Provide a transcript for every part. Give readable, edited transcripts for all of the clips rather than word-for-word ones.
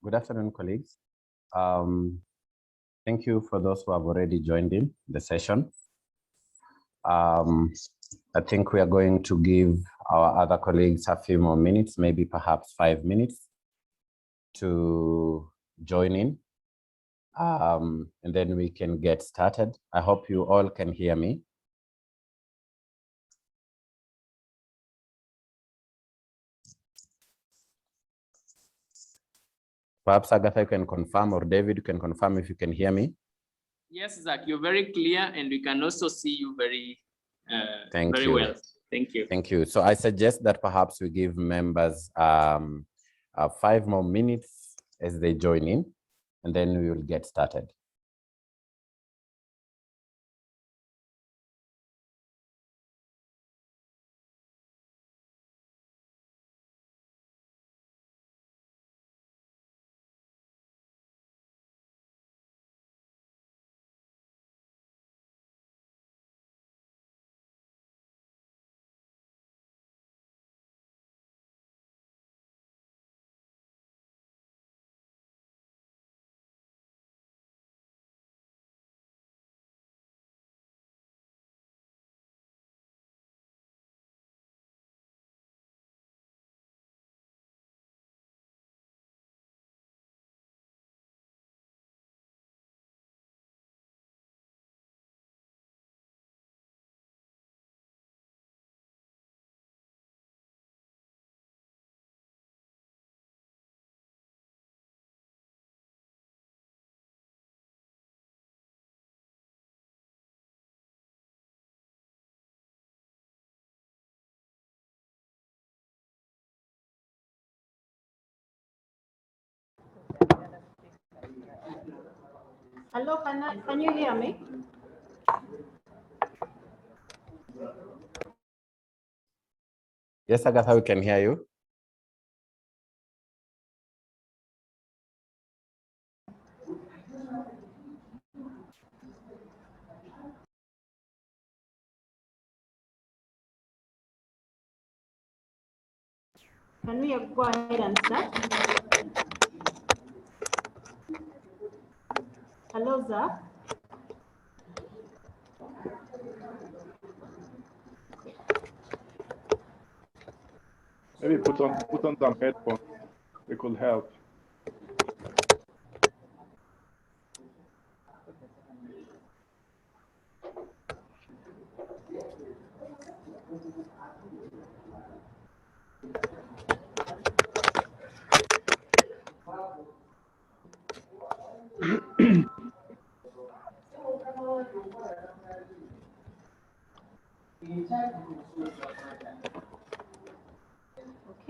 Good afternoon, colleagues. Thank you for those who have already joined in the session. I think we are going to give our other colleagues a few more minutes, maybe perhaps 5 minutes to join in. And then we can get started. I hope you all can hear me. Perhaps Agatha, you can confirm, or David, you can confirm if you can hear me. Yes, Zach, you're very clear, and we can also see you very Thank you. well. Thank you. Thank you. So I suggest that perhaps we give members 5 more minutes as they join in, and then we will get started. Hello, can you hear me? Yes, Agatha, we can hear you. Can we go ahead and start? Hello, Zach. Maybe put on some headphones. It could help.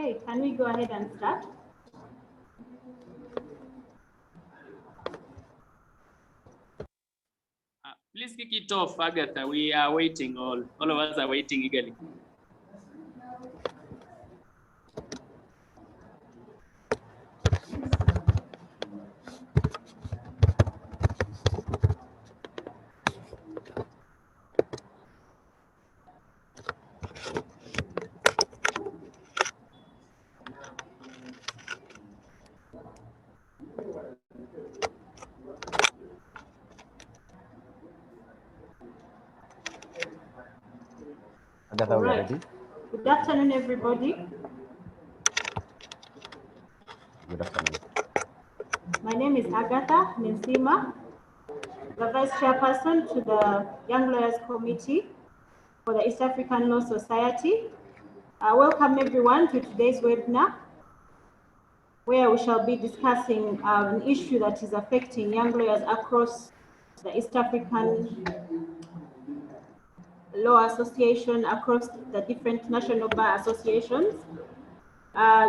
Okay, can we go ahead and start? Please kick it off, Agatha. We are waiting. All of us are waiting eagerly. Agatha, we are ready. Good afternoon, everybody. Good afternoon. My name is Agatha Nensima, the Vice Chairperson to the Young Lawyers Committee for the East African Law Society. Welcome everyone to today's webinar, where we shall be discussing an issue that is affecting young lawyers across the East African Law Association, across the different national bar associations.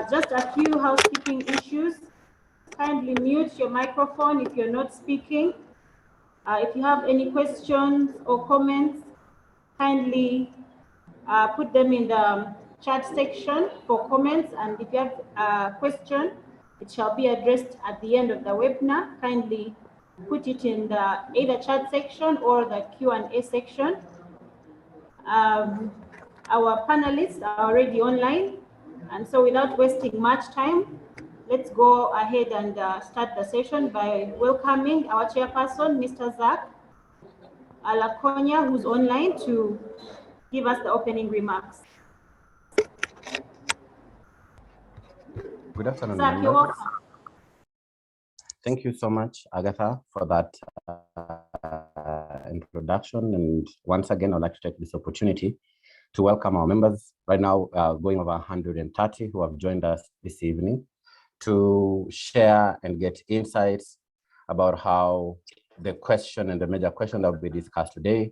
Just a few housekeeping issues. Kindly mute your microphone if you're not speaking. If you have any questions or comments, kindly put them in the chat section for comments. And if you have a question, it shall be addressed at the end of the webinar. Kindly put it in the either chat section or the Q&A section. Our panelists are already online, and so without wasting much time, let's go ahead and start the session by welcoming our chairperson, Mr. Zach Alakonya, who's online to give us the opening remarks. Good afternoon, Zach, you're members. welcome. Thank you so much, Agatha, for that introduction. And once again, I'd like to take this opportunity to welcome our members. Right now, going over 130 who have joined us this evening to share and get insights about how the question and the major question that will be discussed today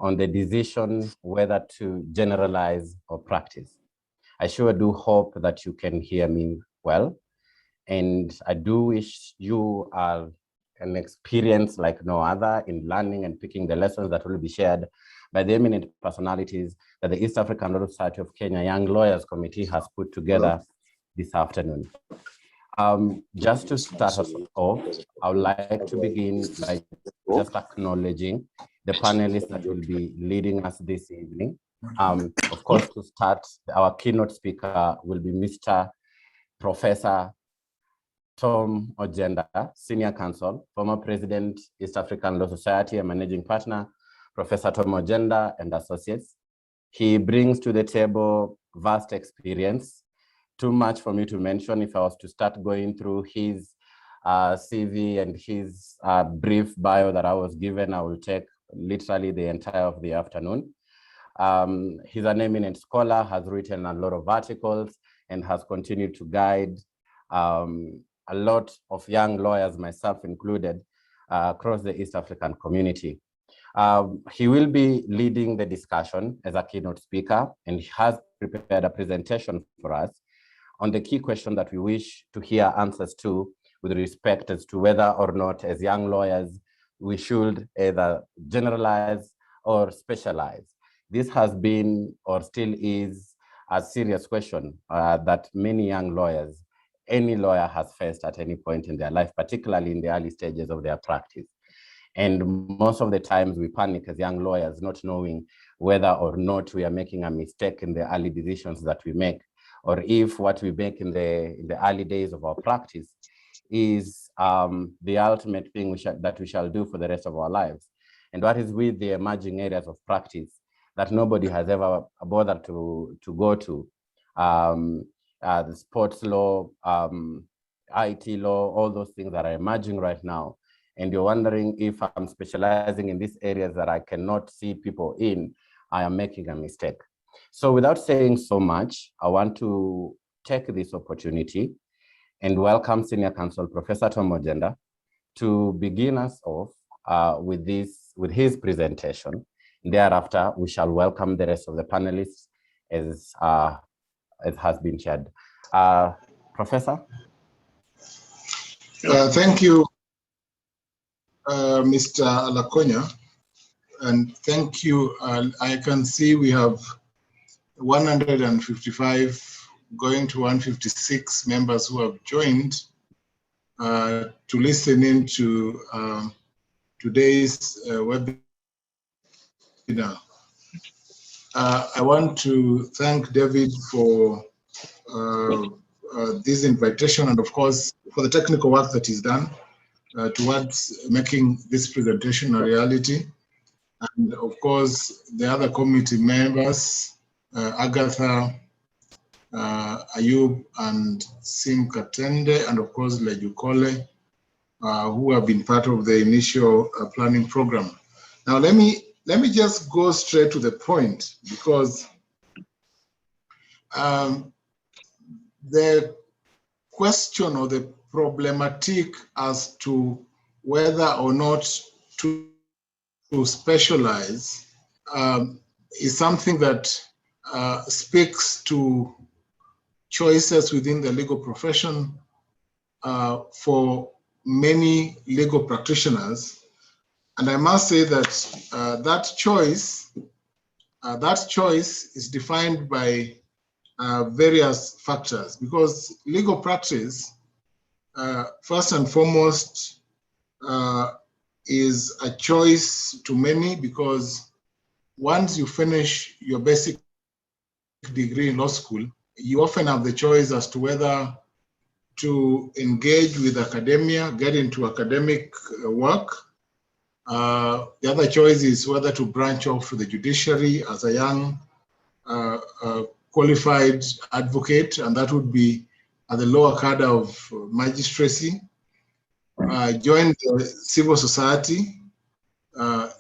on the decision whether to generalize or practice. I sure do hope that you can hear me well. And I do wish you are an experience like no other in learning and picking the lessons that will be shared by the eminent personalities that the East African Law Society of Kenya Young Lawyers Committee has put together this afternoon. Just to start us off, I would like to begin by just acknowledging the panelists that will be leading us this evening. Of course, to start, our keynote speaker will be Mr. Professor Tom Ojenda, Senior Counsel, former President, East African Law Society and Managing Partner, Professor Tom Ojenda and Associates. He brings to the table vast experience, too much for me to mention. If I was to start going through his CV and his brief bio that I was given, I will take literally the entire of the afternoon. He's an eminent scholar, has written a lot of articles, and has continued to guide a lot of young lawyers, myself included, across the East African community. He will be leading the discussion as a keynote speaker, and he has prepared a presentation for us on the key question that we wish to hear answers to with respect as to whether or not, as young lawyers, we should either generalize or specialize. This has been or still is a serious question that many young lawyers, any lawyer has faced at any point in their life, particularly in the early stages of their practice. And most of the times we panic as young lawyers, not knowing whether or not we are making a mistake in the early decisions that we make, or if what we make in the early days of our practice is the ultimate thing that we shall do for the rest of our lives. And what is with the emerging areas of practice that nobody has ever bothered to go to. The sports law, IT law, all those things that are emerging right now. And you're wondering if I'm specializing in these areas that I cannot see people in, I am making a mistake. So without saying so much, I want to take this opportunity and welcome Senior Counsel Professor Tom Ojenda to begin us off with his presentation. Thereafter, we shall welcome the rest of the panelists as it has been shared. Professor? Thank you, Mr. Alakonya, and thank you. I can see we have 155 going to 156 members who have joined to listen in to today's webinar. I want to thank David for this invitation, and of course for the technical work that he's done towards making this presentation a reality. And of course the other committee members, Agatha, Ayub and Sim Katende, and of course Lejukole, who have been part of the initial planning program. Now let me just go straight to the point, because the question or the problematic as to whether or not to specialize is something that speaks to choices within the legal profession for many legal practitioners. And I must say that that choice is defined by various factors, because legal practice, first and foremost, is a choice to many, because once you finish your basic degree in law school, you often have the choice as to whether to engage with academia, get into academic work. The other choice is whether to branch off to the judiciary as a young qualified advocate, and that would be at the lower cadre of magistracy. Join the civil society,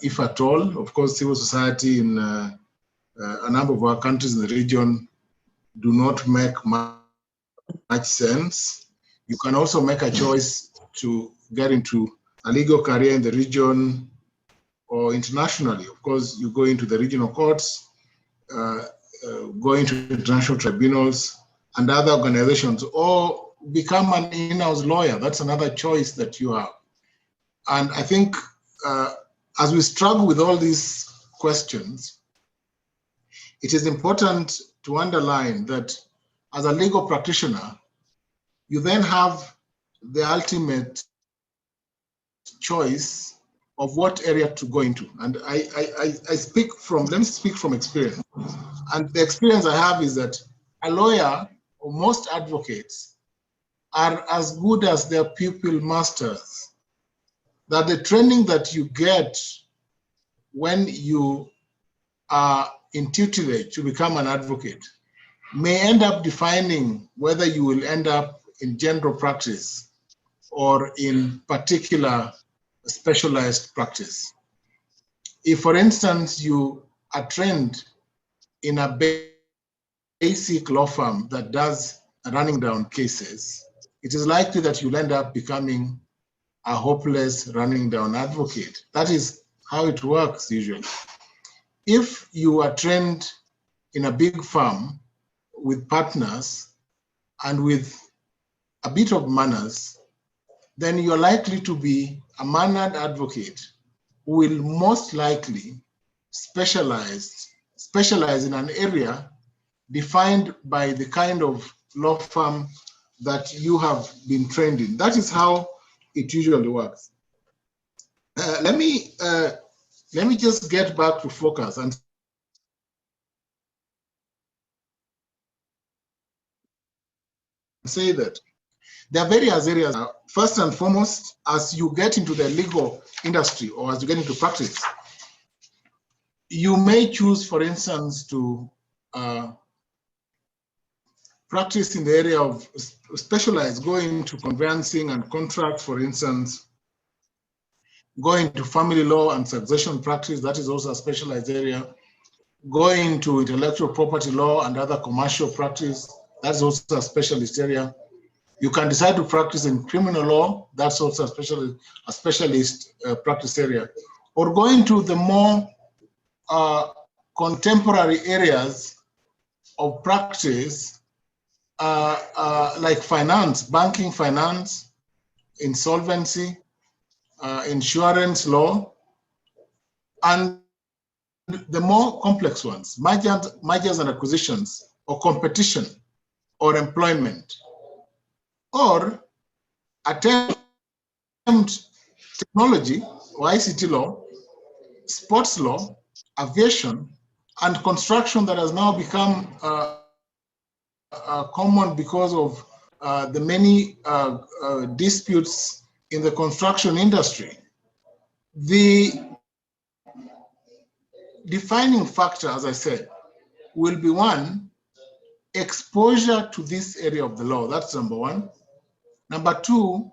if at all. Of course, civil society in a number of our countries in the region do not make much sense. You can also make a choice to get into a legal career in the region or internationally. Of course, you go into the regional courts, go into international tribunals and other organizations, or become an in-house lawyer. That's another choice that you have. And I think as we struggle with all these questions, it is important to underline that as a legal practitioner, you then have the ultimate choice of what area to go into. And I speak from, let me speak from experience. And the experience I have is that a lawyer, or most advocates, are as good as their pupil masters. That the training that you get when you are in tutelage to become an advocate may end up defining whether you will end up in general practice or in particular specialized practice. If, for instance, you are trained in a basic law firm that does running down cases, it is likely that you'll end up becoming a hopeless running down advocate. That is how it works usually. If you are trained in a big firm with partners and with a bit of manners, then you're likely to be a mannered advocate who will most likely specialize in an area defined by the kind of law firm that you have been trained in. That is how it usually works. Let me just get back to focus and say that there are various areas. First and foremost, as you get into the legal industry or as you get into practice, you may choose, for instance, to practice in the area of specialize, go into conveyancing and contract, for instance, go into family law and succession practice, that is also a specialized area. Go into intellectual property law and other commercial practice, that's also a specialist area. You can decide to practice in criminal law, that's also a specialist practice area. Or go into the more contemporary areas of practice, like finance, banking finance, insolvency, insurance law, and the more complex ones, mergers and acquisitions, or competition, or employment, or attempt technology, or ICT law, sports law, aviation, and construction that has now become common because of the many disputes in the construction industry. The defining factor, as I said, will be one, exposure to this area of the law. That's number one. Number two,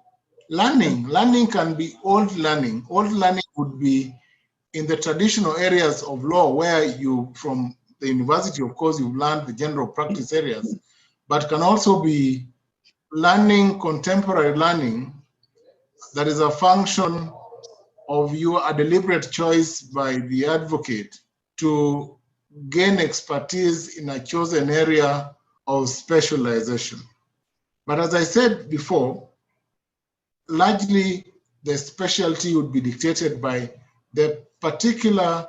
learning. Learning can be old learning. Old learning would be in the traditional areas of law where you, from the university, of course, you've learned the general practice areas, but can also be learning, contemporary learning, that is a function of a deliberate choice by the advocate to gain expertise in a chosen area of specialization. But as I said before, largely the specialty would be dictated by the particular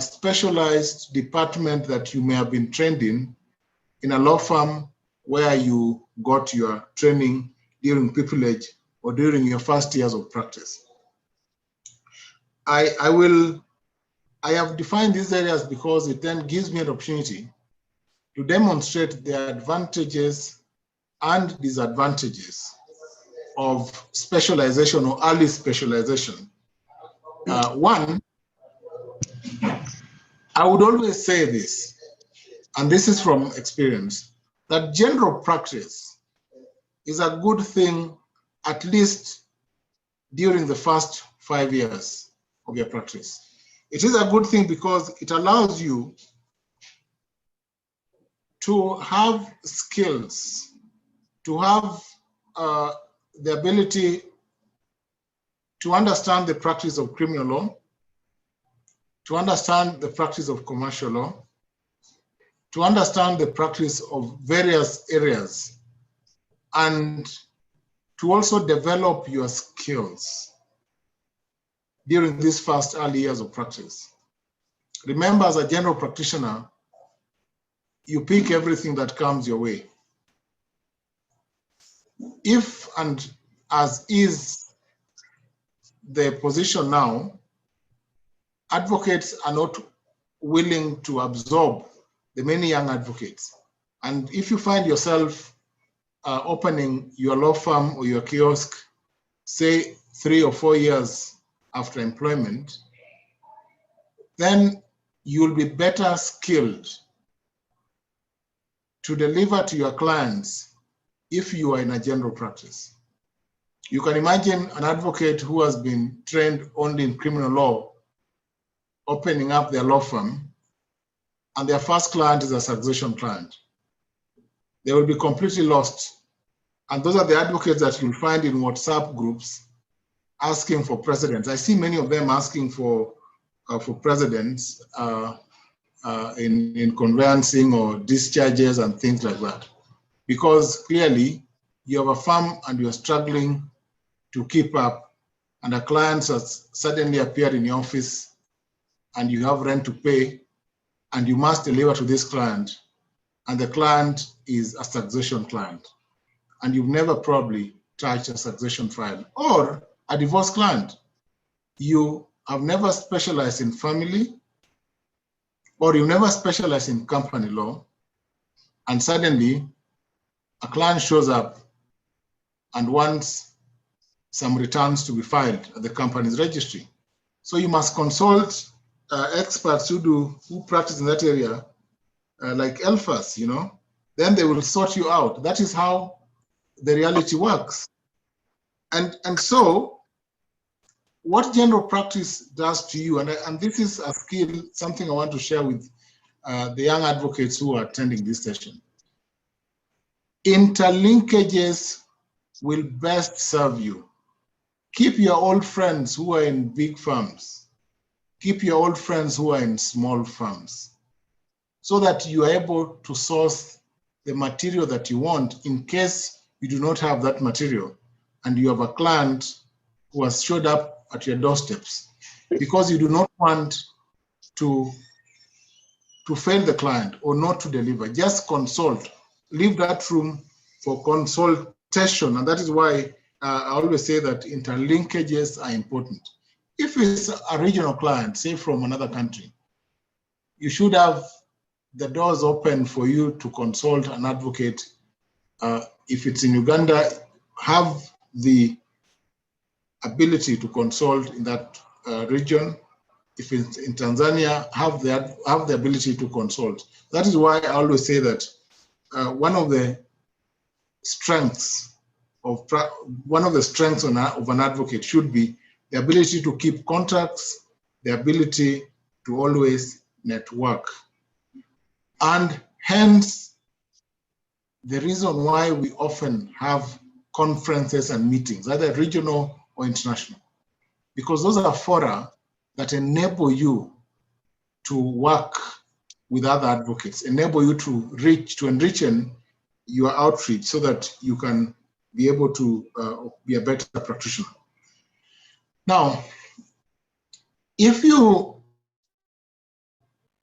specialized department that you may have been trained in a law firm where you got your training during pupillage or during your first years of practice. I have defined these areas because it then gives me an opportunity to demonstrate the advantages and disadvantages of specialization or early specialization. One, I would always say this, and this is from experience, that general practice is a good thing at least during the first 5 years of your practice. It is a good thing because it allows you to have skills, to have the ability to understand the practice of criminal law, to understand the practice of commercial law, to understand the practice of various areas, and to also develop your skills during these first early years of practice. Remember, as a general practitioner, you pick everything that comes your way. If and as is the position now, advocates are not willing to absorb the many young advocates. And if you find yourself opening your law firm or your kiosk, say 3 or 4 years after employment, then you'll be better skilled to deliver to your clients if you are in a general practice. You can imagine an advocate who has been trained only in criminal law opening up their law firm, and their first client is a succession client. They will be completely lost. And those are the advocates that you'll find in WhatsApp groups asking for precedents. I see many of them asking for precedents in conveyancing or discharges and things like that. Because clearly you have a firm and you're struggling to keep up, and a client has suddenly appeared in your office and you have rent to pay and you must deliver to this client, and the client is a succession client, and you've never probably touched a succession file, or a divorce client. You have never specialized in family, or you never specialized in company law, and suddenly a client shows up and wants some returns to be filed at the company's registry. So you must consult experts who practice in that area, like ELFAs, you know. Then they will sort you out. That is how the reality works. And so what general practice does to you, and this is a skill, something I want to share with the young advocates who are attending this session. Interlinkages will best serve you. Keep your old friends who are in big firms. Keep your old friends who are in small firms, so that you are able to source the material that you want in case you do not have that material and you have a client who has showed up at your doorsteps, because you do not want to fail the client or not to deliver. Just consult. Leave that room for consultation. And that is why I always say that interlinkages are important. If it's a regional client, say from another country, you should have the doors open for you to consult an advocate. If it's in Uganda, have the ability to consult in that region. If it's in Tanzania, have the ability to consult. That is why I always say that one of the strengths of an advocate should be the ability to keep contacts, the ability to always network. And hence, the reason why we often have conferences and meetings, either regional or international, because those are fora that enable you to work with other advocates, enable you to enrich your outreach so that you can be able to be a better practitioner. Now, if you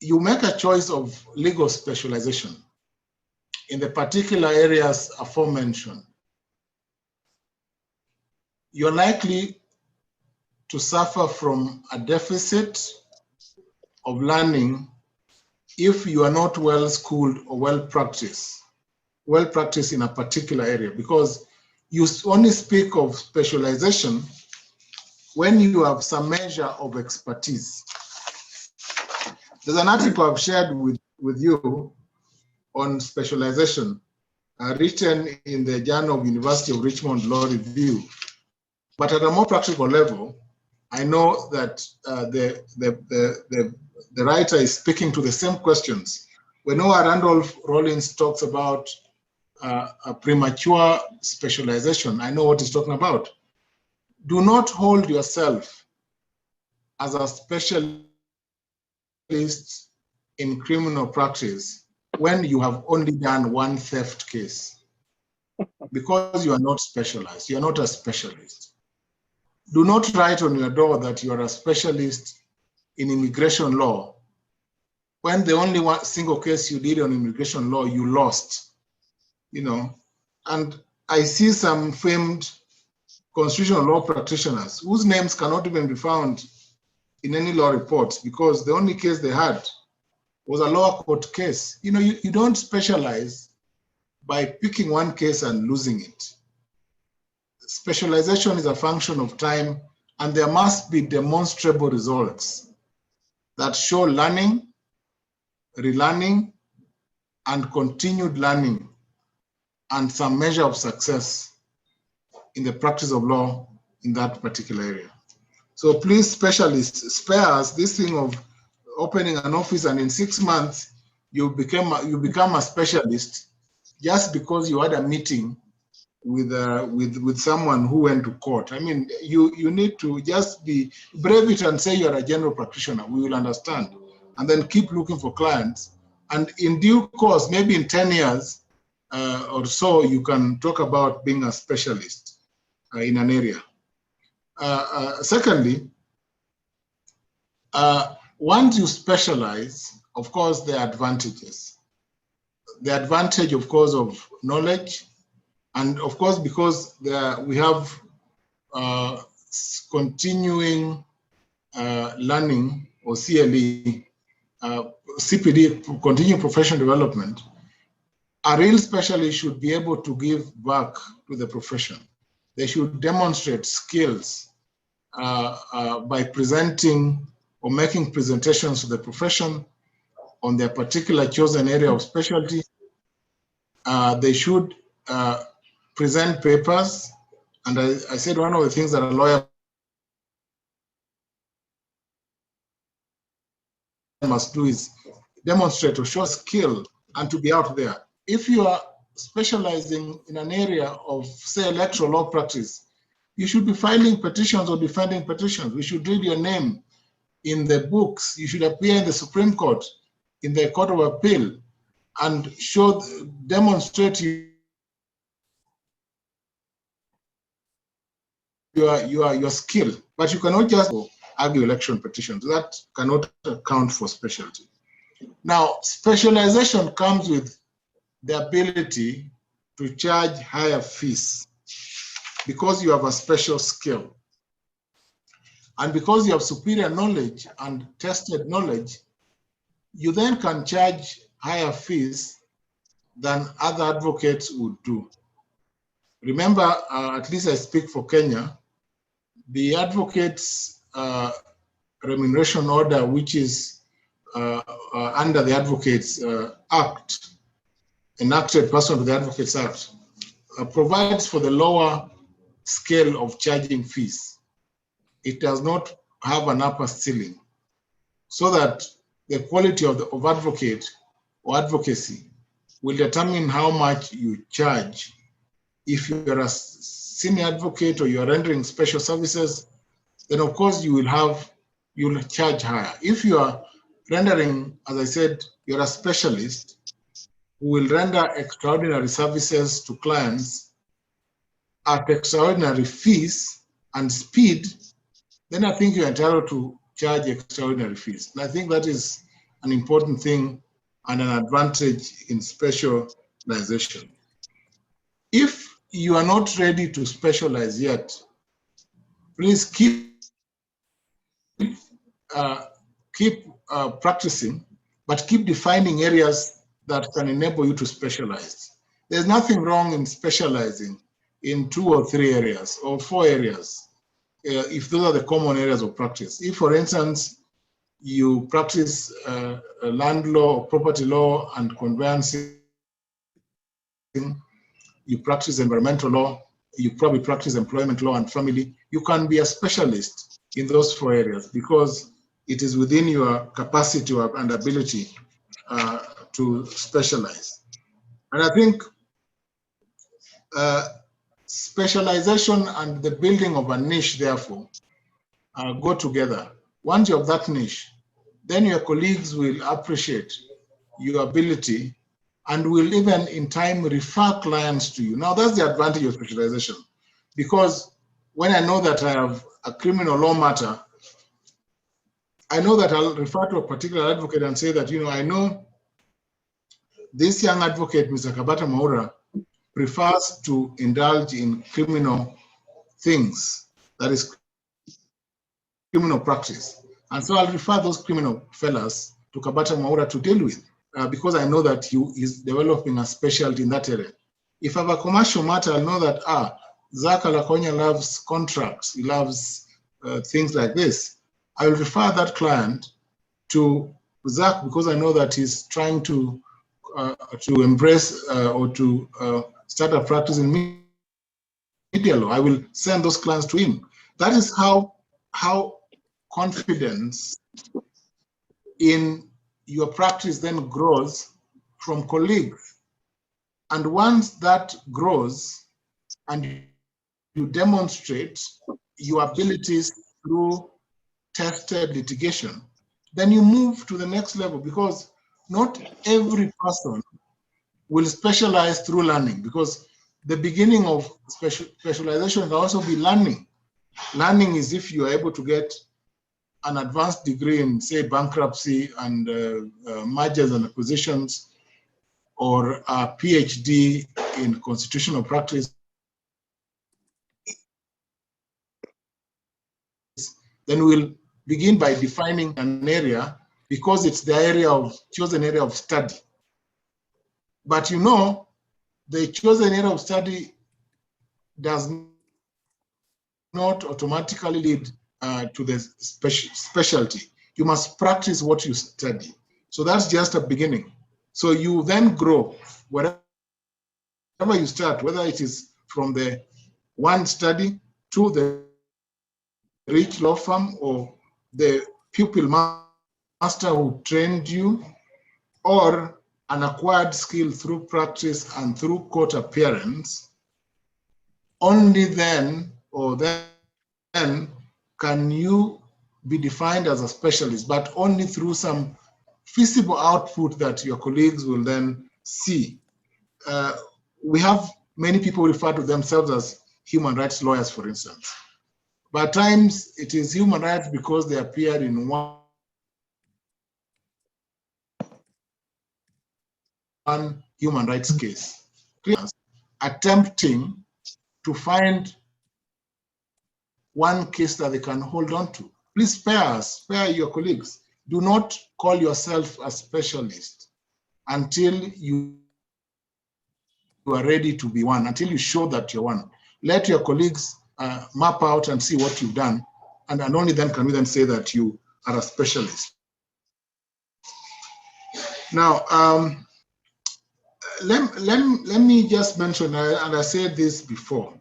make a choice of legal specialization in the particular areas aforementioned, you're likely to suffer from a deficit of learning if you are not well schooled or well practiced well practiced in a particular area, because you only speak of specialization when you have some measure of expertise. There's an article I've shared with you on specialization, written in the Journal of University of Richmond Law Review. But at a more practical level, I know that the writer is speaking to the same questions. When Noah Randolph Rollins talks about a premature specialization, I know what he's talking about. Do not hold yourself as a specialist in criminal practice when you have only done one theft case, because you are not specialized. You are not a specialist. Do not write on your door that you are a specialist in immigration law when the only one single case you did on immigration law you lost. You know, and I see some famed constitutional law practitioners whose names cannot even be found in any law reports because the only case they had was a lower court case. You know, you don't specialize by picking one case and losing it. Specialization is a function of time, and there must be demonstrable results that show learning, relearning, and continued learning, and some measure of success in the practice of law in that particular area. So please, specialists, spare us this thing of opening an office and in 6 months you become a specialist just because you had a meeting with someone who went to court. I mean, you need to just be brave it and say you're a general practitioner. We will understand, and then keep looking for clients. And in due course, maybe in 10 years or so, you can talk about being a specialist in an area. Secondly, once you specialize, of course, there are advantages. The advantage, of course, of knowledge, and of course, because we have continuing learning, or CLE, CPD, continuing professional development, a real specialist should be able to give back to the profession. They should demonstrate skills by presenting or making presentations to the profession on their particular chosen area of specialty. They should present papers. And I said one of the things that a lawyer must do is demonstrate or show skill and to be out there. If you are specializing in an area of, say, electoral law practice, you should be filing petitions or defending petitions. We should read your name in the books. You should appear in the Supreme Court, in the Court of Appeal, and demonstrate your skill. But you cannot just argue election petitions. That cannot account for specialty. Now, specialization comes with the ability to charge higher fees because you have a special skill. And because you have superior knowledge and tested knowledge, you then can charge higher fees than other advocates would do. Remember, at least I speak for Kenya, the advocates' remuneration order, which is under the Advocates Act, enacted pursuant to the Advocates Act, provides for the lower scale of charging fees. It does not have an upper ceiling, so that the quality of advocate or advocacy will determine how much you charge. If you're a senior advocate or you're rendering special services, then of course you'll charge higher. If you are rendering, as I said, you're a specialist who will render extraordinary services to clients at extraordinary fees and speed, then I think you're entitled to charge extraordinary fees. And I think that is an important thing and an advantage in specialization. If you are not ready to specialize yet, please keep practicing, but keep defining areas that can enable you to specialize. there's nothing wrong in specializing in 2 or 3 areas or 4 areas, if those are the common areas of practice. If, for instance, you practice land law, property law, and conveyancing, you practice environmental law, you probably practice employment law and family, you can be a specialist in those 4 areas because it is within your capacity and ability to specialize. And I think specialization and the building of a niche, therefore, go together. Once you have that niche, then your colleagues will appreciate your ability and will even in time refer clients to you. Now, that's the advantage of specialization, because when I know that I have a criminal law matter, I know that I'll refer to a particular advocate and say that, I know this young advocate, Mr. Kabata Maura, prefers to indulge in criminal things, that is criminal practice. And so I'll refer those criminal fellas to Kabata Maura to deal with, because I know that he is developing a specialty in that area. If I have a commercial matter, I'll know that, Zach Alakonya loves contracts, he loves things like this. I will refer that client to Zach because I know that he's trying to embrace or to start a practice in media law. I will send those clients to him. That is how confidence in your practice then grows from colleagues. And once that grows and you demonstrate your abilities through tested litigation, then you move to the next level, because not every person will specialize through learning, because the beginning of specialization can also be learning. Learning is if you are able to get an advanced degree in, say, bankruptcy and mergers and acquisitions, or a PhD in constitutional practice. Then we'll begin by defining an area because it's the chosen area of study. But the chosen area of study does not automatically lead to the specialty. You must practice what you study. So that's just a beginning. So you then grow wherever you start, whether it is from the one study to the rich law firm or the pupil master who trained you, or an acquired skill through practice and through court appearance. Only then can you be defined as a specialist, but only through some visible output that your colleagues will then see. We have many people refer to themselves as human rights lawyers, for instance. But at times it is human rights because they appeared in one human rights case, attempting to find one case that they can hold on to. Please spare your colleagues. Do not call yourself a specialist until you are ready to be one, until you show that you're one. Let your colleagues map out and see what you've done, and only then can we then say that you are a specialist. Now, let me just mention, and I said this before,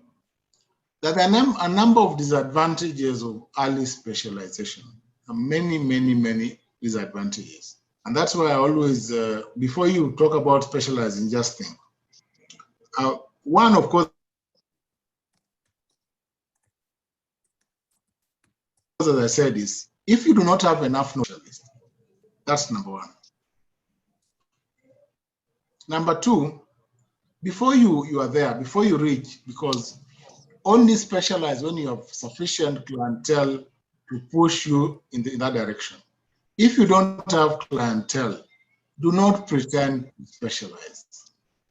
that a number of disadvantages of early specialization, many disadvantages. And that's why I always, before you talk about specializing, just think. One, of course, as I said, is if you do not have enough specialists, that's number one. Number two, before you are there, before you reach, because only specialize when you have sufficient clientele to push you in that direction. If you don't have clientele, do not pretend to specialize,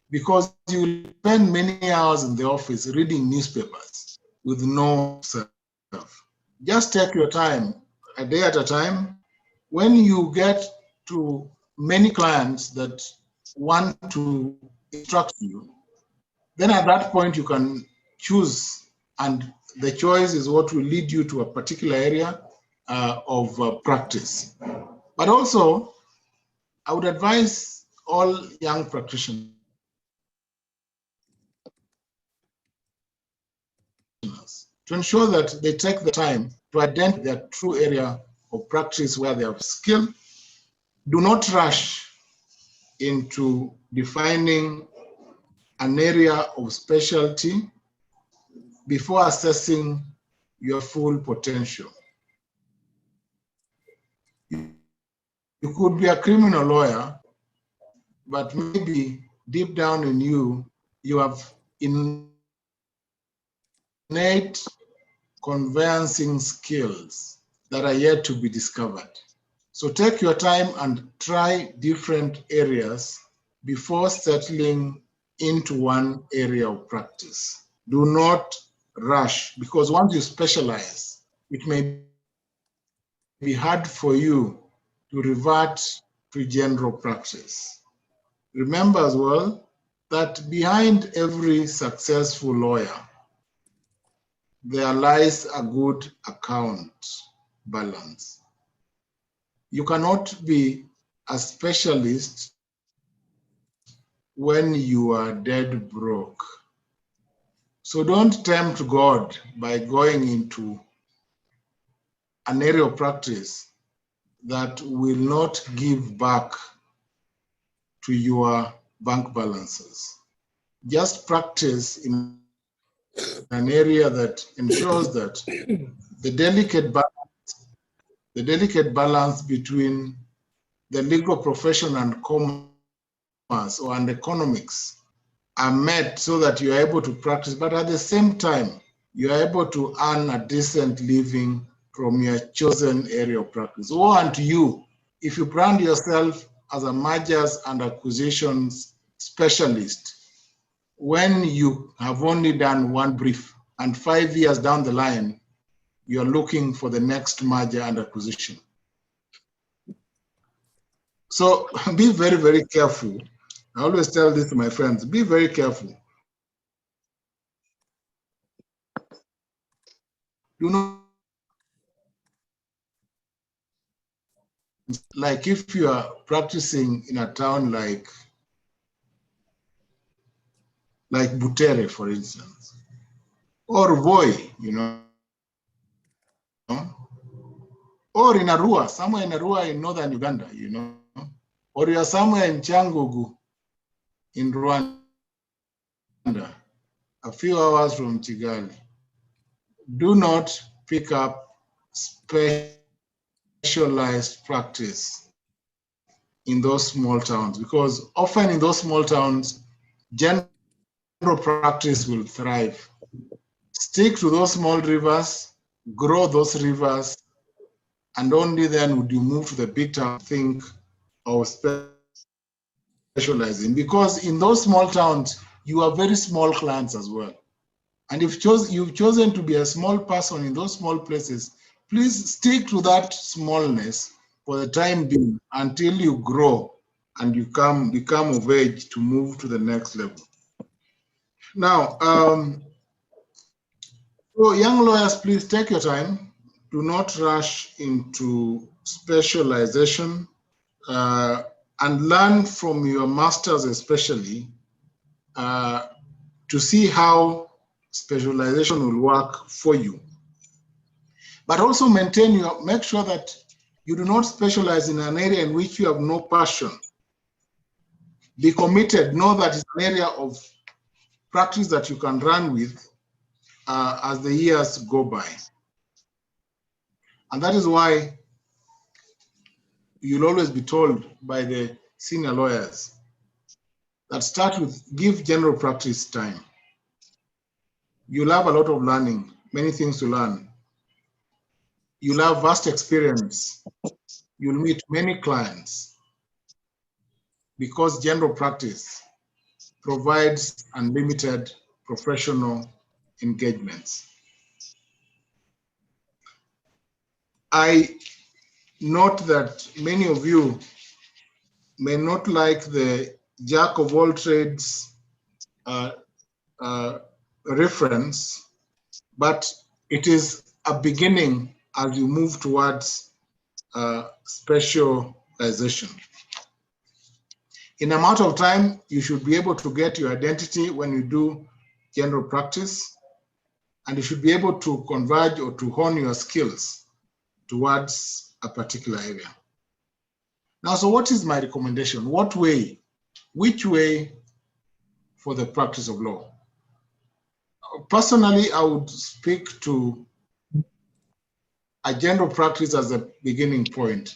because you will spend many hours in the office reading newspapers with no stuff. Just take your time, a day at a time. When you get to many clients that want to instruct you, Then at that point, you can choose, and the choice is what will lead you to a particular area of practice. But also, I would advise all young practitioners to ensure that they take the time to identify their true area of practice where they have skill. Do not rush into defining an area of specialty before assessing your full potential. You could be a criminal lawyer, but maybe deep down in you, you have innate conveyancing skills that are yet to be discovered. So take your time and try different areas before settling into one area of practice. Do not rush, because once you specialize, it may be hard for you to revert to general practice. Remember as well that behind every successful lawyer, there lies a good account balance. You cannot be a specialist when you are dead broke. So don't tempt God by going into an area of practice that will not give back to your bank balances. Just practice in an area that ensures that the delicate balance between the legal profession and commerce and economics are met so that you are able to practice, but at the same time, you are able to earn a decent living from your chosen area of practice. Woe unto you if you brand yourself as a mergers and acquisitions specialist when you have only done one brief, and 5 years down the line, you're looking for the next merger and acquisition. So be very, very careful. I always tell this to my friends, be very careful. Do not, like if you are practicing in a town like Butere, for instance, or Voi, you know, or in Arua, somewhere in Arua in northern Uganda, you know, or you are somewhere in Changugu in Rwanda, a few hours from Kigali. Do not pick up specialized practice in those small towns, because often in those small towns, general practice will thrive. Stick to those small rivers, grow those rivers, and only then would you move to the big town, think of specializing. Because in those small towns, you have very small clients as well. And if you've chosen to be a small person in those small places, please stick to that smallness for the time being until you grow and you become of age to move to the next level. Now, so young lawyers, please take your time. Do not rush into specialization and learn from your masters especially to see how specialization will work for you. But also make sure that you do not specialize in an area in which you have no passion. Be committed. Know that it's an area of practice that you can run with as the years go by. And that is why you'll always be told by the senior lawyers that start with give general practice time. You'll have a lot of learning, many things to learn. You'll have vast experience. You'll meet many clients because general practice provides unlimited professional engagements. I note that many of you may not like the jack of all trades reference, but it is a beginning as you move towards specialization. In a matter of time, you should be able to get your identity when you do general practice, and you should be able to converge or to hone your skills towards a particular area. Now, so what is my recommendation? What way, which way for the practice of law? Personally, I would speak to a general practice as a beginning point.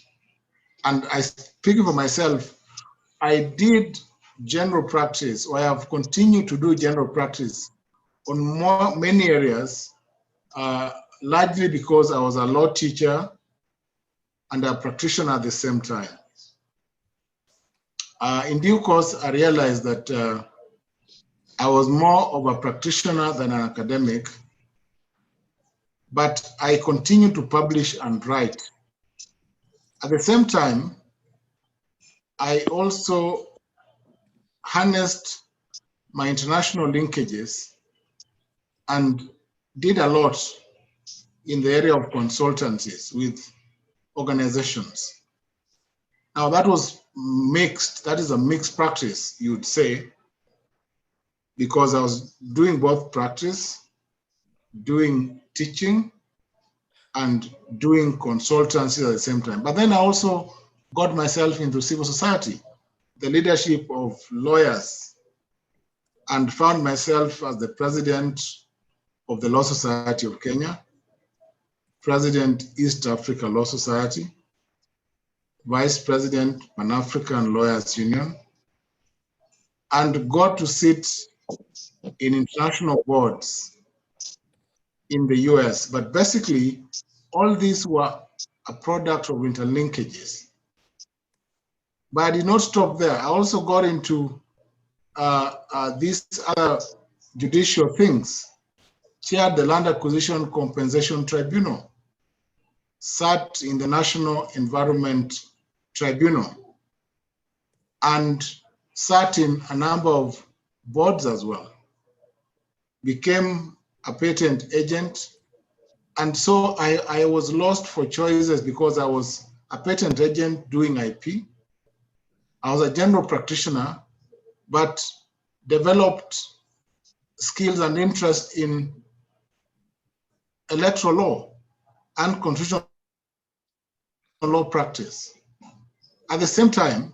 And I speak for myself, I did general practice, or I have continued to do general practice on many areas, largely because I was a law teacher and a practitioner at the same time. In due course, I realized that I was more of a practitioner than an academic, but I continue to publish and write. At the same time, I also harnessed my international linkages and did a lot in the area of consultancies with organizations. Now that was mixed, that is a mixed practice, you'd say, because I was doing both practice, doing teaching, and doing consultancy at the same time. But then I also got myself into civil society, the leadership of lawyers, and found myself as the president of the Law Society of Kenya, president East Africa Law Society, vice president Pan-African Lawyers Union, and got to sit in international boards in the US. But basically, all these were a product of interlinkages. But I did not stop there. I also got into these other judicial things, chaired the Land Acquisition Compensation Tribunal, sat in the National Environment Tribunal, and sat in a number of boards as well, became a patent agent. And so I was lost for choices because I was a patent agent doing IP. I was a general practitioner, but developed skills and interest in electoral law and constitutional law practice. At the same time,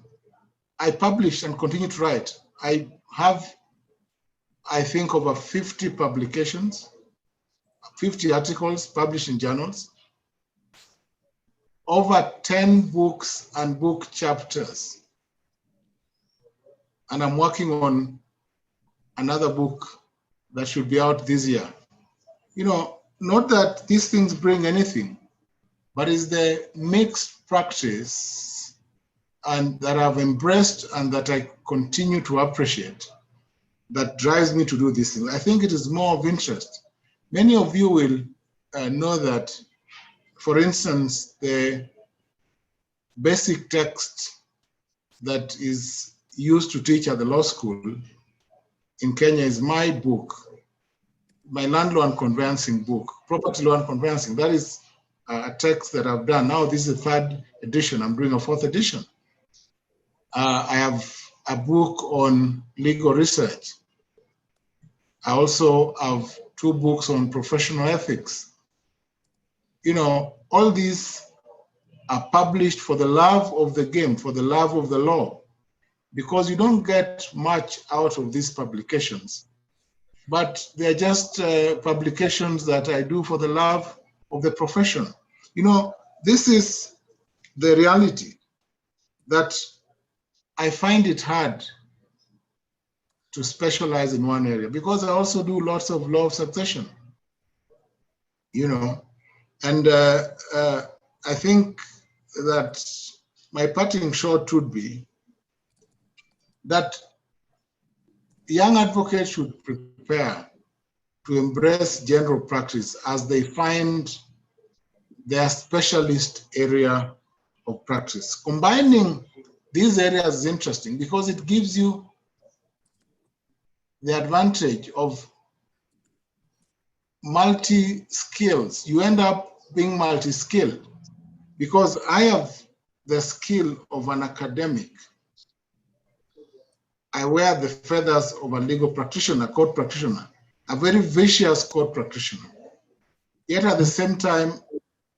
I published and continue to write. I have, I think, over 50 publications, 50 articles published in journals, over 10 books and book chapters. And I'm working on another book that should be out this year. You know, not that these things bring anything, but it's the mixed practice and that I've embraced and that I continue to appreciate that drives me to do these things. I think it is more of interest. Many of you will know that, for instance, the basic text that is used to teach at the law school in Kenya is my book, my land law and conveyancing book, property law and conveyancing. That is a text that I've done. Now this is the 3rd edition. I'm doing a 4th edition. I have a book on legal research. I also have 2 books on professional ethics. You know, all these are published for the love of the game, for the love of the law, because you don't get much out of these publications, but they're just publications that I do for the love of the profession. You know, this is the reality, that I find it hard to specialize in one area because I also do lots of law of succession, you know, and I think that my parting shot would be that young advocates should prepare to embrace general practice as they find their specialist area of practice. Combining these areas is interesting because it gives you the advantage of multi-skills. You end up being multi-skilled because I have the skill of an academic. I wear the feathers of a legal practitioner, court practitioner, a very vicious court practitioner. Yet at the same time,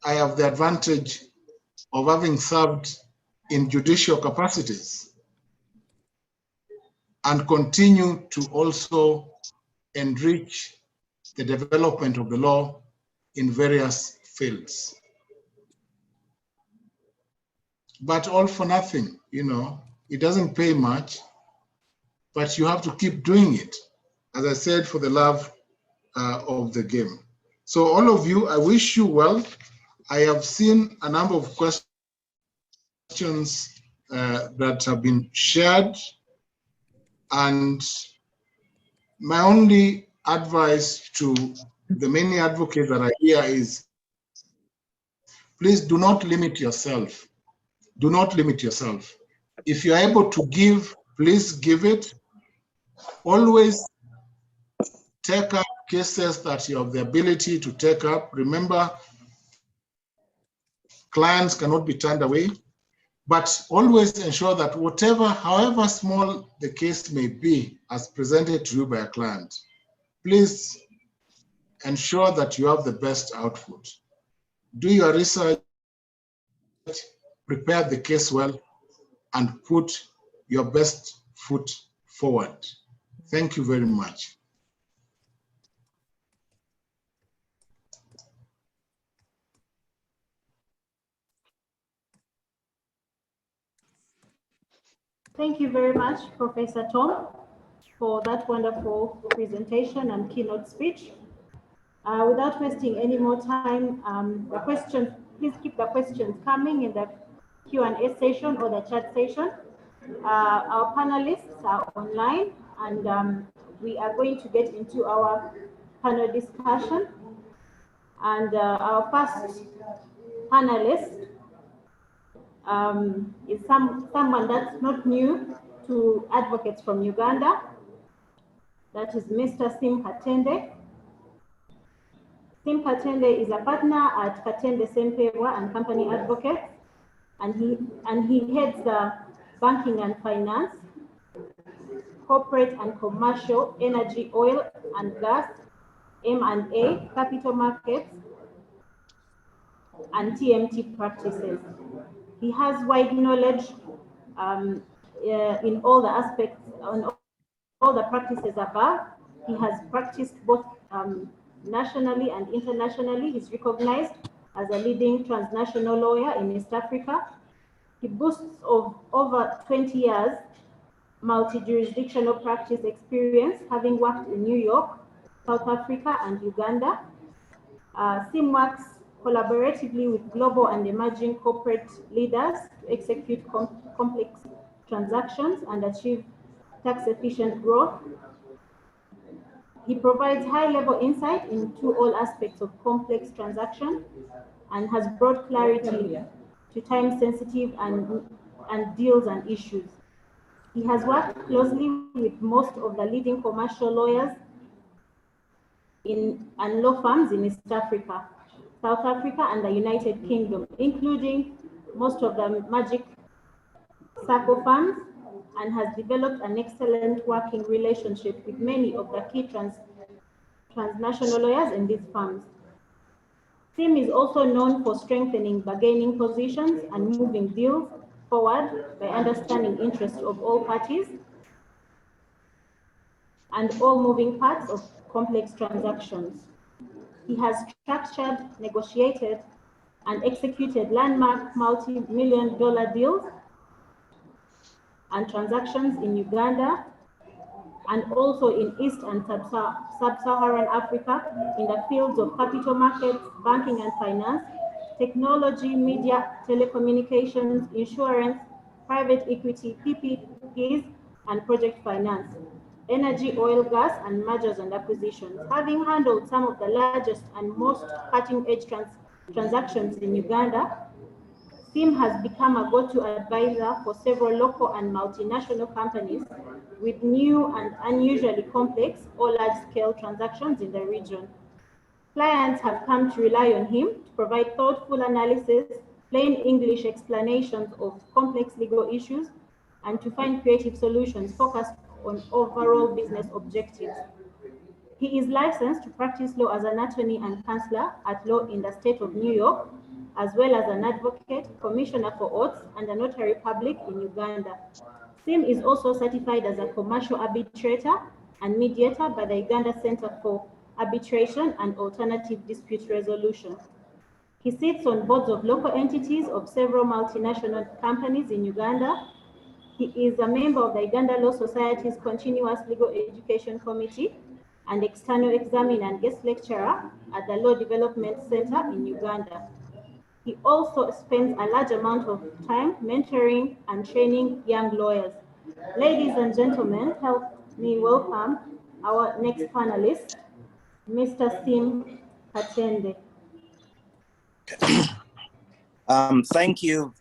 I have the advantage of having served in judicial capacities and continue to also enrich the development of the law in various fields. But all for nothing, you know, it doesn't pay much, but you have to keep doing it, as I said, for the love of the game. So all of you, I wish you well. I have seen a number of questions that have been shared, and my only advice to the many advocates that are here is, please do not limit yourself. Do not limit yourself. If you're able to give, please give it. Always take up cases that you have the ability to take up. Remember, clients cannot be turned away, but always ensure that whatever, however small the case may be as presented to you by a client, please ensure that you have the best output. Do your research, prepare the case well, and put your best foot forward. Thank you very much. Thank you very much, Professor Tom, for that wonderful presentation and keynote speech. Without wasting any more time, please keep the questions coming in the Q&A session or the chat session. Our panelists are online, and we are going to get into our panel discussion. And our first panelist is someone that's not new to advocates from Uganda. That is Mr. Sim Katende. Sim Katende is a partner at Katende Sempewa and Company Advocates, and he heads the banking and finance, corporate and commercial, energy, oil and gas, M&A, capital markets, and TMT practices. He has wide knowledge in all the aspects, on all the practices above. He has practiced both nationally and internationally. He's recognized as a leading transnational lawyer in East Africa. He boasts of over 20 years multi-jurisdictional practice experience, having worked in New York, South Africa, and Uganda. Sim works collaboratively with global and emerging corporate leaders to execute complex transactions and achieve tax-efficient growth. He provides high-level insight into all aspects of complex transactions and has brought clarity to time-sensitive and deals and issues. He has worked closely with most of the leading commercial lawyers and law firms in East Africa, South Africa, and the United Kingdom, including most of the Magic Circle firms, and has developed an excellent working relationship with many of the key transnational lawyers in these firms. Sim is also known for strengthening bargaining positions and moving deals forward by understanding interests of all parties and all moving parts of complex transactions. He has structured, negotiated, and executed landmark multi-million-dollar deals and transactions in Uganda and also in East and Sub-Saharan Africa in the fields of capital markets, banking and finance, technology, media, telecommunications, insurance, private equity, PPPs, and project finance, energy, oil, gas, and mergers and acquisitions. Having handled some of the largest and most cutting-edge transactions in Uganda, Sim has become a go-to advisor for several local and multinational companies with new and unusually complex or large-scale transactions in the region. Clients have come to rely on him to provide thoughtful analysis, plain English explanations of complex legal issues, and to find creative solutions focused on overall business objectives. He is licensed to practice law as an attorney and counselor at law in the state of New York, as well as an advocate, commissioner for oaths, and a notary public in Uganda. Sim is also certified as a commercial arbitrator and mediator by the Uganda Center for Arbitration and Alternative Dispute Resolution. He sits on boards of local entities of several multinational companies in Uganda. He is a member of the Uganda Law Society's Continuous Legal Education Committee and external examiner and guest lecturer at the Law Development Center in Uganda. He also spends a large amount of time mentoring and training young lawyers. Ladies and gentlemen, help me welcome our next panelist, Mr. Sim Katende. Thank you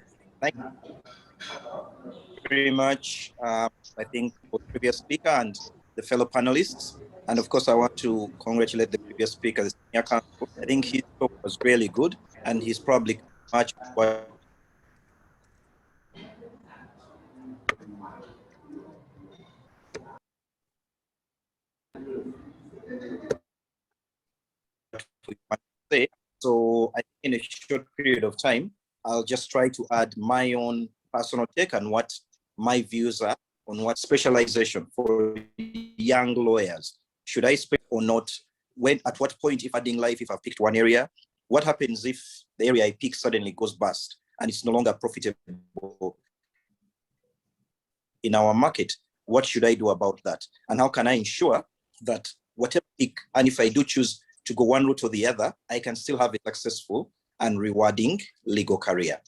very much. I think for the previous speaker and the fellow panelists. And of course, I want to congratulate the previous speaker, the senior counsel. I think his talk was really good, and he's probably much what we want to say. So I think in a short period of time, I'll just try to add my own personal take and what my views are on what specialization for young lawyers. Should I speak or not? When, at what point, if adding life, if I've picked one area, what happens if the area I pick suddenly goes bust and it's no longer profitable in our market? What should I do about that? And how can I ensure that whatever I pick, and if I do choose to go one route or the other, I can still have a successful and rewarding legal career?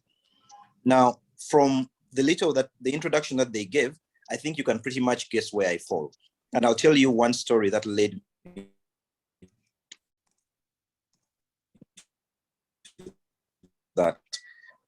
Now, from the introduction that they gave, I think you can pretty much guess where I fall. And I'll tell you one story that led me to that.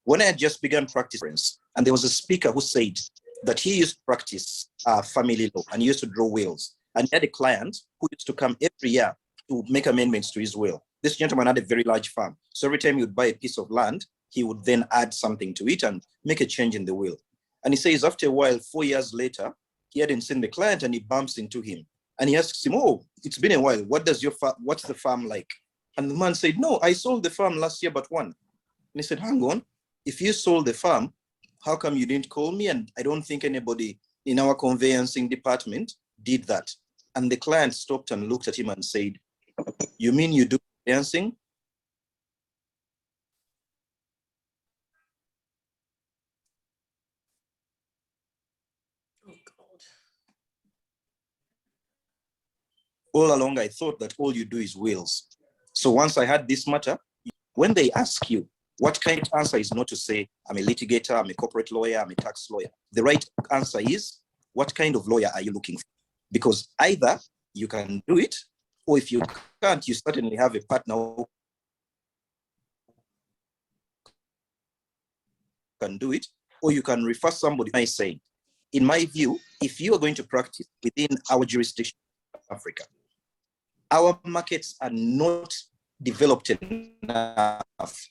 When I had just begun practice, and there was a speaker who said that he used to practice family law and he used to draw wills. And he had a client who used to come every year to make amendments to his will. This gentleman had a very large farm. So every time he would buy a piece of land, he would then add something to it and make a change in the will. And he says after a while, 4 years later, he hadn't seen the client and he bumps into him. And he asks him, "Oh, it's been a while. What's the farm like?" And the man said, "No, I sold the farm last year but one." And he said, "Hang on, if you sold the farm, how come you didn't call me? And I don't think anybody in our conveyancing department did that." And the client stopped and looked at him and said, "You mean you do conveyancing?" All along, I thought that all you do is wills. So once I had this matter, when they ask you, what kind of answer is not to say, "I'm a litigator, I'm a corporate lawyer, I'm a tax lawyer." The right answer is, what kind of lawyer are you looking for? Because either you can do it, or if you can't, you certainly have a partner who can do it, or you can refer somebody. I say, in my view, if you are going to practice within our jurisdiction, Africa, our markets are not developed enough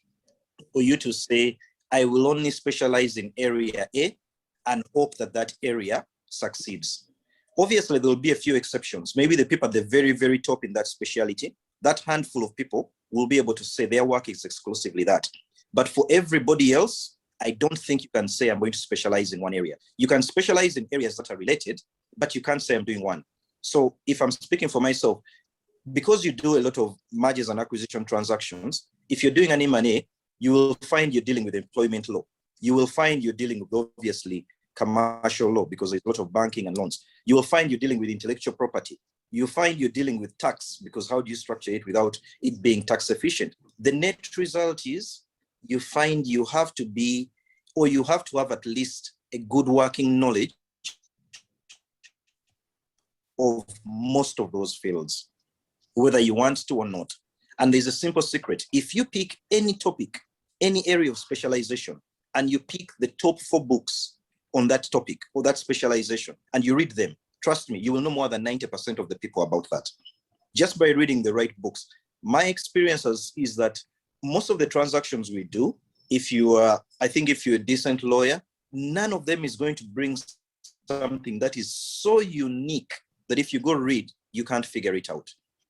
for you to say, "I will only specialize in area A and hope that that area succeeds." Obviously, there will be a few exceptions. Maybe the people at the very, very top in that specialty, that handful of people will be able to say their work is exclusively that. But for everybody else, I don't think you can say, "I'm going to specialize in one area." You can specialize in areas that are related, but you can't say, "I'm doing one." So if I'm speaking for myself, because you do a lot of mergers and acquisition transactions, if you're doing an M&A, you will find you're dealing with employment law. You will find you're dealing with, obviously, commercial law, because there's a lot of banking and loans. You will find you're dealing with intellectual property. You find you're dealing with tax, because how do you structure it without it being tax efficient? The net result is you find you have to be, or you have to have at least a good working knowledge of most of those fields, whether you want to or not. And there's a simple secret. If you pick any topic, any area of specialization, and you pick the top 4 books on that topic or that specialization, and you read them, trust me, you will know more than 90% of the people about that. Just by reading the right books. My experience is that most of the transactions we do, if you are, I think if you're a decent lawyer, none of them is going to bring something that is so unique that if you go read, you can't figure it out.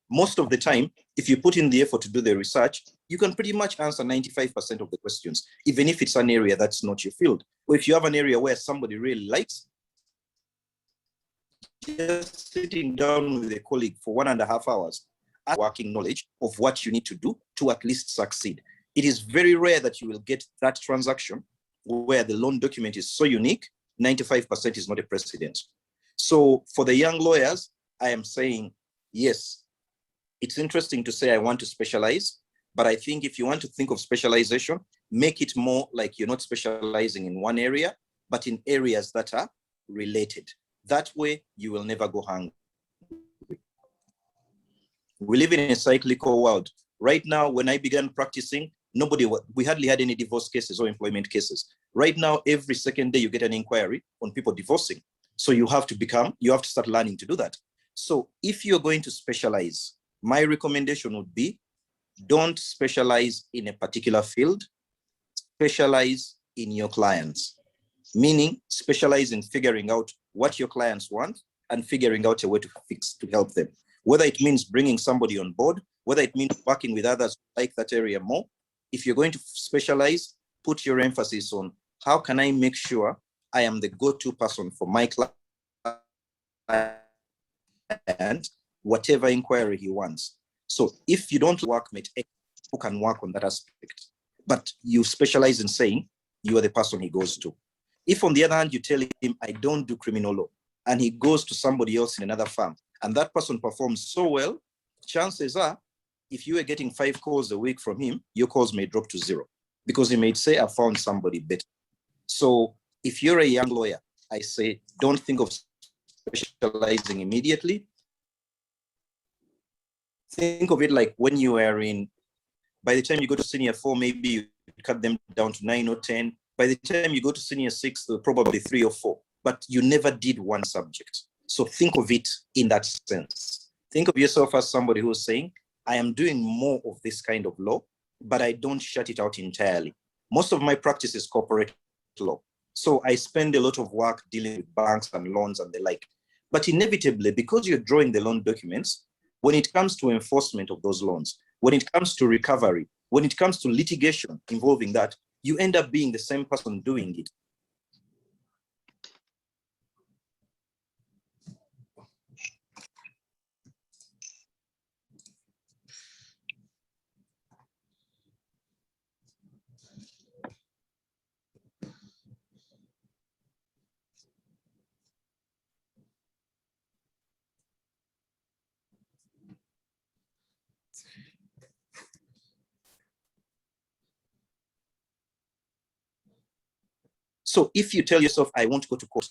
Most of the time, if you put in the effort to do the research, you can pretty much answer 95% of the questions, even if it's an area that's not your field. Or if you have an area where somebody really likes, just sitting down with a colleague for 1.5 hours, working knowledge of what you need to do to at least succeed. It is very rare that you will get that transaction where the loan document is so unique, 95% is not a precedent. So for the young lawyers, I am saying, yes, it's interesting to say I want to specialize, but I think if you want to think of specialization, make it more like you're not specializing in one area, but in areas that are related. That way, you will never go hungry. We live in a cyclical world. Right now, when I began practicing, we hardly had any divorce cases or employment cases. Right now, every second day, you get an inquiry on people divorcing. So you have to start learning to do that. So if you're going to specialize, my recommendation would be, don't specialize in a particular field, specialize in your clients. Meaning, specialize in figuring out what your clients want and figuring out a way to help them. Whether it means bringing somebody on board, whether it means working with others who like that area more. If you're going to specialize, put your emphasis on how can I make sure I am the go-to person for my client, whatever inquiry he wants. So if you don't work with X, who can work on that aspect, but you specialize in saying you are the person he goes to. If on the other hand, you tell him, I don't do criminal law, and he goes to somebody else in another firm, and that person performs so well, chances are, if you are getting 5 calls a week from him, your calls may drop to 0 because he may say, I found somebody better. So if you're a young lawyer, I say, don't think of specializing immediately. Think of it like when you are by the time you go to senior 4, maybe you cut them down to 9 or 10. By the time you go to senior 6, probably 3 or 4, but you never did one subject. So think of it in that sense. Think of yourself as somebody who's saying, I am doing more of this kind of law, but I don't shut it out entirely. Most of my practice is corporate law. So I spend a lot of work dealing with banks and loans and the like. But inevitably, because you're drawing the loan documents, when it comes to enforcement of those loans, when it comes to recovery, when it comes to litigation involving that, you end up being the same person doing it. So if you tell yourself, I want to go to court,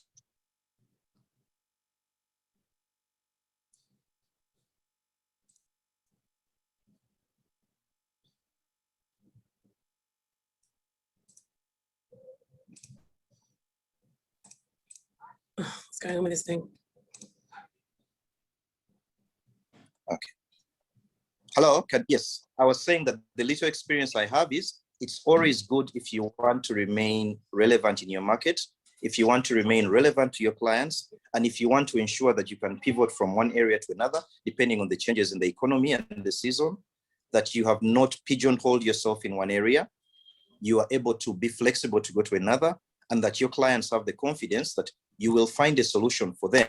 what's going on with this thing? Okay. Hello, yes. I was saying that the little experience I have is, it's always good if you want to remain relevant in your market, if you want to remain relevant to your clients, and if you want to ensure that you can pivot from one area to another, depending on the changes in the economy and the season, that you have not pigeonholed yourself in one area, you are able to be flexible to go to another, and that your clients have the confidence that you will find a solution for them,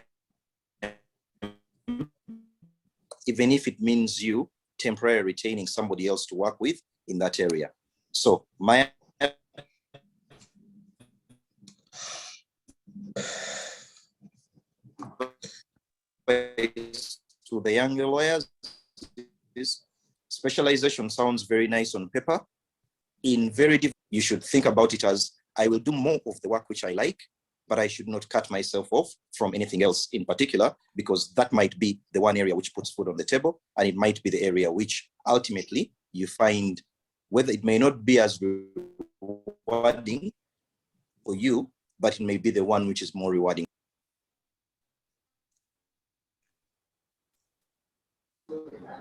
even if it means you temporarily retaining somebody else to work with in that area. So my advice to the younger lawyers is, specialization sounds very nice on paper. In very deep, you should think about it as, I will do more of the work which I like, but I should not cut myself off from anything else in particular, because that might be the one area which puts food on the table, and it might be the area which ultimately you find, whether it may not be as rewarding, for you, but it may be the one which is more rewarding.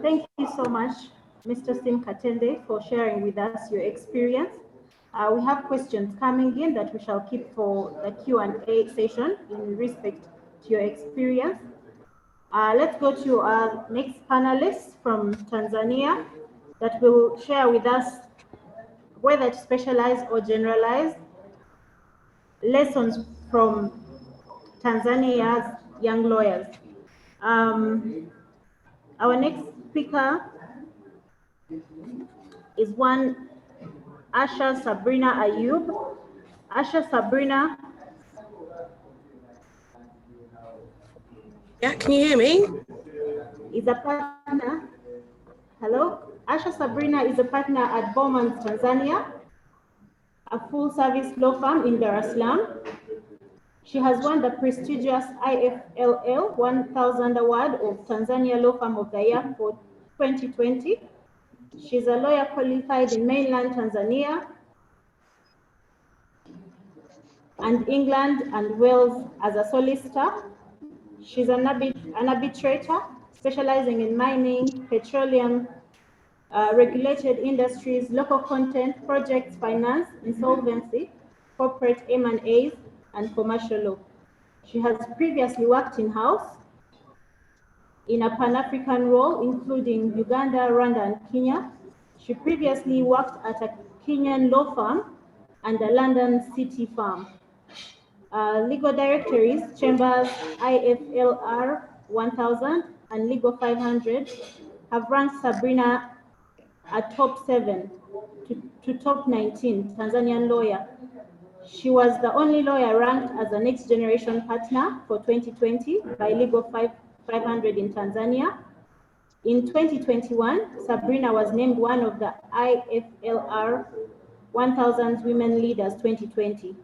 Thank you so much, Mr. Sim Katende, for sharing with us your experience. We have questions coming in that we shall keep for the Q&A session in respect to your experience. Let's go to our next panelist from Tanzania that will share with us whether to specialize or generalize lessons from Tanzania's young lawyers. Our next speaker is one Asha Sabrina Ayub. Asha Sabrina. Yeah, can you hear me? Is a partner. Hello? Asha Sabrina is a partner at Bowman's Tanzania, a full-service law firm in Dar es Salaam. She has won the prestigious IFLL 1000 Award of Tanzania Law Firm of the Year for 2020. She's a lawyer qualified in mainland Tanzania and England and Wales as a solicitor. She's an arbitrator specializing in mining, petroleum, regulated industries, local content, projects, finance, insolvency, corporate M&As, and commercial law. She has previously worked in-house in a Pan-African role, including Uganda, Rwanda, and Kenya. She previously worked at a Kenyan law firm and a London city firm. Legal directories, Chambers, IFLR 1000, and Legal 500 have ranked Sabrina a top 7 to top 19 Tanzanian lawyer. She was the only lawyer ranked as a next generation partner for 2020 by Legal 500 in Tanzania. In 2021, Sabrina was named one of the IFLR 1000 Women Leaders 2020.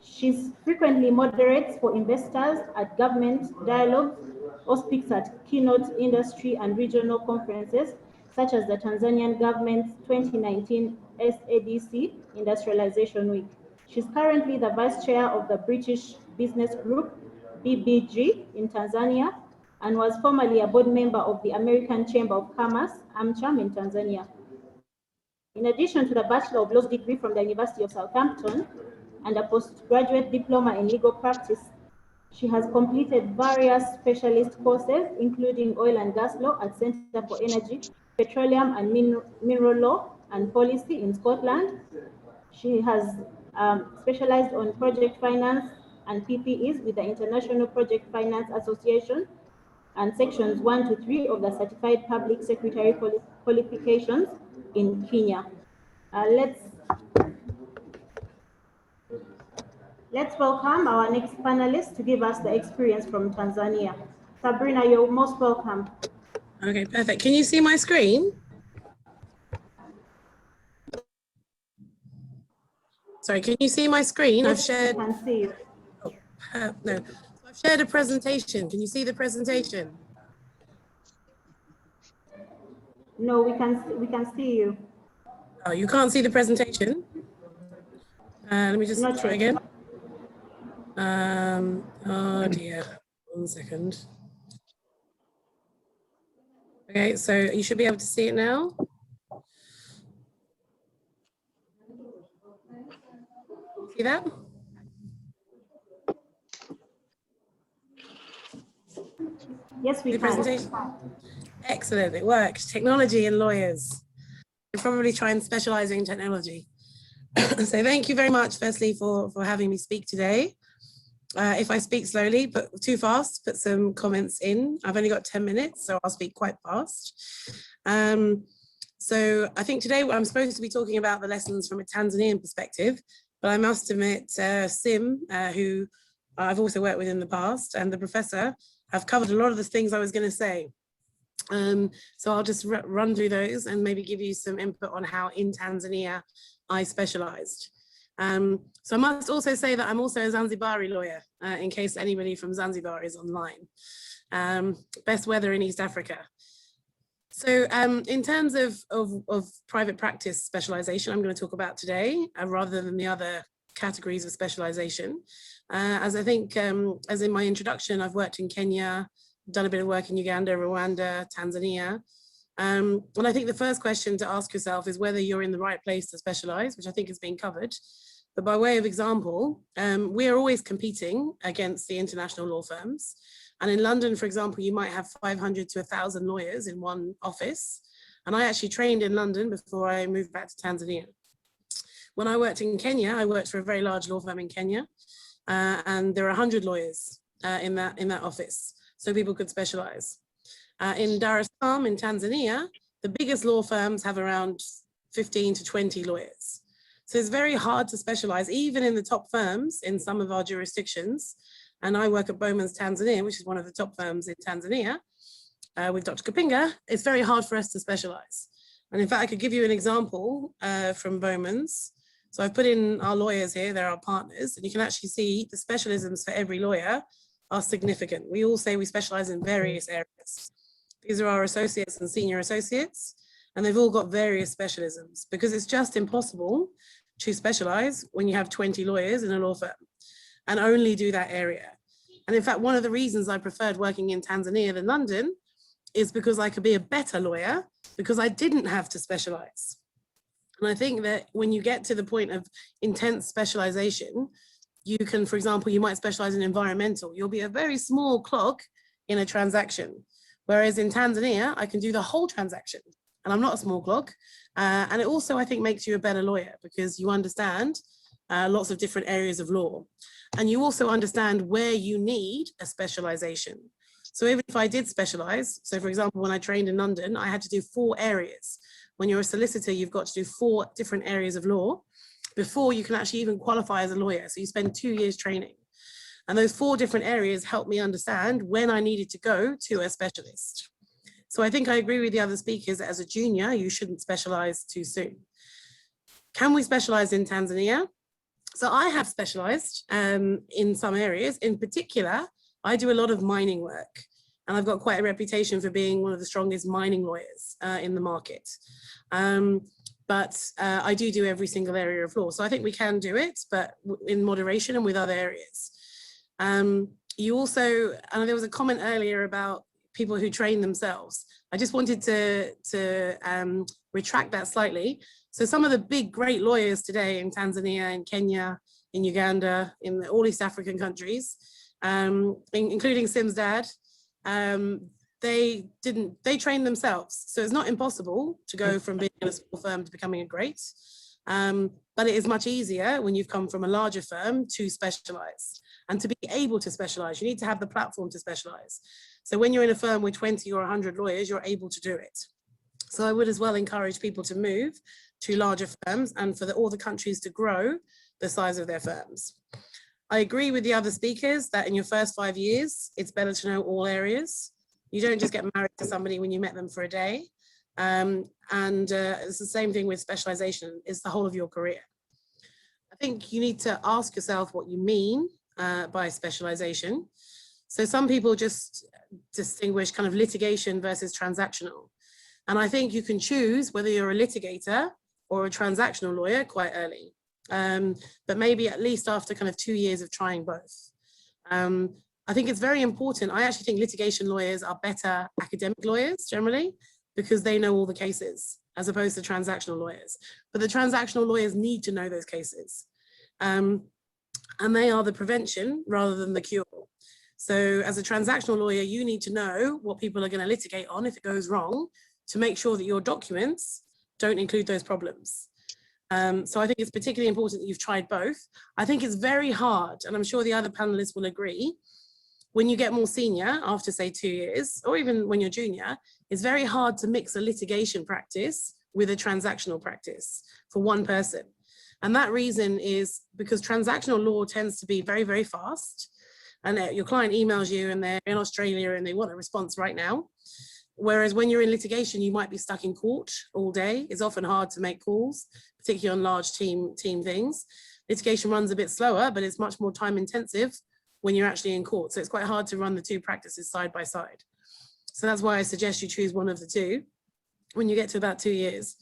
She frequently moderates for investors at government dialogues or speaks at keynote industry and regional conferences, such as the Tanzanian government's 2019 SADC Industrialization Week. She's currently the vice chair of the British Business Group, BBG, in Tanzania, and was formerly a board member of the American Chamber of Commerce, AmCham, in Tanzania. In addition to the Bachelor of Laws degree from the University of Southampton and a postgraduate diploma in legal practice, she has completed various specialist courses, including oil and gas law at Centre for Energy, Petroleum and Mineral Law and Policy in Scotland. She has specialized on project finance and PPEs with the International Project Finance Association and sections 1 to 3 of the Certified Public Secretary qualifications in Kenya. Let's welcome our next panelist to give us the experience from Tanzania. Sabrina, you're most welcome. Okay, perfect. Can you see my screen? Sorry, can you see my screen? Yes, I've shared. I can see you. No, so I've shared a presentation. Can you see the presentation? No, we can see you. Oh, you can't see the presentation? Let me just Not try yet. again. Oh dear, 1 second. Okay, so you should be able to see it now. See that? Yes, we The can. presentation. Excellent, it worked. Technology and lawyers. You're probably trying specializing in technology. So thank you very much, firstly, for having me speak today. If I speak slowly, but too fast, put some comments in. I've only got 10 minutes, so I'll speak quite fast. So I think today I'm supposed to be talking about the lessons from a Tanzanian perspective, but I must admit, Sim, who I've also worked with in the past, and the professor have covered a lot of the things I was going to say. So I'll just run through those and maybe give you some input on how in Tanzania I specialized. So I must also say that I'm also a Zanzibari lawyer, in case anybody from Zanzibar is online. Best weather in East Africa. So in terms of private practice specialization, I'm going to talk about today, rather than the other categories of specialisation. As I think, as in my introduction, I've worked in Kenya, done a bit of work in Uganda, Rwanda, Tanzania. And I think the first question to ask yourself is whether you're in the right place to specialise, which I think is being covered. But by way of example, we are always competing against the international law firms. And in London, for example, you might have 500 to 1,000 lawyers in one office. And I actually trained in London before I moved back to Tanzania. When I worked in Kenya, I worked for a very large law firm in Kenya. And there are 100 lawyers in that office, so people could specialise. In Dar es Salaam, in Tanzania, the biggest law firms have around 15 to 20 lawyers. So it's very hard to specialise, even in the top firms in some of our jurisdictions. And I work at Bowman's Tanzania, which is one of the top firms in Tanzania, with Dr. Kapinga. It's very hard for us to specialise. And in fact, I could give you an example from Bowman's. So I've put in our lawyers here, they're our partners, and you can actually see the specialisms for every lawyer are significant. We all say we specialise in various areas. These are our associates and senior associates, and they've all got various specialisms because it's just impossible to specialise when you have 20 lawyers in a law firm and only do that area. And in fact, one of the reasons I preferred working in Tanzania than London is because I could be a better lawyer because I didn't have to specialise. And I think that when you get to the point of intense specialisation, you can, for example, you might specialise in environmental. You'll be a very small clog in a transaction. Whereas in Tanzania, I can do the whole transaction and I'm not a small clog. And it also, I think, makes you a better lawyer because you understand lots of different areas of law. And you also understand where you need a specialisation. So even if I did specialise, so for example, when I trained in London, I had to do 4 areas. When you're a solicitor, you've got to do 4 different areas of law before you can actually even qualify as a lawyer. So you spend 2 years training. And those 4 different areas helped me understand when I needed to go to a specialist. So I think I agree with the other speakers that as a junior, you shouldn't specialise too soon. Can we specialise in Tanzania? So I have specialised in some areas. In particular, I do a lot of mining work. And I've got quite a reputation for being one of the strongest mining lawyers in the market. But I do every single area of law. So I think we can do it, but in moderation and with other areas. You also, and there was a comment earlier about people who train themselves. I just wanted to retract that slightly. So some of the big, great lawyers today in Tanzania, in Kenya, in Uganda, in all East African countries, including Sim's dad, they trained themselves. So it's not impossible to go from being in a small firm to becoming a great, but it is much easier when you've come from a larger firm to specialize. And to be able to specialize, you need to have the platform to specialize. So when you're in a firm with 20 or 100 lawyers, you're able to do it. So I would as well encourage people to move to larger firms and for all the countries to grow the size of their firms. I agree with the other speakers that in your first 5 years, it's better to know all areas. You don't just get married to somebody when you met them for a day. It's the same thing with specialization, it's the whole of your career. I think you need to ask yourself what you mean by specialization. So some people just distinguish kind of litigation versus transactional. And I think you can choose whether you're a litigator or a transactional lawyer quite early. But maybe at least after kind of 2 years of trying both. I think it's very important. I actually think litigation lawyers are better academic lawyers generally because they know all the cases as opposed to transactional lawyers. But the transactional lawyers need to know those cases. And they are the prevention rather than the cure. So as a transactional lawyer, you need to know what people are going to litigate on if it goes wrong to make sure that your documents don't include those problems. So I think it's particularly important that you've tried both. I think it's very hard, and I'm sure the other panelists will agree, when you get more senior after say 2 years, or even when you're junior, it's very hard to mix a litigation practice with a transactional practice for one person. And that reason is because transactional law tends to be very, very fast. And your client emails you and they're in Australia and they want a response right now. Whereas when you're in litigation, you might be stuck in court all day. It's often hard to make calls, particularly on large team things. Litigation runs a bit slower, but it's much more time intensive when you're actually in court. So it's quite hard to run the two practices side by side. So that's why I suggest you choose one of the two when you get to about 2 years.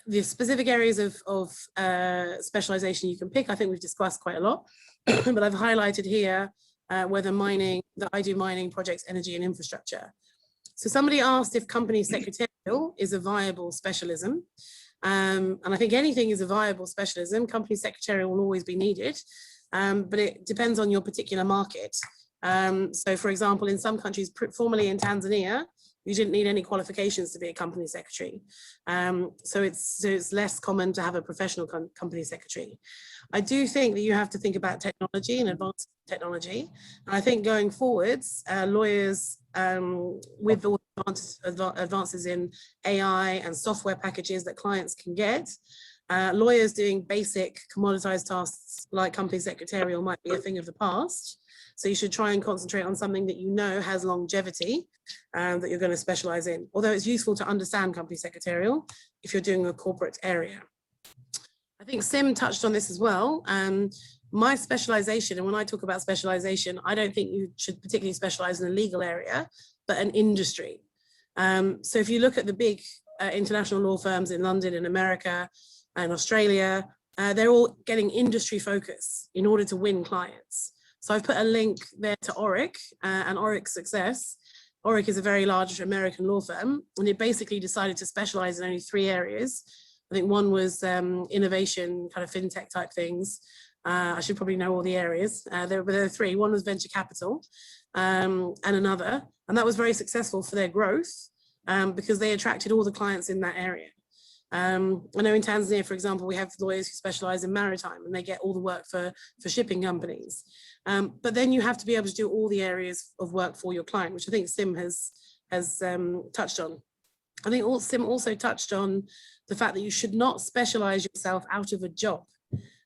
the specific areas of specialization you can pick, I think we've discussed quite a lot, but I've highlighted here whether mining, that I do mining, projects, energy and infrastructure. So somebody asked if company secretarial is a viable specialism. And I think anything is a viable specialism. Company secretarial will always be needed, but it depends on your particular market. So for example, in some countries, formerly in Tanzania, you didn't need any qualifications to be a company secretary. So it's less common to have a professional company secretary. I do think that you have to think about technology and advanced technology. And I think going forwards, lawyers with all advances in AI and software packages that clients can get, lawyers doing basic commoditized tasks like company secretarial might be a thing of the past. So you should try and concentrate on something that you know has longevity that you're going to specialize in. Although it's useful to understand company secretarial if you're doing a corporate area. I think Sim touched on this as well. My specialization, and when I talk about specialization, I don't think you should particularly specialize in a legal area, but an industry. So if you look at the big international law firms in London and America and Australia, they're all getting industry focus in order to win clients. So I've put a link there to Oric and Oric's success. Oric is a very large American law firm, and it basically decided to specialize in only 3 areas. I think one was innovation, kind of fintech type things. I should probably know all the areas. There were 3. One was venture capital and another. And that was very successful for their growth because they attracted all the clients in that area. I know in Tanzania, for example, we have lawyers who specialize in maritime and they get all the work for shipping companies. But then you have to be able to do all the areas of work for your client, which I think Sim has touched on. I think Sim also touched on the fact that you should not specialize yourself out of a job.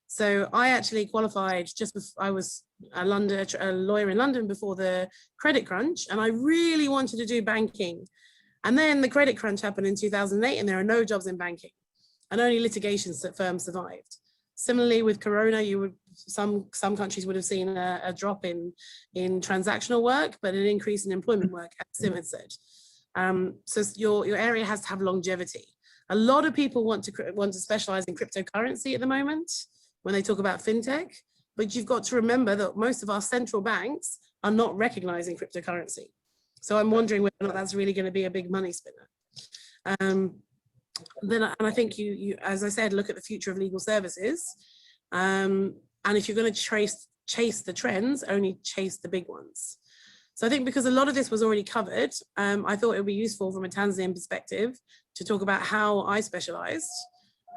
So I actually qualified just before I was a lawyer in London before the credit crunch, and I really wanted to do banking. And then the credit crunch happened in 2008 and there are no jobs in banking and only litigation firms survived. Similarly with Corona, some countries would have seen a drop in transactional work, but an increase in employment work, as Sim had said. So your area has to have longevity. A lot of people want to specialize in cryptocurrency at the moment when they talk about fintech, but you've got to remember that most of our central banks are not recognizing cryptocurrency. So I'm wondering whether or not that's really going to be a big money spinner. And I think you, as I said, look at the future of legal services. And if you're going to chase the trends, only chase the big ones. So I think because a lot of this was already covered, I thought it would be useful from a Tanzanian perspective to talk about how I specialized.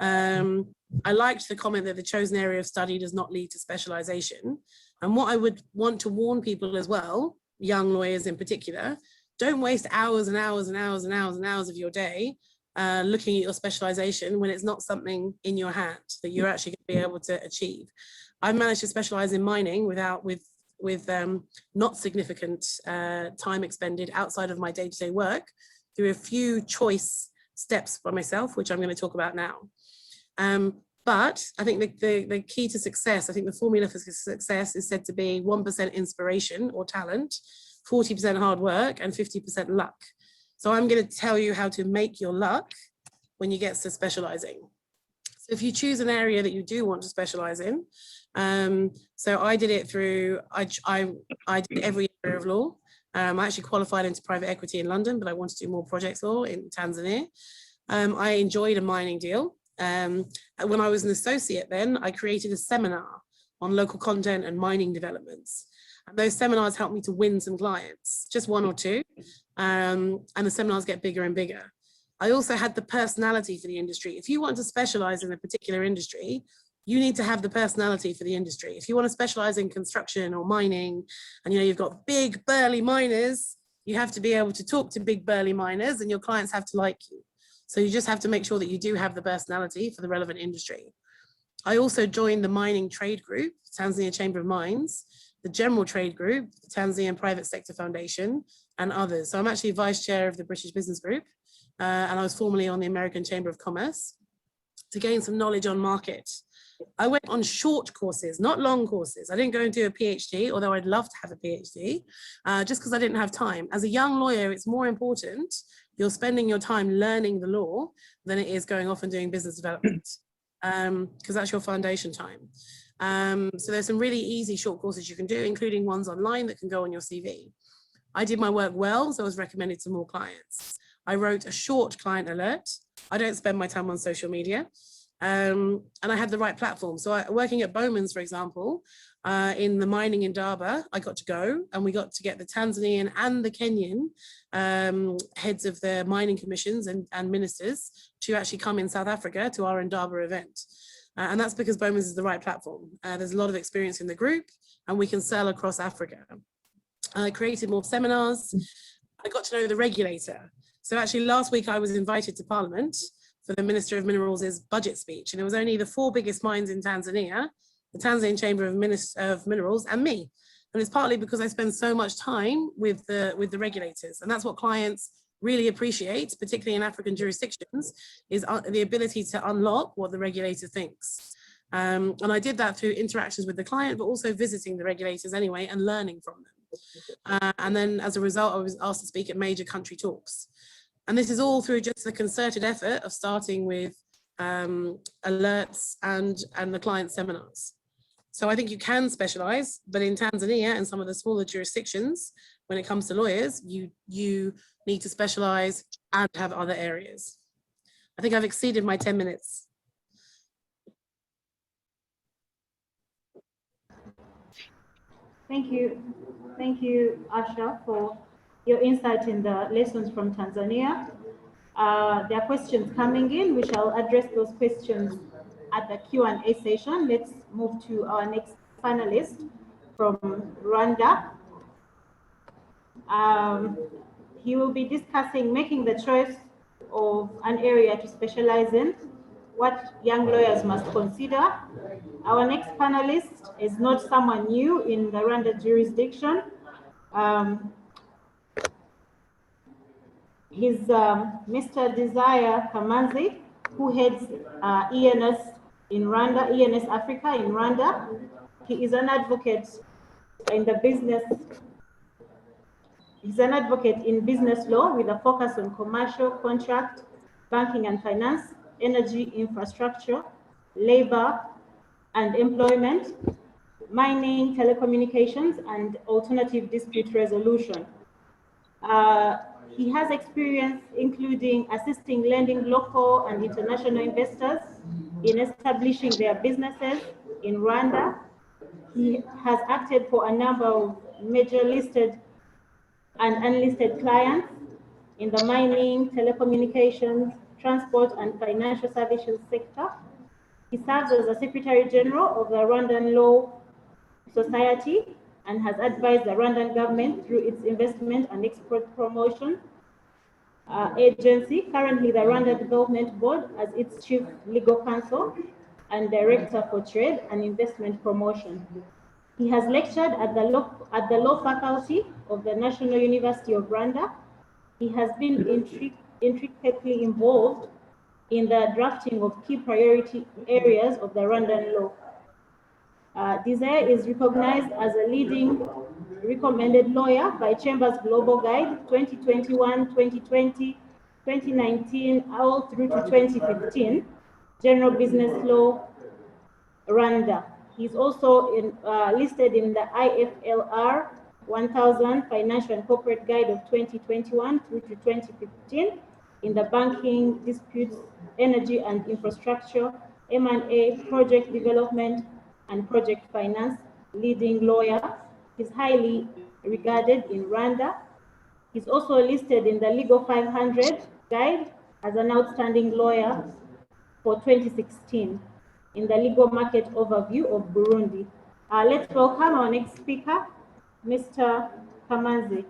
I liked the comment that the chosen area of study does not lead to specialization. And what I would want to warn people as well, young lawyers in particular, don't waste hours and hours and hours and hours and hours of your day looking at your specialization when it's not something in your hand that you're actually going to be able to achieve. I've managed to specialize in mining with not significant time expended outside of my day-to-day work through a few choice steps by myself, which I'm going to talk about now. But I think the key to success, I think the formula for success is said to be 1% inspiration or talent, 40% hard work, and 50% luck. So I'm going to tell you how to make your luck when you get to specializing. So if you choose an area that you do want to specialize in, so I did it through, I did every area of law. I actually qualified into private equity in London, but I wanted to do more projects law in Tanzania. I enjoyed a mining deal. When I was an associate then, I created a seminar on local content and mining developments. And those seminars helped me to win some clients, just 1 or 2. And the seminars get bigger and bigger. I also had the personality for the industry. If you want to specialize in a particular industry, you need to have the personality for the industry. If you want to specialize in construction or mining, and you've got big burly miners, you have to be able to talk to big burly miners and your clients have to like you. So you just have to make sure that you do have the personality for the relevant industry. I also joined the mining trade group, Tanzania Chamber of Mines, the general trade group, the Tanzanian Private Sector Foundation, and others. So I'm actually vice chair of the British Business Group, and I was formerly on the American Chamber of Commerce to gain some knowledge on market. I went on short courses, not long courses. I didn't go and do a PhD, although I'd love to have a PhD, just because I didn't have time. As a young lawyer, it's more important you're spending your time learning the law than it is going off and doing business development, because that's your foundation time. So there's some really easy short courses you can do, including ones online that can go on your CV. I did my work well, so I was recommended to more clients. I wrote a short client alert. I don't spend my time on social media. And I had the right platform. So working at Bowman's, for example, in the mining in Daba, I got to go, and we got to get the Tanzanian and the Kenyan heads of the mining commissions and ministers to actually come in South Africa to our Indaba event. And that's because Bowman's is the right platform. There's a lot of experience in the group, and we can sell across Africa. I created more seminars. I got to know the regulator. So actually last week I was invited to Parliament for the Minister of Minerals' budget speech, and it was only the 4 biggest mines in Tanzania, the Tanzanian Chamber of Minerals, and me. And it's partly because I spend so much time with the regulators, and that's what clients really appreciate, particularly in African jurisdictions, is the ability to unlock what the regulator thinks. And I did that through interactions with the client, but also visiting the regulators anyway and learning from them. And then as a result, I was asked to speak at major country talks. And this is all through just the concerted effort of starting with alerts and the client seminars. So I think you can specialize, but in Tanzania and some of the smaller jurisdictions, when it comes to lawyers, you need to specialize and have other areas. I think I've exceeded my 10 minutes. Thank you, Asha, for your insight in the lessons from Tanzania. There are questions coming in. We shall address those questions at the Q&A session. Let's move to our next panelist from Rwanda. He will be discussing making the choice of an area to specialize in, what young lawyers must consider. Our next panelist is not someone new in the Rwanda jurisdiction. He's Mr. Desire Kamanzi, who heads EALS in Rwanda, EALS Africa in Rwanda. He is an advocate in the business. He's an advocate in business law with a focus on commercial, contract, banking and finance, energy infrastructure, labor and employment, mining, telecommunications, and alternative dispute resolution. He has experience including assisting lending local and international investors in establishing their businesses in Rwanda. He has acted for a number of major listed and unlisted clients in the mining, telecommunications, transport, and financial services sector. He serves as a Secretary General of the Rwandan Law Society and has advised the Rwandan government through its investment and export promotion agency, currently the Rwanda Development Board, as its chief legal counsel and director for trade and investment promotion. He has lectured at the law faculty of the National University of Rwanda. He has been intricately involved in the drafting of key priority areas of the Rwandan law. Desire is recognized as a leading recommended lawyer by Chambers Global Guide 2021, 2020, 2019, all through to 2015, General Business Law, Rwanda. He's also listed in the IFLR 1000 Financial and Corporate Guide of 2021 through to 2015, in the banking, disputes, energy and infrastructure, M&A, project development, and project finance, leading lawyer. He's highly regarded in Rwanda. He's also listed in the Legal 500 Guide as an outstanding lawyer for 2016 in the Legal Market Overview of Burundi. Let's welcome our next speaker, Mr. Kamanzi.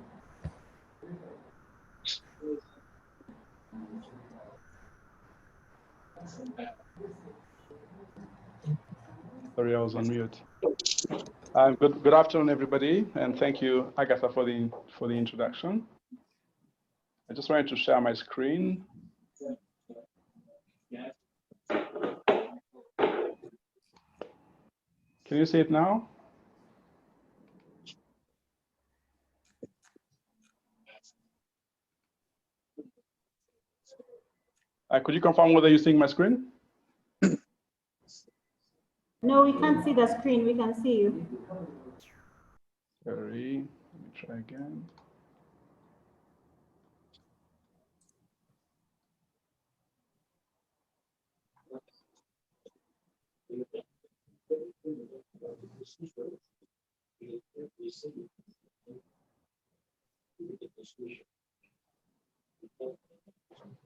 Sorry, I was on mute. Good afternoon, everybody, and thank you, Agatha, for the introduction. I just wanted to share my screen. Can you see it now? Could you confirm whether you're seeing my screen? No, we can't see the screen. We can see you. Sorry, let me try again.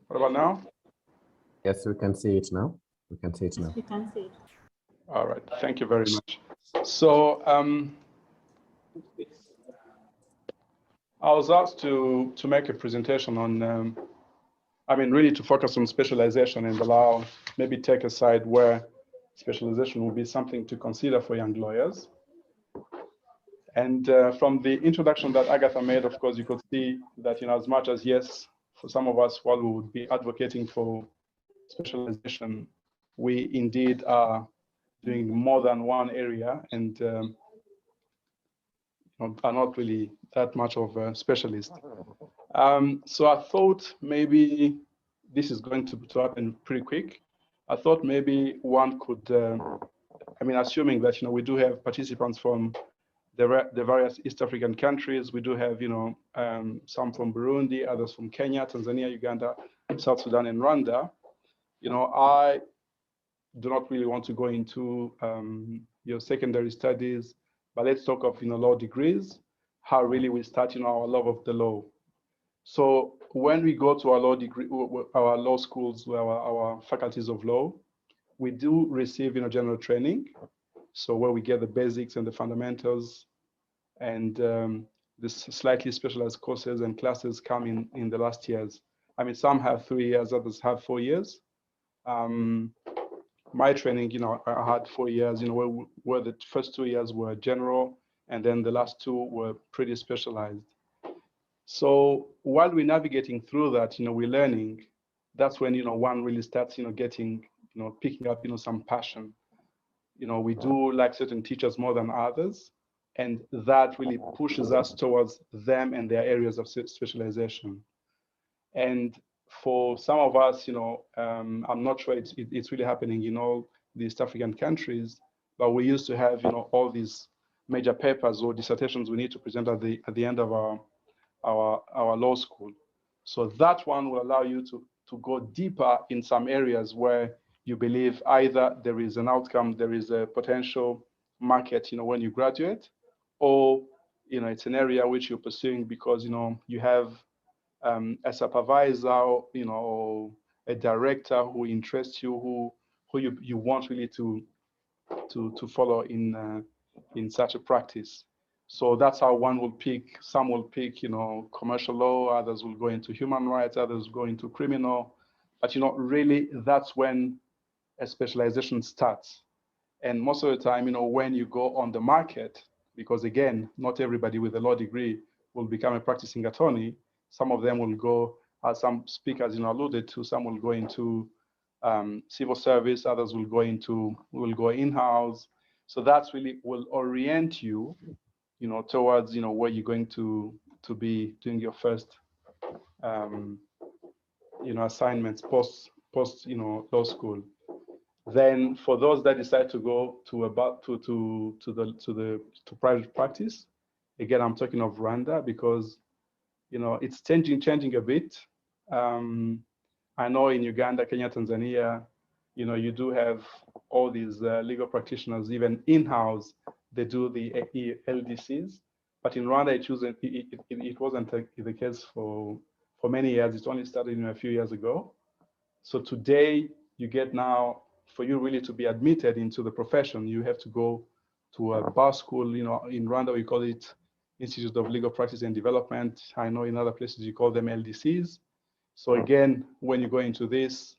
What about now? Yes, we can see it now. We can see it now. We can see it. All right, thank you very much. So I was asked to make a presentation on, really to focus on specialization and allow, maybe take a side where specialization will be something to consider for young lawyers. And from the introduction that Agatha made, of course, you could see that, as much as yes, for some of us, while we would be advocating for specialization, we indeed are doing more than one area and are not really that much of a specialist. So I thought maybe this is going to happen pretty quick. I thought maybe one could, assuming that, we do have participants from the various East African countries. We do have, some from Burundi, others from Kenya, Tanzania, Uganda, South Sudan, and Rwanda. I do not really want to go into your secondary studies, but let's talk of law degrees, how really we start our love of the law. So when we go to our law degree, our law schools, our faculties of law, we do receive general training. So where we get the basics and the fundamentals, and the slightly specialized courses and classes come in the last years. Some have 3 years, others have 4 years. My training, I had 4 years, where the first 2 years were general, and then the last 2 were pretty specialized. So while we're navigating through that, we're learning. That's when one really starts, getting, picking up, some passion. We do like certain teachers more than others, and that really pushes us towards them and their areas of specialization. And for some of us, I'm not sure it's really happening in all the East African countries, but we used to have, all these major papers or dissertations we need to present at the end of our law school. So that one will allow you to go deeper in some areas where you believe either there is an outcome, there is a potential market, when you graduate, or, it's an area which you're pursuing because, you have a supervisor, or a director who interests you, who you want really to follow in such a practice. So that's how one will pick. Some will pick, commercial law, others will go into human rights, others go into criminal. But, really, that's when a specialization starts. And most of the time, when you go on the market, because again, not everybody with a law degree will become a practicing attorney. Some of them will go, as some speakers alluded to, some will go into civil service, others will go in-house. So that's really will orient you, towards where you're going to be doing your first assignments post law school. Then for those that decide to go to private practice, again, I'm talking of Rwanda because it's changing a bit. I know in Uganda, Kenya, Tanzania, you do have all these legal practitioners, even in-house, they do the LDCs. But in Rwanda, it wasn't the case for many years. It only started a few years ago. So today, you get now, for you really to be admitted into the profession, you have to go to a bar school. In Rwanda, we call it Institute of Legal Practice and Development. I know in other places you call them LDCs. So again, when you go into this,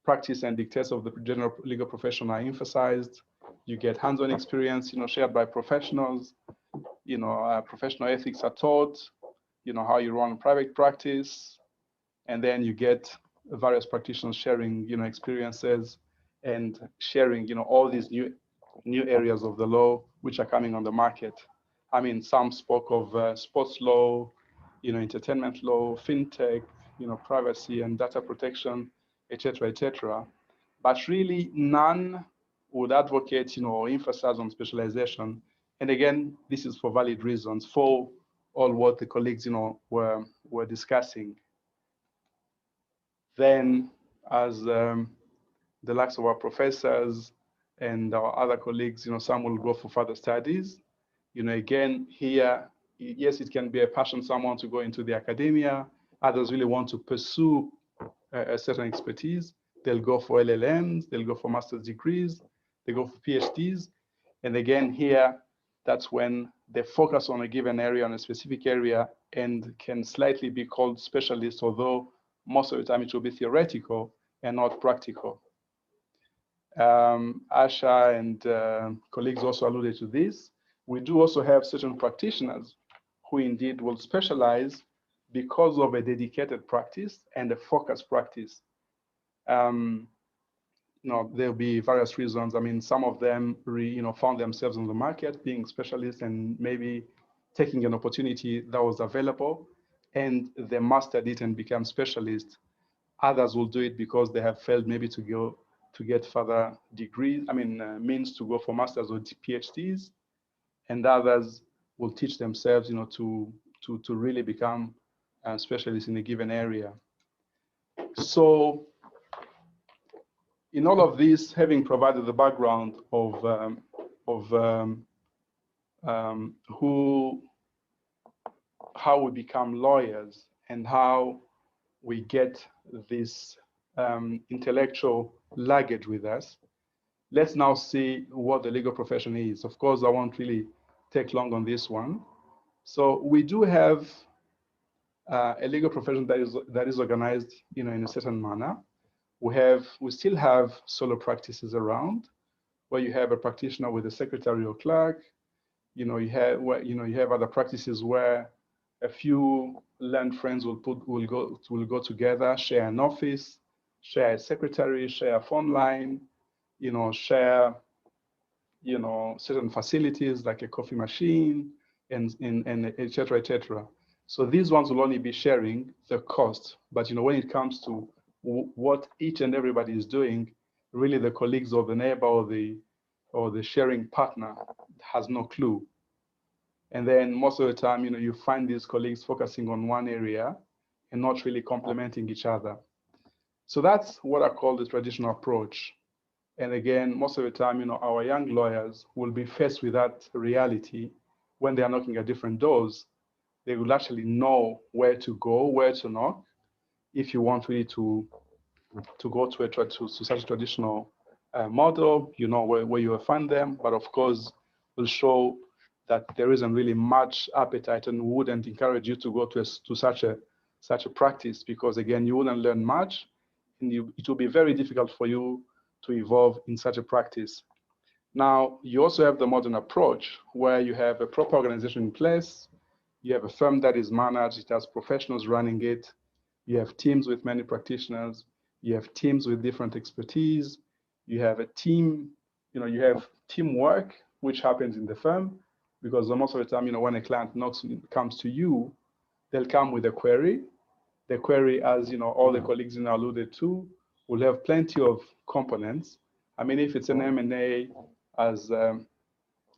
practice and dictates of the general legal profession are emphasized. You get hands-on experience, shared by professionals. Professional ethics are taught. How you run private practice, and then you get various practitioners sharing, experiences and sharing, all these new areas of the law which are coming on the market. Some spoke of sports law, entertainment law, fintech, privacy and data protection, etc., etc. But really, none would advocate, or emphasize on specialization. And again, this is for valid reasons, for all what the colleagues, were discussing. Then, as the likes of our professors and our other colleagues, some will go for further studies. Again, here, yes, it can be a passion, someone to go into the academia. Others really want to pursue a certain expertise. They'll go for LLMs, they'll go for master's degrees, they go for PhDs. And again, here, that's when they focus on a given area, on a specific area, and can slightly be called specialist, although most of the time it will be theoretical and not practical. Asha and colleagues also alluded to this. We do also have certain practitioners who indeed will specialize because of a dedicated practice and a focused practice. There'll be various reasons. I mean, some of them, found themselves on the market being specialists and maybe taking an opportunity that was available, and they mastered it and become specialists. Others will do it because they have failed maybe to get further degrees, means to go for masters or PhDs, and others will teach themselves, to really become specialists in a given area. So, in all of this, having provided the background of how we become lawyers and how we get this intellectual luggage with us, let's now see what the legal profession is. Of course, I won't really take long on this one. So we do have a legal profession that is organized, in a certain manner. We still have solo practices around, where you have a practitioner with a secretary or clerk. You have other practices where a few learned friends will go together, share an office, share a secretary, share a phone line, share certain facilities like a coffee machine and et cetera, et cetera. So these ones will only be sharing the cost, but when it comes to what each and everybody is doing, really the colleagues or the neighbor or the sharing partner has no clue. And then most of the time, you find these colleagues focusing on one area and not really complementing each other. So that's what I call the traditional approach. And again, most of the time, our young lawyers will be faced with that reality when they are knocking at different doors. They will actually know where to go, where to knock, if you want really to go to such a traditional model, where you will find them. But of course, will show that there isn't really much appetite, and wouldn't encourage you to go to such a practice, because again, you wouldn't learn much, and it will be very difficult for you to evolve in such a practice. Now, you also have the modern approach, where you have a proper organization in place. You have a firm that is managed, it has professionals running it. You have teams with many practitioners. You have teams with different expertise. You have a team, you have teamwork, which happens in the firm, because most of the time, when a client comes to you, they'll come with a query. The query, as all the colleagues alluded to, will have plenty of components. If it's an M&A, as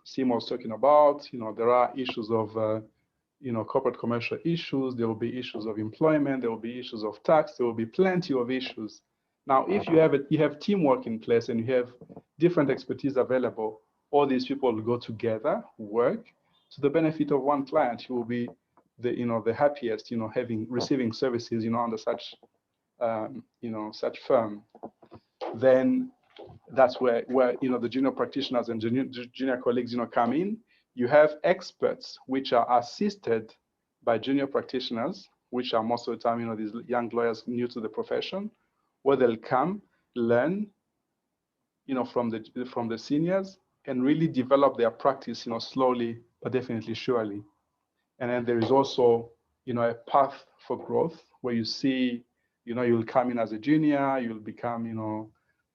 Sim was talking about, there are issues of corporate commercial issues, there will be issues of employment, there will be issues of tax, there will be plenty of issues. Now, if you have teamwork in place and you have different expertise available, all these people will go together, work to the benefit of one client who will be the happiest, receiving services, under such such firm. Then that's where the junior practitioners and junior colleagues come in. You have experts which are assisted by junior practitioners, which are most of the time these young lawyers new to the profession, where they'll come learn from the seniors and really develop their practice slowly but definitely surely. And then there is also a path for growth, where you see you'll come in as a junior, you'll become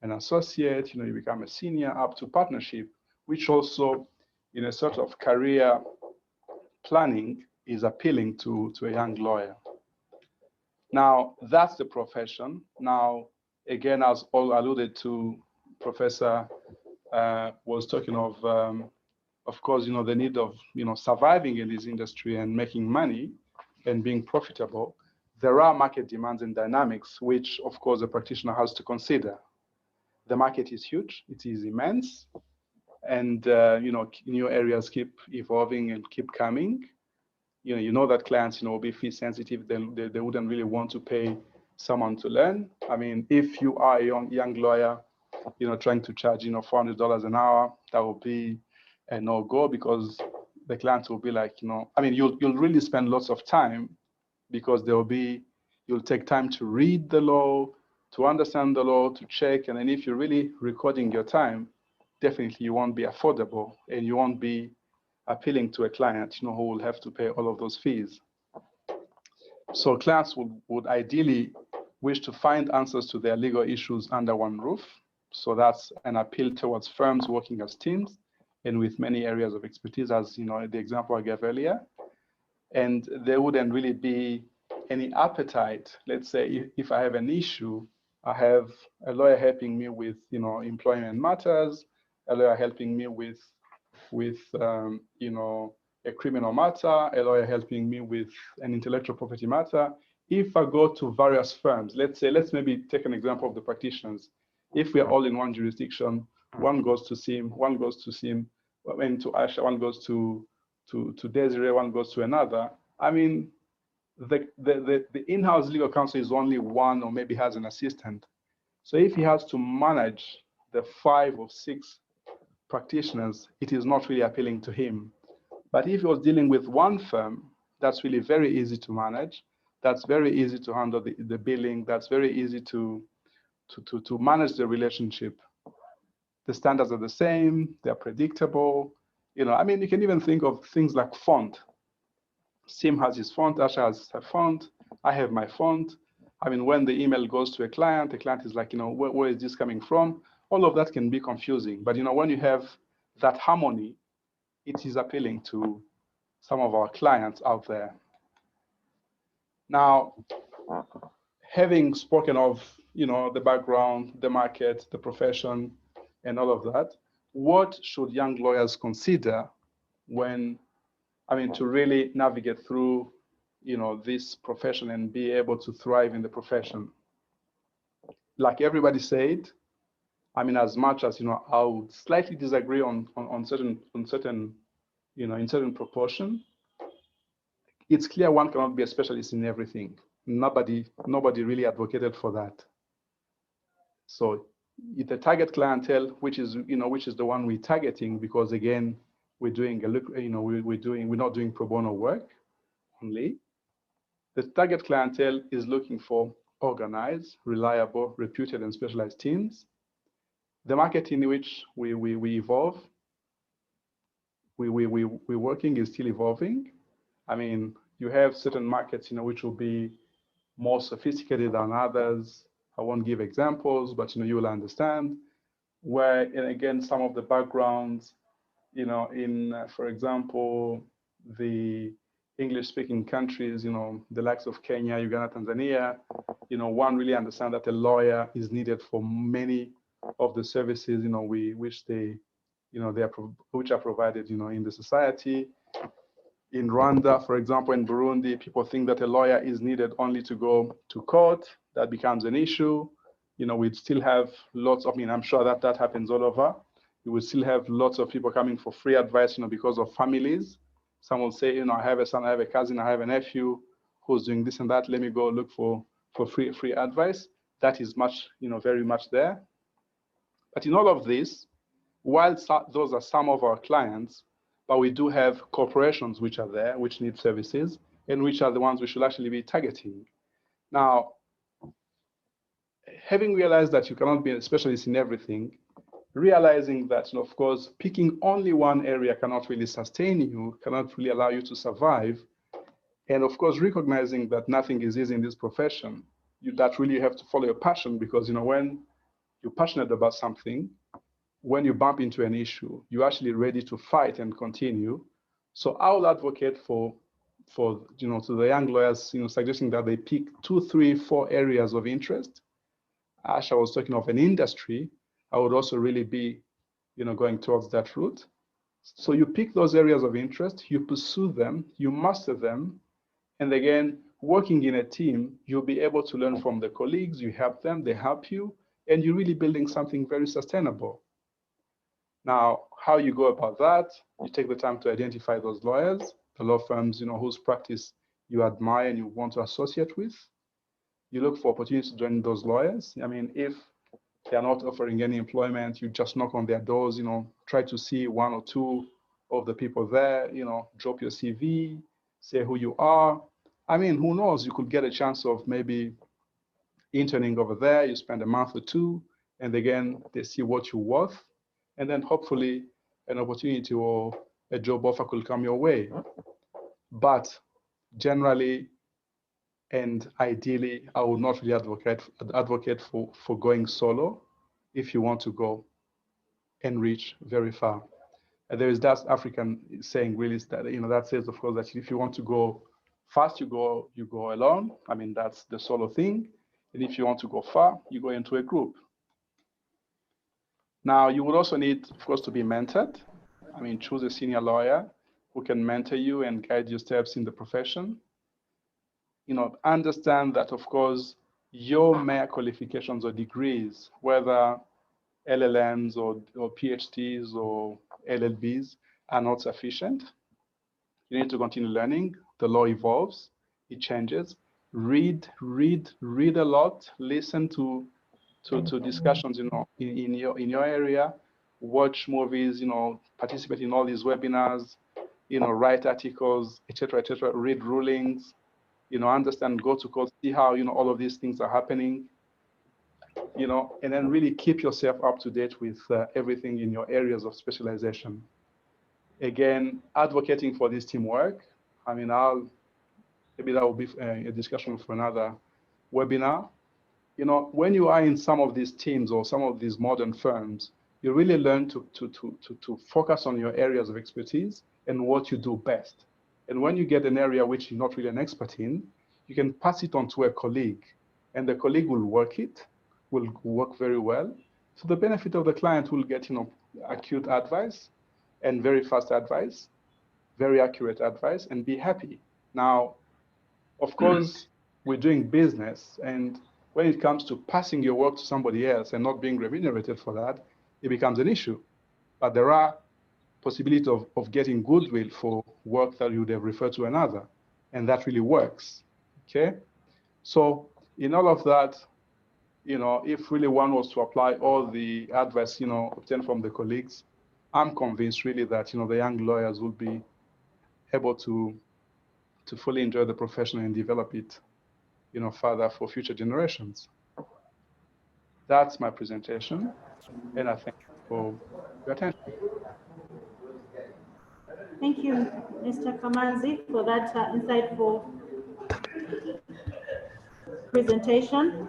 an associate, you become a senior, up to partnership, which also in a sort of career planning is appealing to a young lawyer. Now, that's the profession. Now, again, as all alluded to, Professor was talking of course, the need of, surviving in this industry and making money and being profitable. There are market demands and dynamics, which, of course, the practitioner has to consider. The market is huge, it is immense, and new areas keep evolving and keep coming. You know that clients, will be fee sensitive. They wouldn't really want to pay someone to learn. I mean, if you are a young lawyer, trying to charge, $400 an hour, that will be a no-go, because the clients will be like, I mean, you'll really spend lots of time, because you'll take time to read the law, to understand the law, to check. And then if you're really recording your time, definitely you won't be affordable, and you won't be appealing to a client, who will have to pay all of those fees. So clients would ideally wish to find answers to their legal issues under one roof. So that's an appeal towards firms working as teams and with many areas of expertise, as the example I gave earlier. And there wouldn't really be any appetite. Let's say if I have an issue, I have a lawyer helping me with employment matters, a lawyer helping me with a criminal matter, a lawyer helping me with an intellectual property matter. If I go to various firms, let's maybe take an example of the practitioners. If we are all in one jurisdiction, one goes to Sim, one goes to Sim, and to Asha, one goes to Desiree, one goes to another. I mean, the in-house legal counsel is only one, or maybe has an assistant. So if he has to manage the 5 or 6 practitioners, it is not really appealing to him. But if he was dealing with one firm, that's really very easy to manage. That's very easy to handle the billing. That's very easy to manage the relationship. The standards are the same. They're predictable. I mean, you can even think of things like font. Sim has his font, Asha has her font, I have my font. I mean, when the email goes to a client, the client is like, where is this coming from? All of that can be confusing. But, when you have that harmony, it is appealing to some of our clients out there. Now, having spoken of, the background, the market, the profession, and all of that, what should young lawyers consider to really navigate through, this profession and be able to thrive in the profession? Like everybody said, I mean, as much as, I would slightly disagree on certain, in certain proportion, it's clear one cannot be a specialist in everything. Nobody really advocated for that. So the target clientele, which is the one we're targeting, because again, we're not doing pro bono work only. The target clientele is looking for organized, reliable, reputed, and specialized teams. The market in which we evolve, we're working is still evolving. I mean, you have certain markets, which will be more sophisticated than others. I won't give examples, but you will understand. Where, and again, some of the backgrounds, for example, the English-speaking countries, the likes of Kenya, Uganda, Tanzania, one really understand that a lawyer is needed for many of the services, which are provided, in the society. In Rwanda, for example, in Burundi, people think that a lawyer is needed only to go to court. That becomes an issue. We'd still have lots of, I'm sure that happens all over. You will still have lots of people coming for free advice, because of families. Some will say, I have a son, I have a cousin, I have a nephew who's doing this and that. Let me go look for free advice. That is much, very much there. But in all of this, while those are some of our clients, but we do have corporations which are there, which need services, and which are the ones we should actually be targeting. Now, having realized that you cannot be a specialist in everything, realizing that, of course, picking only one area cannot really sustain you, cannot really allow you to survive, and of course, recognizing that nothing is easy in this profession, that really you have to follow your passion, because when you're passionate about something, when you bump into an issue, you're actually ready to fight and continue. So I will advocate for to the young lawyers, suggesting that they pick 2, 3, 4 areas of interest. Asha was talking of an industry, I would also really be, going towards that route. So you pick those areas of interest, you pursue them, you master them, and again, working in a team, you'll be able to learn from the colleagues, you help them, they help you, and you're really building something very sustainable. Now, how you go about that, you take the time to identify those lawyers, the law firms, whose practice you admire and you want to associate with. You look for opportunities to join those lawyers. I mean, if they are not offering any employment, you just knock on their doors, try to see one or two of the people there, drop your CV, say who you are. I mean, who knows, you could get a chance of maybe interning over there, you spend a month or two, and again, they see what you're worth, and then hopefully an opportunity or a job offer could come your way. But generally, and ideally, I would not really advocate for going solo if you want to go and reach very far. And there is that African saying really that, that says, of course, that if you want to go fast, you go alone. I mean, that's the solo thing. And if you want to go far, you go into a group. Now, you would also need, of course, to be mentored. I mean, choose a senior lawyer who can mentor you and guide your steps in the profession. Understand that, of course, your mere qualifications or degrees, whether LLMs or PhDs or LLBs, are not sufficient. You need to continue learning. The law evolves, it changes. Read a lot. Listen to discussions, in your area. Watch movies, participate in all these webinars, write articles, etc., read rulings, understand, go to court, see how, all of these things are happening, and then really keep yourself up to date with everything in your areas of specialization. Again, advocating for this teamwork. I mean, maybe that will be a discussion for another webinar. When you are in some of these teams or some of these modern firms, you really learn to focus on your areas of expertise and what you do best. And when you get an area which you're not really an expert in, you can pass it on to a colleague, and the colleague will work very well. So the benefit of the client will get, acute advice and very fast advice, very accurate advice, and be happy. Now, of course, we're doing business, and when it comes to passing your work to somebody else and not being remunerated for that, it becomes an issue. But there are possibilities of getting goodwill for work that you would have referred to another, and that really works, okay? So in all of that, if really one was to apply all the advice, obtained from the colleagues, I'm convinced really that, the young lawyers will be able to fully enjoy the profession and develop it, further for future generations. That's my presentation, and I thank you for your attention. Thank you, Mr. Kamanzi, for that insightful presentation.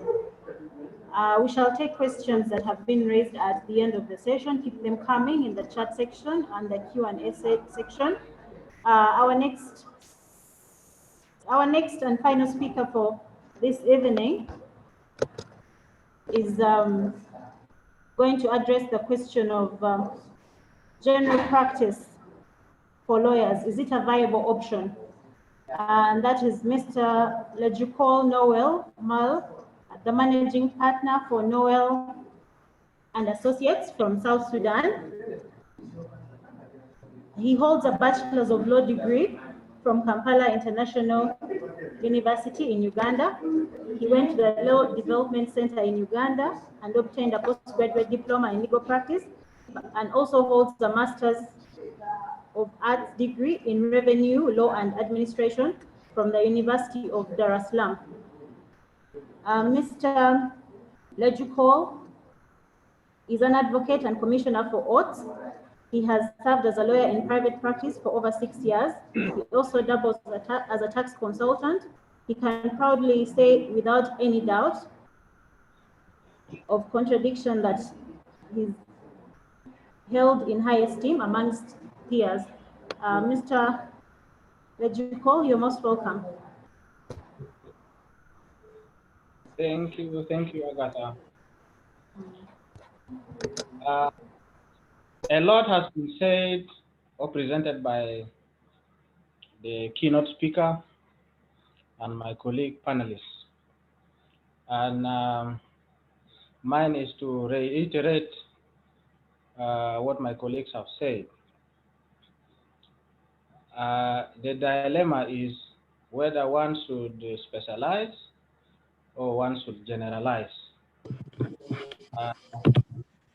We shall take questions that have been raised at the end of the session. Keep them coming in the chat section and the Q&A section. Our next and final speaker for this evening is going to address the question of general practice for lawyers. Is it a viable option? And that is Mr. Lejukol Noel Mal, the managing partner for Noel and Associates from South Sudan. He holds a Bachelor's of Law degree from Kampala International University in Uganda. He went to the Law Development Center in Uganda and obtained a postgraduate diploma in legal practice, and also holds a Master's of Arts degree in Revenue Law and Administration from the University of Dar es Salaam. Mr. Lejukol is an advocate and commissioner for oaths. He has served as a lawyer in private practice for over 6 years. He also doubles as a tax consultant. He can proudly say without any doubt of contradiction that he's held in high esteem amongst peers. Mr. Lejukol, you're most welcome. Thank you, Agatha. A lot has been said or presented by the keynote speaker and my colleague panelists. And mine is to reiterate what my colleagues have said. The dilemma is whether one should specialize or one should generalize.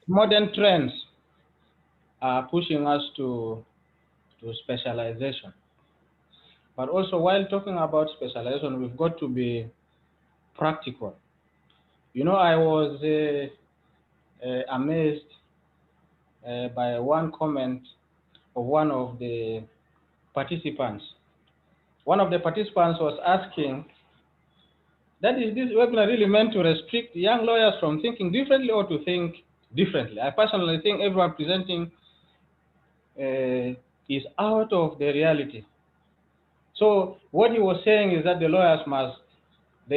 Modern trends are pushing us to specialization. But also, while talking about specialization, we've got to be practical. You know, I was amazed by one comment of one of the participants. One of the participants was asking, that is this webinar really meant to restrict young lawyers from thinking differently or to think differently? I personally think everyone presenting is out of the reality. So what he was saying is that the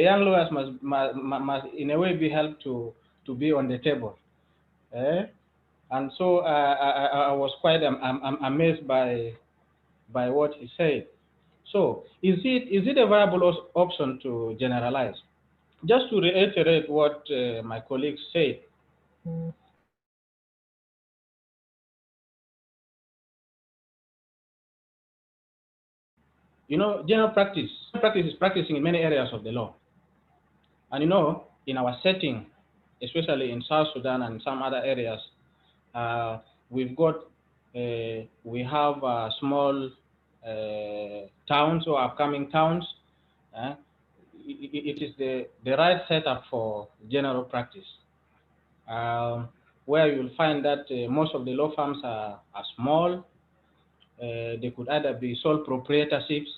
young lawyers must in a way be helped to be on the table. And so I was quite amazed by what he said. So is it a viable option to generalize? Just to reiterate what my colleagues said, you know, general practice is practicing in many areas of the law. And you know, in our setting, especially in South Sudan and some other areas, we have small towns or upcoming towns. It is the right setup for general practice, where you'll find that most of the law firms are small. They could either be sole proprietorships,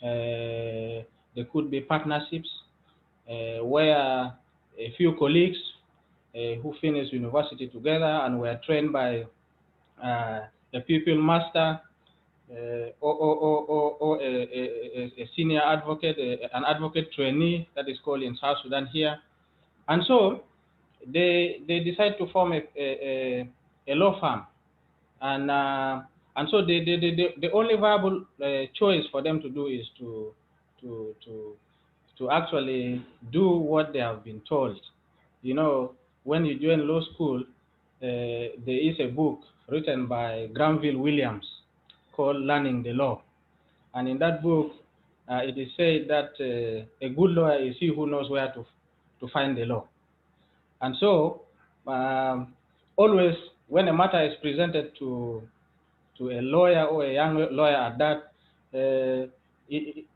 they could be partnerships, where a few colleagues who finished university together and were trained by a pupil master or a senior advocate, an advocate trainee, that is called in South Sudan here. And so they decide to form a law firm. And so the only viable choice for them to do is to actually do what they have been told. You know, when you join law school, there is a book written by Granville Williams called Learning the Law. And in that book, it is said that a good lawyer is he who knows where to find the law. And so, always when a matter is presented to a lawyer or a young lawyer at that,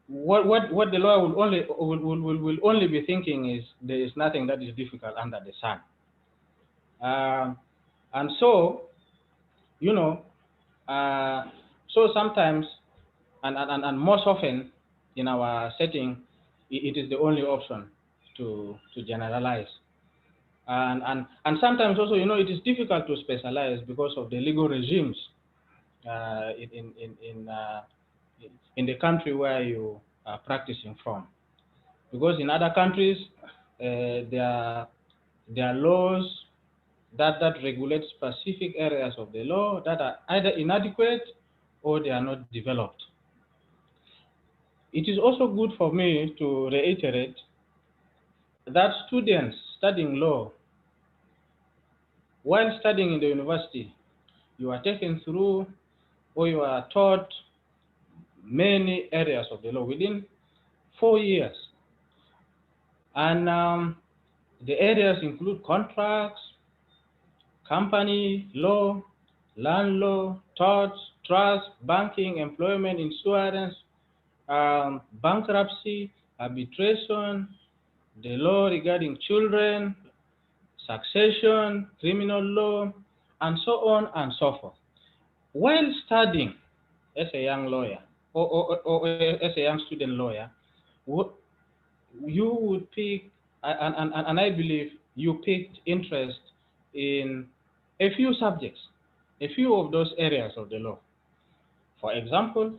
what the lawyer will only be thinking is there is nothing that is difficult under the sun. And so, you know, so sometimes and most often in our setting, it is the only option to generalize. And sometimes also, you know, it is difficult to specialize because of the legal regimes in the country where you are practicing from. Because in other countries, there are laws that regulate specific areas of the law that are either inadequate or they are not developed. It is also good for me to reiterate that students studying law, while studying in the university, you are taken through or you are taught many areas of the law within 4 years. And the areas include contracts, company law, land law, torts, trust, banking, employment, insurance, bankruptcy, arbitration, the law regarding children, succession, criminal law, and so on and so forth. While studying as a young lawyer or as a young student lawyer, you would pick, and I believe you picked interest in a few subjects, a few of those areas of the law. For example,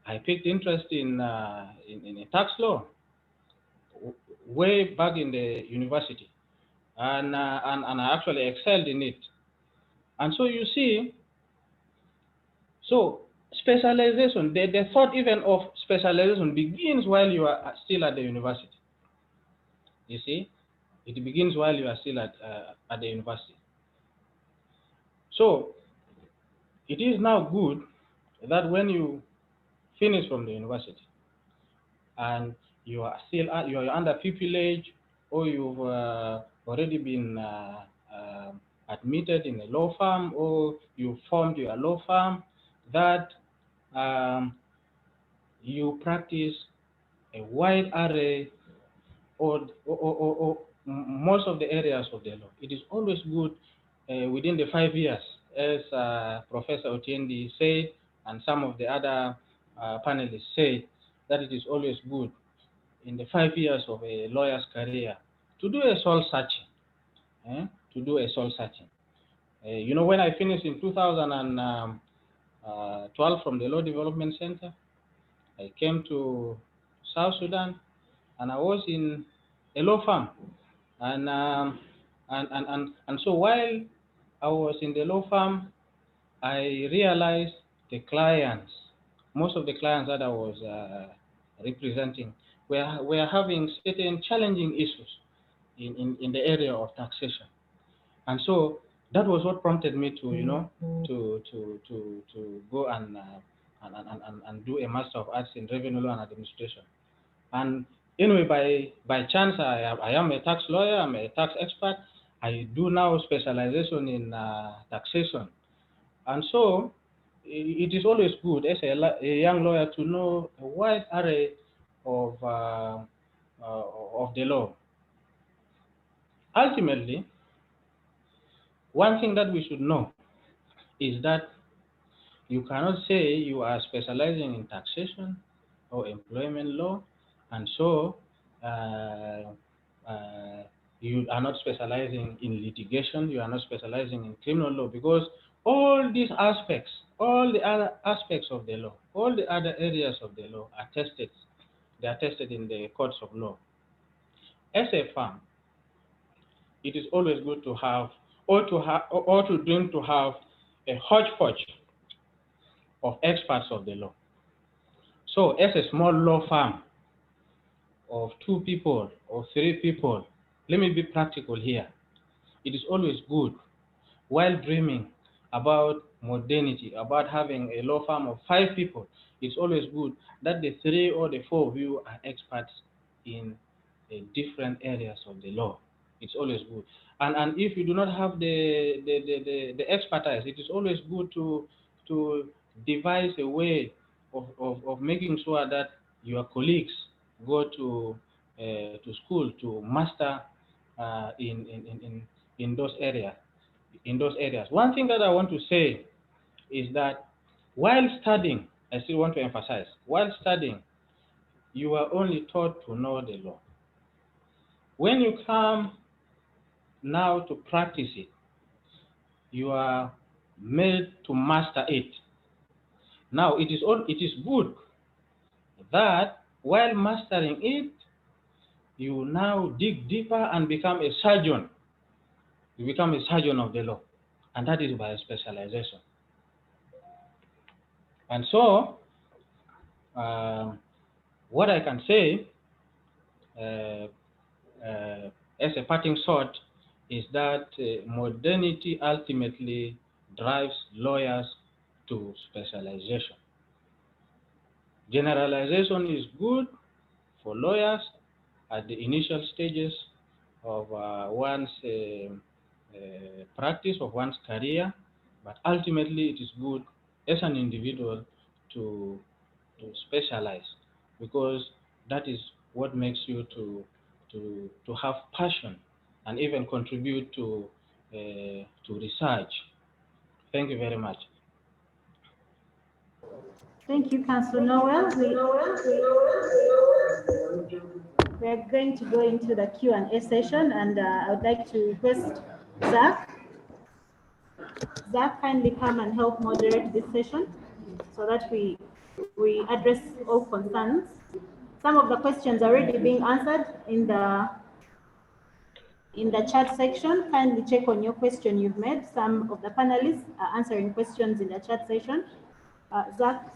I picked interest in tax law way back in the university. and I actually excelled in it. And so you see, so specialization, the thought even of specialization begins while you are still at the university. You see, it begins while you are still at the university. So it is now good that when you finish from the university and you are still you are under pupillage, or you've already been admitted in a law firm, or you formed your law firm, that you practice a wide array or most of the areas of the law. It is always good within the 5 years, as Professor Otiendi said, and some of the other panelists say, that it is always good in the 5 years of a lawyer's career to do a soul searching. To do a soul searching. You know, when I finished in 2012 from the Law Development Center, I came to South Sudan, and I was in a law firm, and so while I was in the law firm, I realized the clients, most of the clients that I was representing, were having certain challenging issues in the area of taxation, and so that was what prompted me to, you know, to go and do a Master of Arts in Revenue Law and Administration. And anyway, by chance, I am a tax lawyer, I'm a tax expert. I do now specialization in taxation. And so it is always good as a young lawyer to know a wide array of the law. Ultimately, one thing that we should know is that you cannot say you are specializing in taxation or employment law, and so you are not specializing in litigation, you are not specializing in criminal law, because all these aspects, all the other aspects of the law, all the other areas of the law are tested. They are tested in the courts of law. As a firm, it is always good to have, or to dream to have a hodgepodge of experts of the law. So as a small law firm of 2 people or 3 people, let me be practical here. It is always good, while dreaming about modernity, about having a law firm of 5 people, it's always good that the 3 or the 4 of you are experts in different areas of the law. It's always good. And if you do not have the expertise, it is always good to devise a way of making sure that your colleagues go to school to master in those areas. One thing that I want to say is that while studying, I still want to emphasize, while studying, you are only taught to know the law. When you come now to practice it, you are made to master it. Now, it is good that while mastering it, you now dig deeper and become a surgeon. You become a surgeon of the law, and that is by specialization. And so, what I can say as a parting shot is that modernity ultimately drives lawyers to specialization. Generalization is good for lawyers at the initial stages of one's practice, of one's career, but ultimately it is good as an individual to specialize, because that is what makes you to have passion and even contribute to research. Thank you very much. Thank you, Councillor Noel. We are going to go into the Q&A session, and I would like to request Zach. Zach, kindly come and help moderate this session so that we address all concerns. Some of the questions are already being answered in the in the chat section. Kindly check on your question you've made. Some of the panelists are answering questions in the chat session. Zach,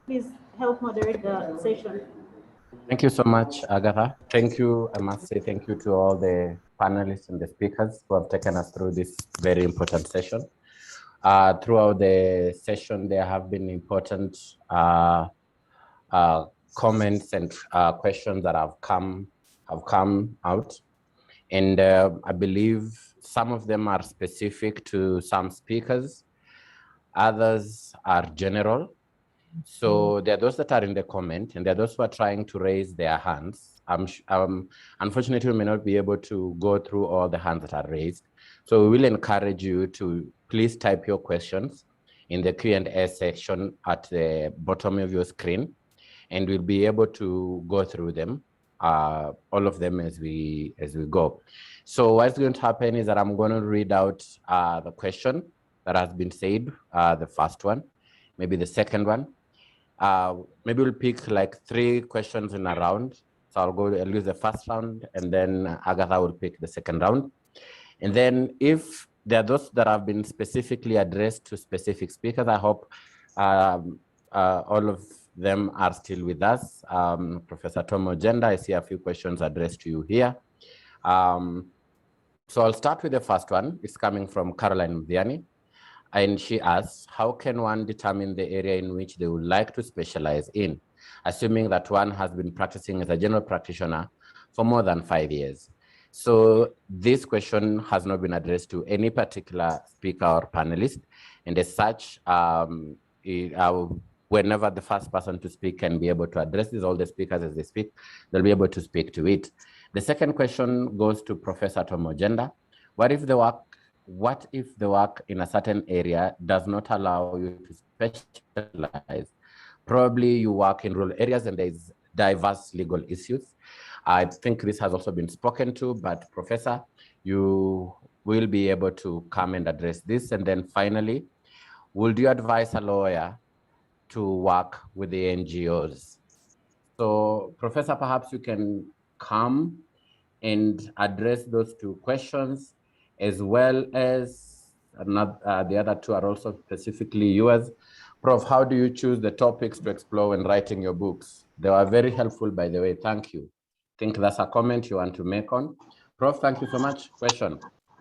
please help moderate the session. Thank you so much, Agatha. Thank you. I must say thank you to all the panelists and the speakers who have taken us through this very important session. Throughout the session, there have been important comments and questions that have come out. And I believe some of them are specific to some speakers. Others are general. So there are those that are in the comment, and there are those who are trying to raise their hands. Unfortunately, we may not be able to go through all the hands that are raised. So we will encourage you to please type your questions in the Q&A section at the bottom of your screen, and we'll be able to go through them, all of them as we go. So what's going to happen is that I'm going to read out the question that has been said, the first one, maybe the second one. Maybe we'll pick like 3 questions in a round. So I'll use the first round, and then Agatha will pick the second round. And then if there are those that have been specifically addressed to specific speakers, I hope all of them are still with us. Professor Tom Ogenda, I see a few questions addressed to you here. So I'll start with the first one. It's coming from Caroline Mviani. And she asks, how can one determine the area in which they would like to specialize in, assuming that one has been practicing as a general practitioner for more than 5 years? So this question has not been addressed to any particular speaker or panelist. And as such, whenever the first person to speak can be able to address this, all the speakers as they speak, they'll be able to speak to it. The second question goes to Professor Tom Ogenda. What if the work in a certain area does not allow you to specialize? Probably you work in rural areas and there's diverse legal issues. I think this has also been spoken to, but Professor, you will be able to come and address this. And then finally, would you advise a lawyer to work with the NGOs? So Professor, perhaps you can come and address those 2 questions, as well as the other 2 are also specifically yours. Prof, how do you choose the topics to explore when writing your books? They were very helpful, by the way. Thank you. I think that's a comment you want to make on. Prof, thank you so much. Question,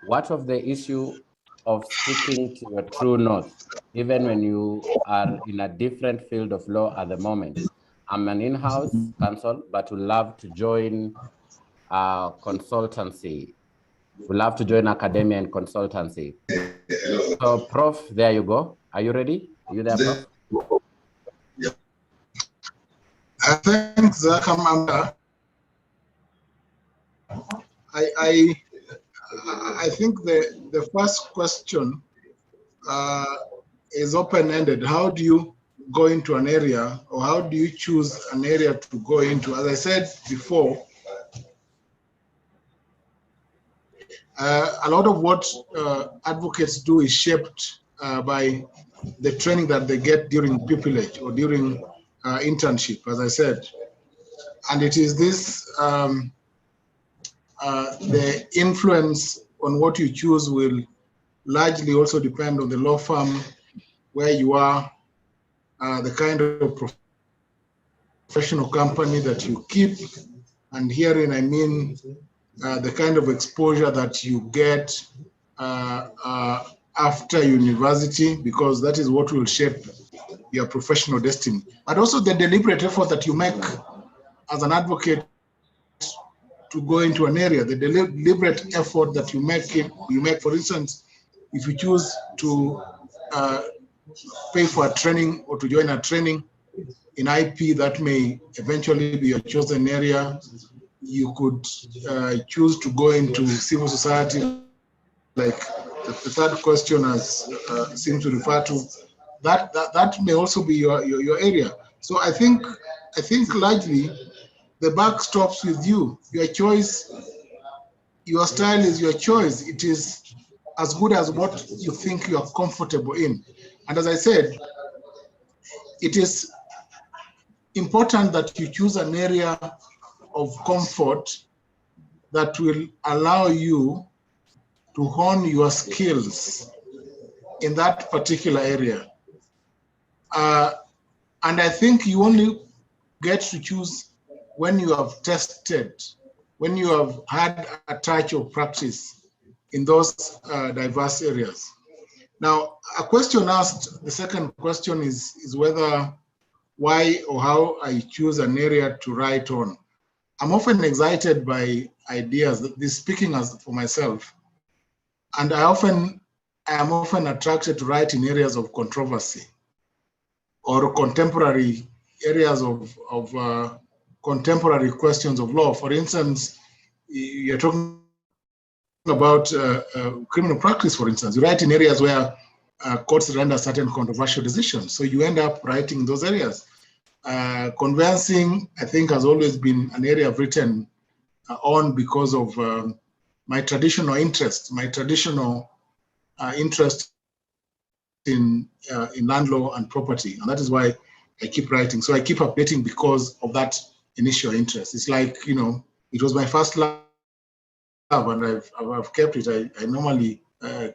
what of the issue of sticking to your true north, even when you are in a different field of law at the moment? I'm an in-house counsel, but would love to join consultancy. We'd love to join academia and consultancy. So, Prof, there you go. Are you ready? Are you there, Prof? Yeah. Thanks, Zach. I think the first question is open-ended. How do you go into an area, or how do you choose an area to go into? As I said before, a lot of what advocates do is shaped by the training that they get during pupillage or during internship, as I said. And it is this, the influence on what you choose will largely also depend on the law firm, where you are, the kind of professional company that you keep. And herein, I mean, the kind of exposure that you get after university, because that is what will shape your professional destiny. But also the deliberate effort that you make as an advocate to go into an area, the deliberate effort that you make, for instance, if you choose to pay for a training or to join a training in IP that may eventually be your chosen area. You could choose to go into civil society, like the third question has seemed to refer to. That may also be your area. So I think largely the buck stops with you. Your choice, your style is your choice. It is as good as what you think you are comfortable in. And as I said, it is important that you choose an area of comfort that will allow you to hone your skills in that particular area. And I think you only get to choose when you have tested, when you have had a touch of practice in those diverse areas. Now, a question asked, the second question is whether, why or how I choose an area to write on. I'm often excited by ideas, this speaking as for myself, and I am often attracted to write in areas of controversy or contemporary areas of contemporary questions of law. For instance, you're talking about criminal practice, for instance. You write in areas where courts render certain controversial decisions. So you end up writing in those areas. Conveyancing, I think, has always been an area I've written on because of my traditional interest, in land law and property. And that is why I keep writing. So I keep updating because of that initial interest. It's like, you know, it was my first love and I've kept it. I normally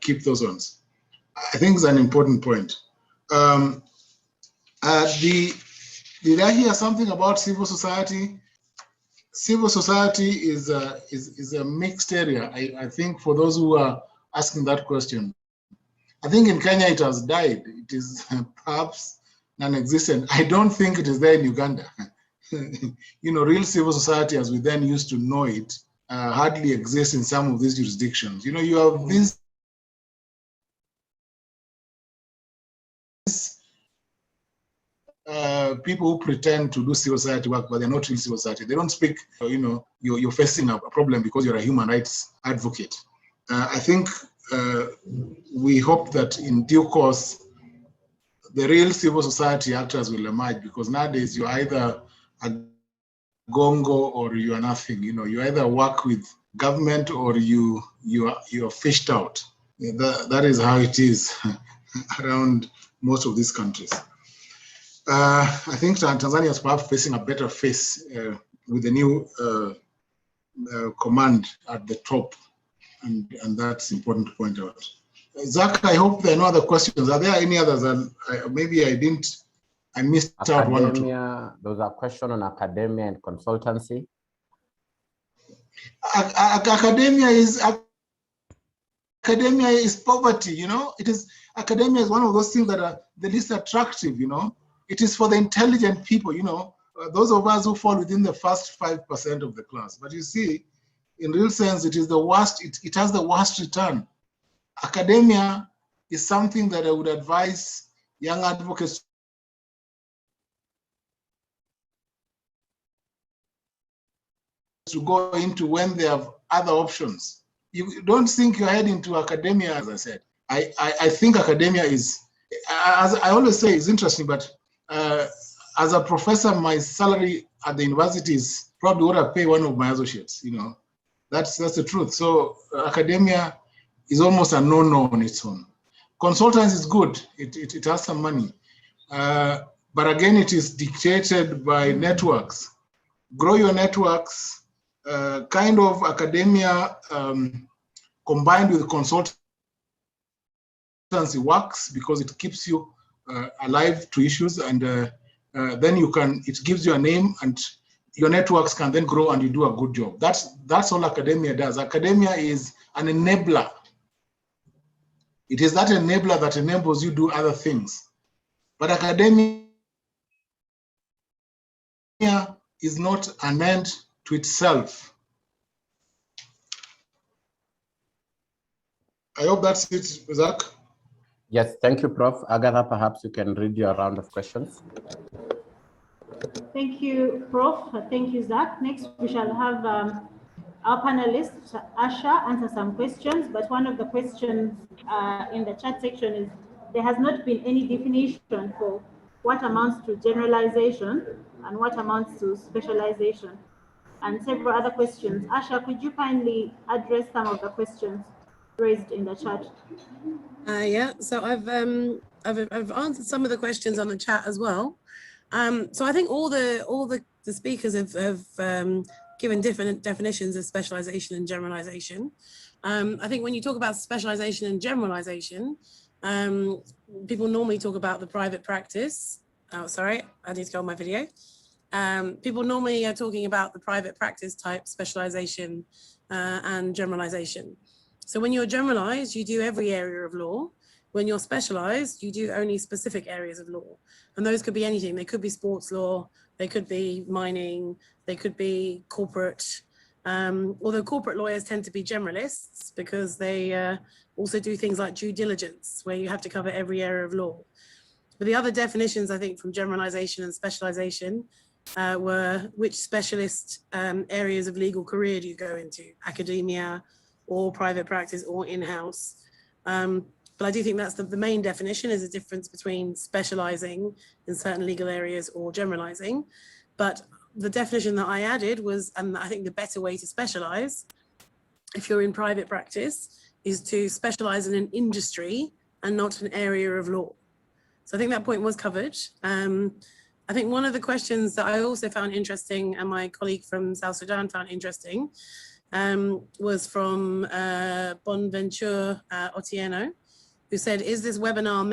keep those ones. I think it's an important point. Did I hear something about civil society? Civil society is a mixed area. I think for those who are asking that question, I think in Kenya it has died. It is perhaps non-existent. I don't think it is there in Uganda. You know, real civil society as we then used to know it hardly exists in some of these jurisdictions. You know, you have these people who pretend to do civil society work, but they're not real civil society. They don't speak, you know, you're facing a problem because you're a human rights advocate. I think we hope that in due course, the real civil society actors will emerge, because nowadays you're either a gongo or you are nothing. You know, you either work with government or you're fished out. That is how it is around most of these countries. I think Tanzania is perhaps facing a better face with the new command at the top, and that's important to point out. Zach, I hope there are no other questions. Are there any others? Maybe I missed out one or two. There was a question on academia and consultancy. Academia is poverty, you know. Academia is one of those things that are the least attractive, you know. It is for the intelligent people, you know, those of us who fall within the first 5% of the class. But you see, in real sense, it is the worst, it has the worst return. Academia is something that I would advise young advocates to go into when they have other options. You don't sink your head into academia, as I said. I think academia is, as I always say, it's interesting, but as a professor, my salary at the university is probably what I pay one of my associates, you know. That's the truth. So academia is almost a no-no on its own. Consultants is good. It has some money. But again, it is dictated by networks. Grow your networks, kind of academia combined with consultancy works because it keeps you alive to issues, and then it gives you a name, and your networks can then grow and you do a good job. That's all academia does. Academia is an enabler. It is that enabler that enables you to do other things. But academia is not an end to itself. I hope that's it, Zach. Yes, thank you, Prof. Agatha, perhaps you can read your round of questions. Thank you, Prof. Thank you, Zach. Next, we shall have our panelist, Asha, answer some questions. But one of the questions in the chat section is, there has not been any definition for what amounts to generalization and what amounts to specialization, and several other questions. Asha, could you kindly address some of the questions raised in the chat? Yeah, so I've answered some of the questions on the chat as well. So I think all the speakers have given different definitions of specialization and generalization. I think when you talk about specialization and generalization, people normally talk about the private practice. Oh, sorry, I need to go on my video. People normally are talking about the private practice type specialization and generalization. So when you're generalized, you do every area of law. When you're specialized, you do only specific areas of law. And those could be anything. They could be sports law, they could be mining, they could be corporate. Although corporate lawyers tend to be generalists because they also do things like due diligence, where you have to cover every area of law. But the other definitions, I think, from generalization and specialization were which specialist areas of legal career do you go into, academia or private practice or in-house. But I do think that's the main definition, is a difference between specializing in certain legal areas or generalizing. But the definition that I added was, and I think the better way to specialize, if you're in private practice, is to specialize in an industry and not an area of law. So I think that point was covered. I think one of the questions that I also found interesting, and my colleague from South Sudan found interesting, was from Bonventure Otieno, who said, is this webinar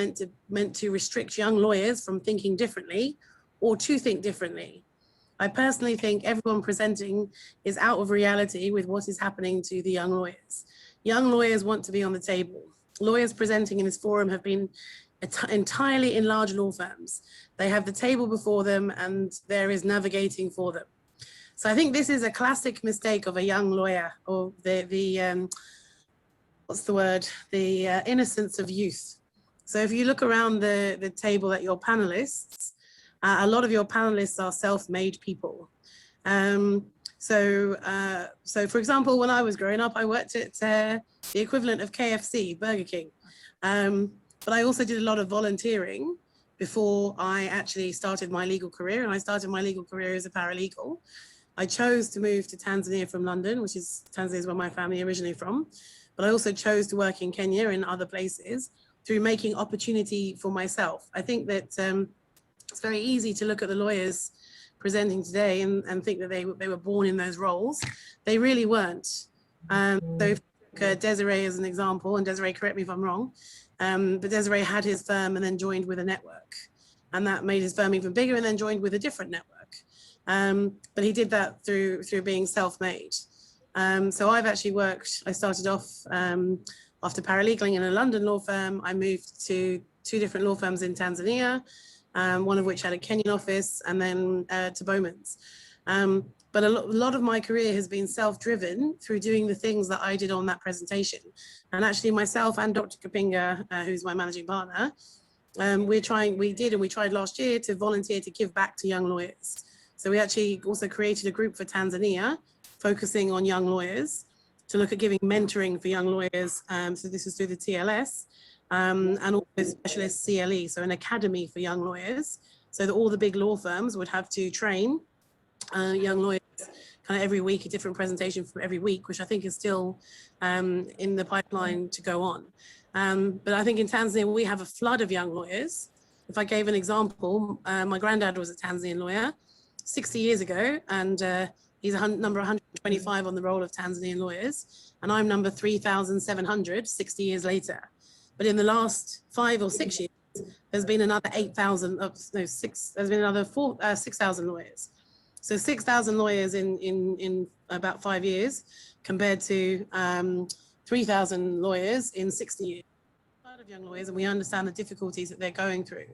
meant to restrict young lawyers from thinking differently or to think differently? I personally think everyone presenting is out of reality with what is happening to the young lawyers. Young lawyers want to be on the table. Lawyers presenting in this forum have been entirely in large law firms. They have the table before them and there is navigating for them. So I think this is a classic mistake of a young lawyer, or the what's the word? The innocence of youth. So if you look around the table at your panelists, a lot of your panelists are self-made people. So for example, when I was growing up, I worked at the equivalent of KFC, Burger King. But I also did a lot of volunteering before I actually started my legal career. And I started my legal career as a paralegal. I chose to move to Tanzania from London, which is Tanzania is where my family originally from. But I also chose to work in Kenya and other places through making opportunity for myself. I think that it's very easy to look at the lawyers presenting today and think that they were born in those roles. They really weren't. So if Desiree as an example, and Desiree, correct me if I'm wrong, but Desiree had his firm and then joined with a network. And that made his firm even bigger and then joined with a different network. But he did that through being self-made. So I've actually worked, I started off after paralegaling in a London law firm. I moved to 2 different law firms in Tanzania, one of which had a Kenyan office, and then to Bowman's. But a lot of my career has been self-driven through doing the things that I did on that presentation. And actually myself and Dr. Kapinga, who's my managing partner, we tried last year to volunteer to give back to young lawyers. So we actually also created a group for Tanzania, focusing on young lawyers to look at giving mentoring for young lawyers. So this is through the TLS and also Specialise CLE, so an academy for young lawyers, so that all the big law firms would have to train young lawyers kind of every week, a different presentation for every week, which I think is still in the pipeline to go on. But I think in Tanzania, we have a flood of young lawyers. If I gave an example, my granddad was a Tanzanian lawyer 60 years ago, and he's number 125 on the roll of Tanzanian lawyers, and I'm number 3,700 60 years later. But in the last 5 or 6 years, there's been another 8,000, there's been another 6,000 lawyers. So 6,000 lawyers in about 5 years compared to 3,000 lawyers in 60 years. A lot of young lawyers, and we understand the difficulties that they're going through.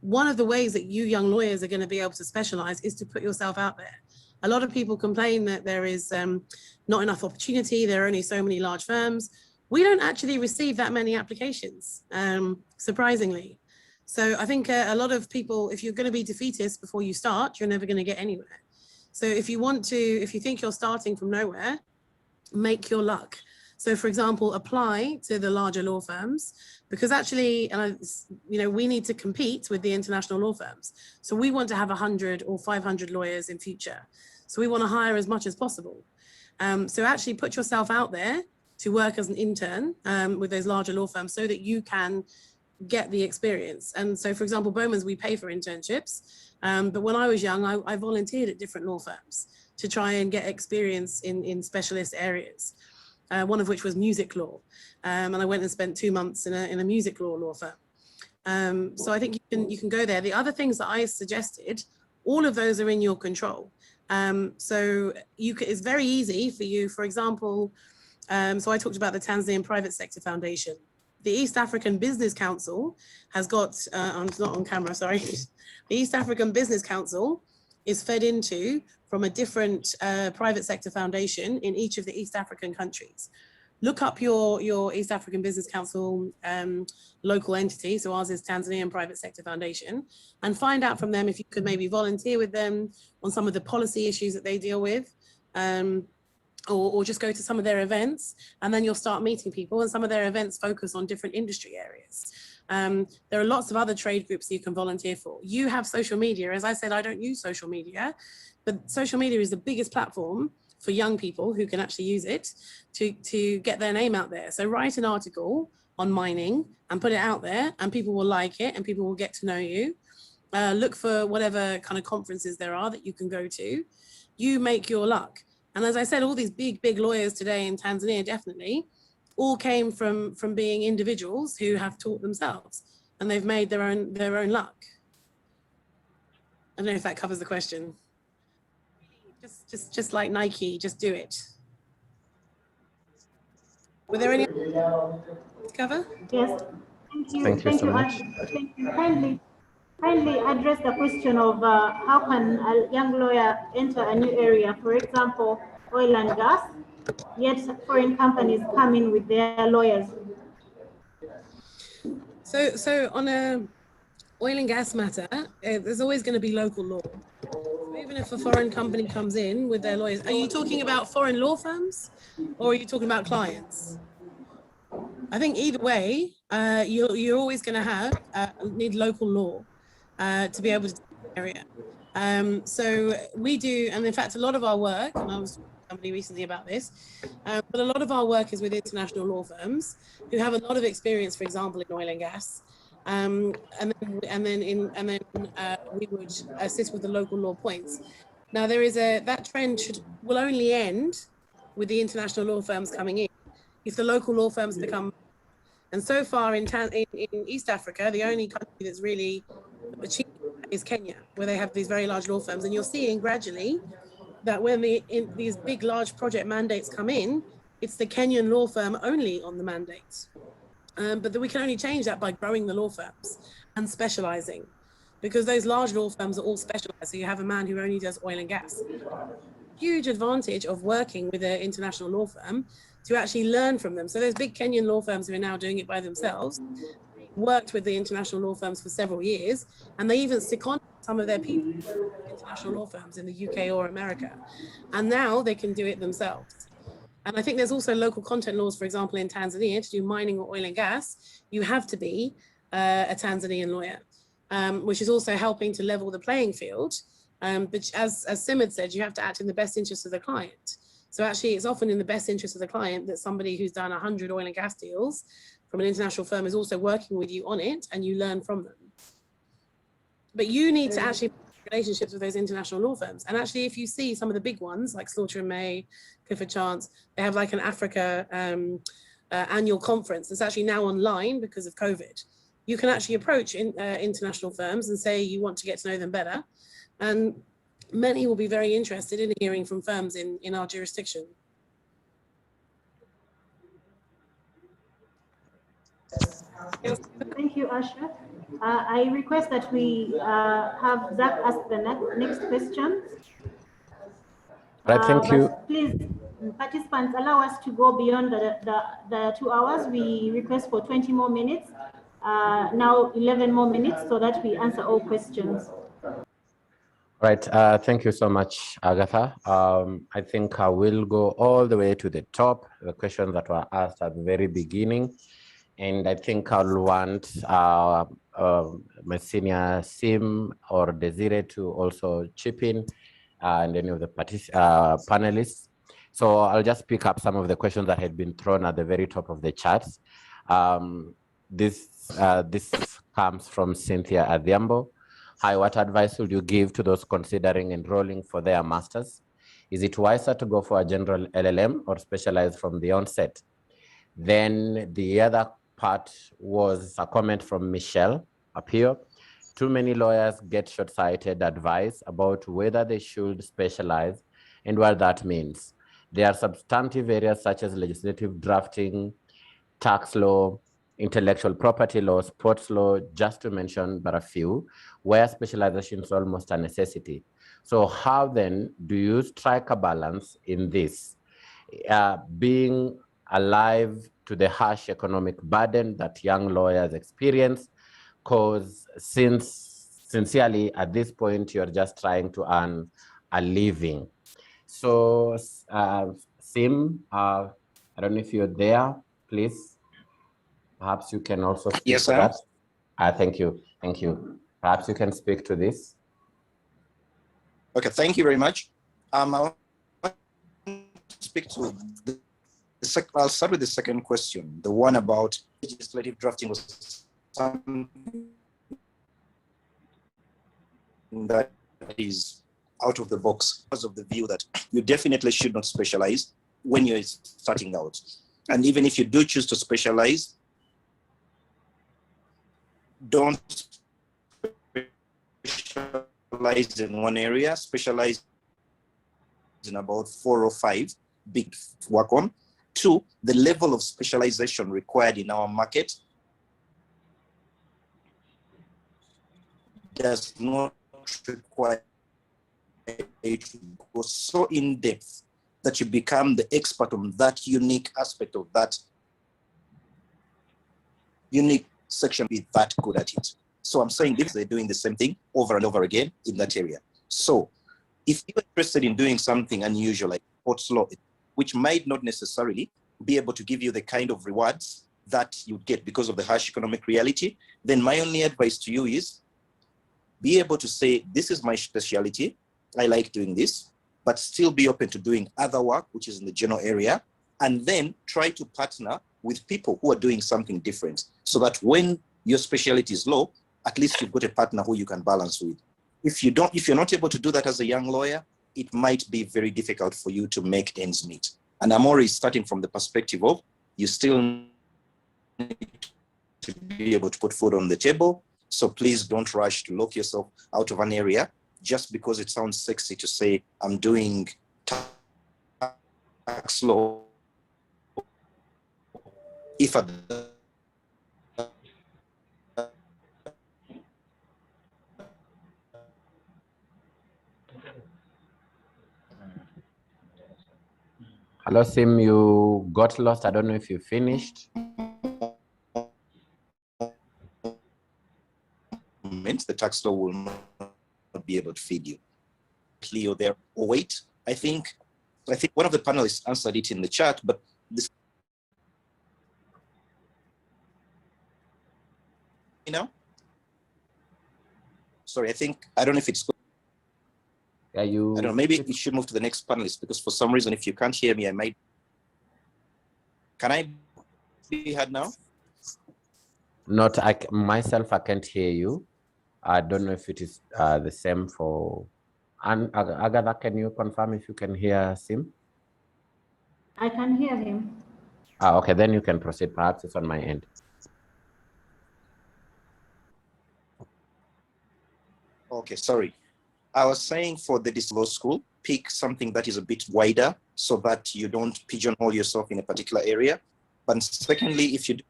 One of the ways that you young lawyers are going to be able to specialize is to put yourself out there. A lot of people complain that there is not enough opportunity. There are only so many large firms. We don't actually receive that many applications, surprisingly. So I think a lot of people, if you're going to be defeatist before you start, you're never going to get anywhere. So if you think you're starting from nowhere, make your luck. So for example, apply to the larger law firms, because actually, we need to compete with the international law firms. So we want to have 100 or 500 lawyers in future. So we want to hire as much as possible. So actually put yourself out there to work as an intern with those larger law firms so that you can get the experience. And so for example, Bowman's, we pay for internships. But when I was young, I volunteered at different law firms. to try and get experience in specialist areas, one of which was music law. And I went and spent 2 months in a music law firm. So I think you can go there. The other things that I suggested, all of those are in your control. So it's very easy for you, for example, so I talked about the Tanzanian Private Sector Foundation. The East African Business Council has got, I'm not on camera, sorry. The East African Business Council is fed into from a different private sector foundation in each of the East African countries. Look up your East African Business Council local entity, so ours is Tanzanian Private Sector Foundation, and find out from them if you could maybe volunteer with them on some of the policy issues that they deal with, or just go to some of their events, and then you'll start meeting people, and some of their events focus on different industry areas. There are lots of other trade groups that you can volunteer for. You have social media. As I said, I don't use social media, but social media is the biggest platform for young people who can actually use it to get their name out there. So write an article on mining and put it out there, and people will like it and people will get to know you. Look for whatever kind of conferences there are that you can go to. You make your luck. And as I said, all these big lawyers today in Tanzania definitely all came from being individuals who have taught themselves, and they've made their own luck. I don't know if that covers the question. Just like Nike, just do it. Were there any to cover? Yes, thank you. Thank you so much. Thank you. Kindly address the question of how can a young lawyer enter a new area, for example, oil and gas, yet foreign companies come in with their lawyers. So on a oil and gas matter, there's always going to be local law. So even if a foreign company comes in with their lawyers, are you talking about foreign law firms or are you talking about clients? I think either way, you're always going to need local law to be able to do the area. So we do, and in fact, a lot of our work, and I was talking to somebody recently about this, but a lot of our work is with international law firms who have a lot of experience, for example, in oil and gas. And then we would assist with the local law points. Now there is that trend will only end with the international law firms coming in if the local law firms become. And so far in East Africa, the only country that's really achieved is Kenya, where they have these very large law firms. And you're seeing gradually that when these big, large project mandates come in, it's the Kenyan law firm only on the mandates. But we can only change that by growing the law firms and specializing, because those large law firms are all specialized. So you have a man who only does oil and gas. Huge advantage of working with an international law firm to actually learn from them. So there's big Kenyan law firms who are now doing it by themselves, worked with the international law firms for several years, and they even seconded some of their people to international law firms in the UK or America. And now they can do it themselves. And I think there's also local content laws, for example, in Tanzania, to do mining or oil and gas, you have to be a Tanzanian lawyer, which is also helping to level the playing field. But as Sim had said, you have to act in the best interest of the client. So actually, it's often in the best interest of the client that somebody who's done 100 oil and gas deals from an international firm is also working with you on it, and you learn from them. But you need to actually make relationships with those international law firms. And actually, if you see some of the big ones like Slaughter and May, Clifford Chance, they have like an Africa annual conference that's actually now online because of COVID. You can actually approach international firms and say you want to get to know them better. And many will be very interested in hearing from firms in our jurisdiction. Thank you, Asha. I request that we have Zach ask the next question. Right, thank you. Please, participants, allow us to go beyond the 2 hours. We request for 20 more minutes, now 11 more minutes, so that we answer all questions. Right, thank you so much, Agatha. I think I will go all the way to the top, the questions that were asked at the very beginning. And I think I'll want my senior Sim or Desiree to also chip in, and any of the panelists. So I'll just pick up some of the questions that had been thrown at the very top of the chat. This comes from Cynthia Adhiambo. Hi, what advice would you give to those considering enrolling for their masters? Is it wiser to go for a general LLM or specialize from the onset? Then the other part was a comment from Michelle up here. Too many lawyers get short-sighted advice about whether they should specialize and what that means. There are substantive areas such as legislative drafting, tax law, intellectual property law, sports law, just to mention but a few, where specialization is almost a necessity. So how then do you strike a balance in this? Being alive to the harsh economic burden that young lawyers experience, because sincerely, at this point, you're just trying to earn a living. So, Sim, I don't know if you're there, please. Perhaps you can also speak Yes, to sir. that. Thank you. Thank you. Perhaps you can speak to this. Okay, thank you very much. I want to speak to I'll start with the second question, the one about legislative drafting was something that is out of the box because of the view that you definitely should not specialize when you're starting out. And even if you do choose to specialize, don't specialize in one area, specialize in about 4 or 5 big work on. 2, the level of specialization required in our market does not require you to go so in depth that you become the expert on that unique aspect of that unique section, be that good at it. So I'm saying if they're doing the same thing over and over again in that area. So if you're interested in doing something unusual like sports law, which might not necessarily be able to give you the kind of rewards that you get because of the harsh economic reality, then my only advice to you is be able to say, this is my specialty, I like doing this, but still be open to doing other work, which is in the general area, and then try to partner with people who are doing something different so that when your specialty is low, at least you've got a partner who you can balance with. If you're not able to do that as a young lawyer, it might be very difficult for you to make ends meet. And I'm already starting from the perspective of you still need to be able to put food on the table. So please don't rush to lock yourself out of an area just because it sounds sexy to say, I'm doing tax law. If at Hello, Sim, you got lost. I don't know if you finished. the tax law will not be able to feed you. Clear there. Oh, wait, I think one of the panelists answered it in the chat, but this, you know, sorry, I don't know if it's good. Yeah, I don't know, maybe you should move to the next panelist because for some reason, if you can't hear me, I might. Can I be heard now? Not myself, I can't hear you. I don't know if it is the same for Agatha. Can you confirm if you can hear Sim? I can hear him. Okay, then you can proceed. Perhaps it's on my end. Okay, sorry. I was saying for the law school, pick something that is a bit wider so that you don't pigeonhole yourself in a particular area. But secondly, if you do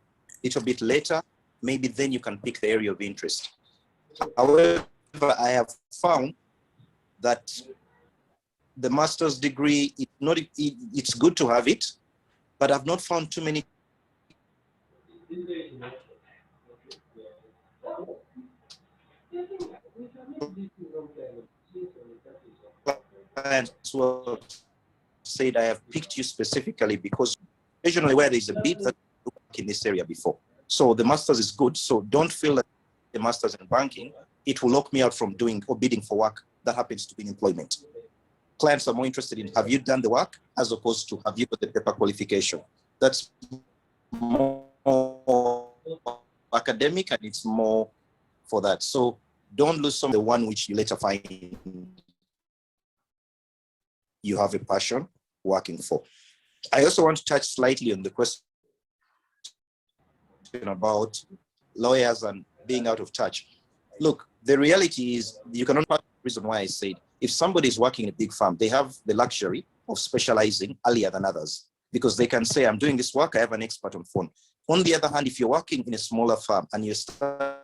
it a bit later, maybe then you can pick the area of interest. However, I have found that the master's degree, it's good to have it, but I've not found too many clients who have said, I have picked you specifically because occasionally where there's a bid that in this area before. So the master's is good. So don't feel that the master's in banking, it will lock me out from doing or bidding for work that happens to be in employment. Clients are more interested in, have you done the work as opposed to have you got the paper qualification? That's more academic and it's more for that. So don't lose some of the one which you later find you have a passion working for. I also want to touch slightly on the question about lawyers and being out of touch. Look, the reality is you cannot, part of the reason why I said, if somebody is working in a big firm, they have the luxury of specializing earlier than others, because they can say, I'm doing this work, I have an expert on phone. On the other hand, if you're working in a smaller firm and you're starting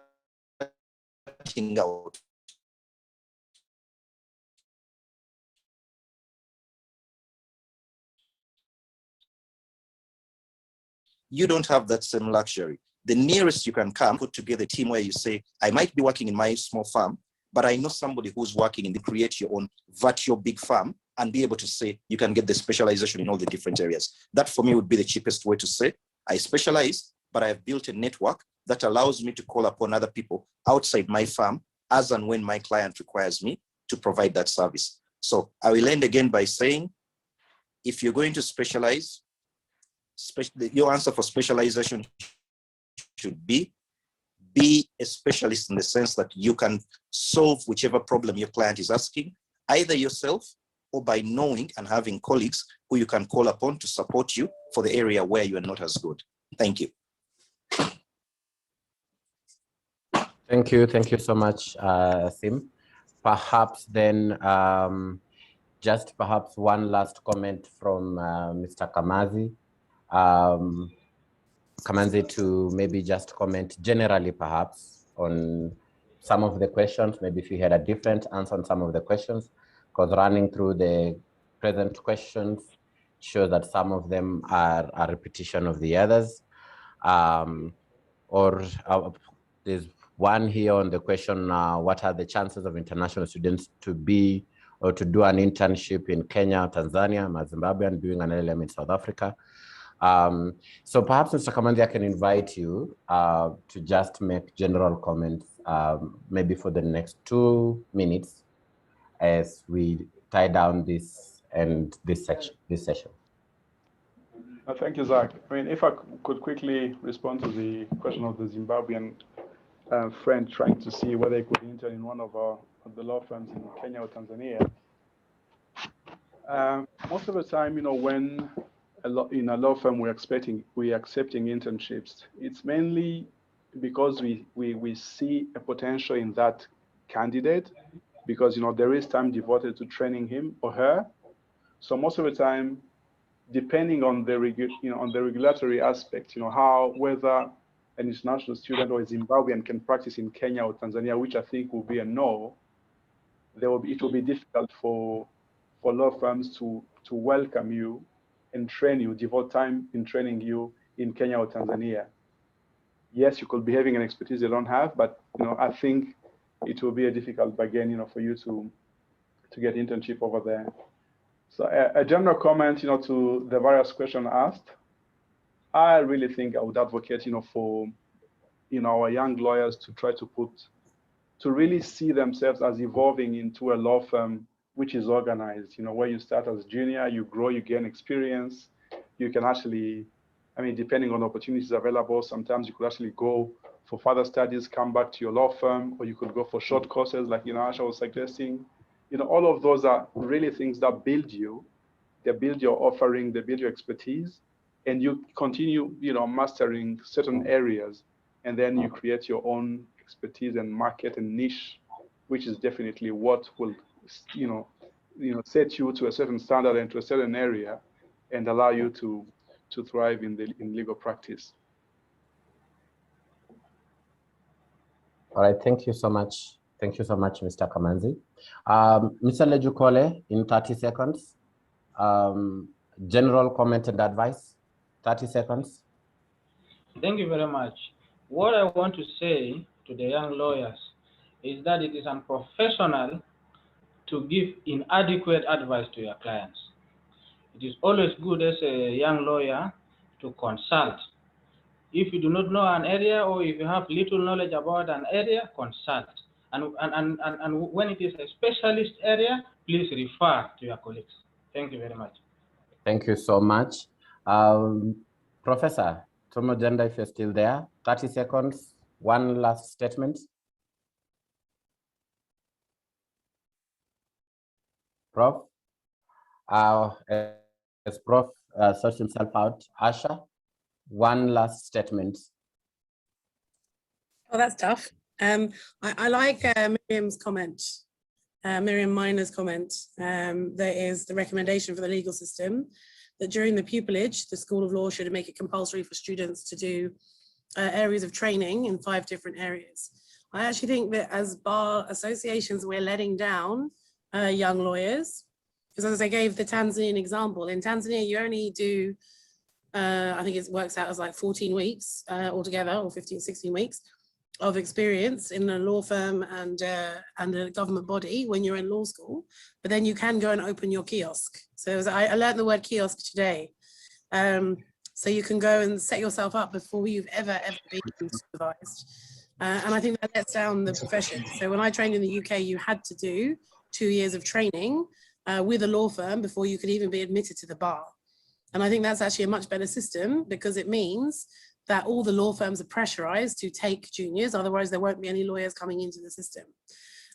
out, you don't have that same luxury. The nearest you can come, put together a team where you say, I might be working in my small firm, but I know somebody who's working in the create your own virtual big firm, and be able to say, you can get the specialization in all the different areas. That for me would be the cheapest way to say, I specialize, but I've built a network that allows me to call upon other people outside my firm as and when my client requires me to provide that service. So I will end again by saying, if you're going to specialize, your answer for specialization should be a specialist in the sense that you can solve whichever problem your client is asking, either yourself or by knowing and having colleagues who you can call upon to support you for the area where you are not as good. Thank you. Thank you so much, Sim. Perhaps then, just perhaps one last comment from Mr. Kamazi. Kamanzi, to maybe just comment generally perhaps on some of the questions, maybe if you had a different answer on some of the questions, because running through the present questions shows that some of them are a repetition of the others. There's one here on the question, what are the chances of international students to be or to do an internship in Kenya, Tanzania, Zimbabwe, and doing an LLM in South Africa? So perhaps, Mr. Kamanzi, I can invite you to just make general comments, maybe for the next 2 minutes as we tie down this session. Thank you, Zach. I mean, if I could quickly respond to the question of the Zimbabwean friend trying to see whether he could intern in one of the law firms in Kenya or Tanzania. Most of the time, when in a law firm we're accepting internships, it's mainly because we see a potential in that candidate, because there is time devoted to training him or her. So most of the time, depending on the regulatory aspect, whether an international student or a Zimbabwean can practice in Kenya or Tanzania, which I think will be a no, it will be difficult for law firms to welcome you and train you, devote time in training you in Kenya or Tanzania. Yes, you could be having an expertise they don't have, but I think it will be a difficult bargain, for you to get internship over there. So a general comment, to the various questions asked, I really think I would advocate, for our young lawyers to try to really see themselves as evolving into a law firm which is organized, where you start as junior, you grow, you gain experience. You can actually, depending on opportunities available, sometimes you could actually go for further studies, come back to your law firm, or you could go for short courses like, Asha was suggesting. All of those are really things that build you. They build your offering, they build your expertise, and you continue, mastering certain areas, and then you create your own expertise and market and niche, which is definitely what will, set you to a certain standard and to a certain area, and allow you to thrive in legal practice. All right, thank you so much. Thank you so much, Mr. Kamanzi. Mr. Lejukole, in 30 seconds, general comment and advice, 30 seconds. Thank you very much. What I want to say to the young lawyers is that it is unprofessional to give inadequate advice to your clients. It is always good as a young lawyer to consult. If you do not know an area, or if you have little knowledge about an area, consult. And when it is a specialist area, please refer to your colleagues. Thank you very much. Thank you so much. Professor Tomojenda, if you're still there, 30 seconds, one last statement. Prof? As Prof sorts himself out, Asha, one last statement. Oh, that's tough. I like Miriam's comment, Miriam Miner's comment. There is the recommendation for the legal system that during the pupillage, the School of Law should make it compulsory for students to do areas of training in 5 different areas. I actually think that as bar associations, we're letting down young lawyers, because as I gave the Tanzanian example, in Tanzania, you only do, I think it works out as like 14 weeks altogether, or 15, 16 weeks of experience in a law firm and a government body when you're in law school, but then you can go and open your kiosk. So I learned the word kiosk today. So you can go and set yourself up before you've ever been supervised. And I think that lets down the profession. So when I trained in the UK, you had to do 2 years of training with a law firm before you could even be admitted to the bar. And I think that's actually a much better system, because it means that all the law firms are pressurized to take juniors, otherwise there won't be any lawyers coming into the system.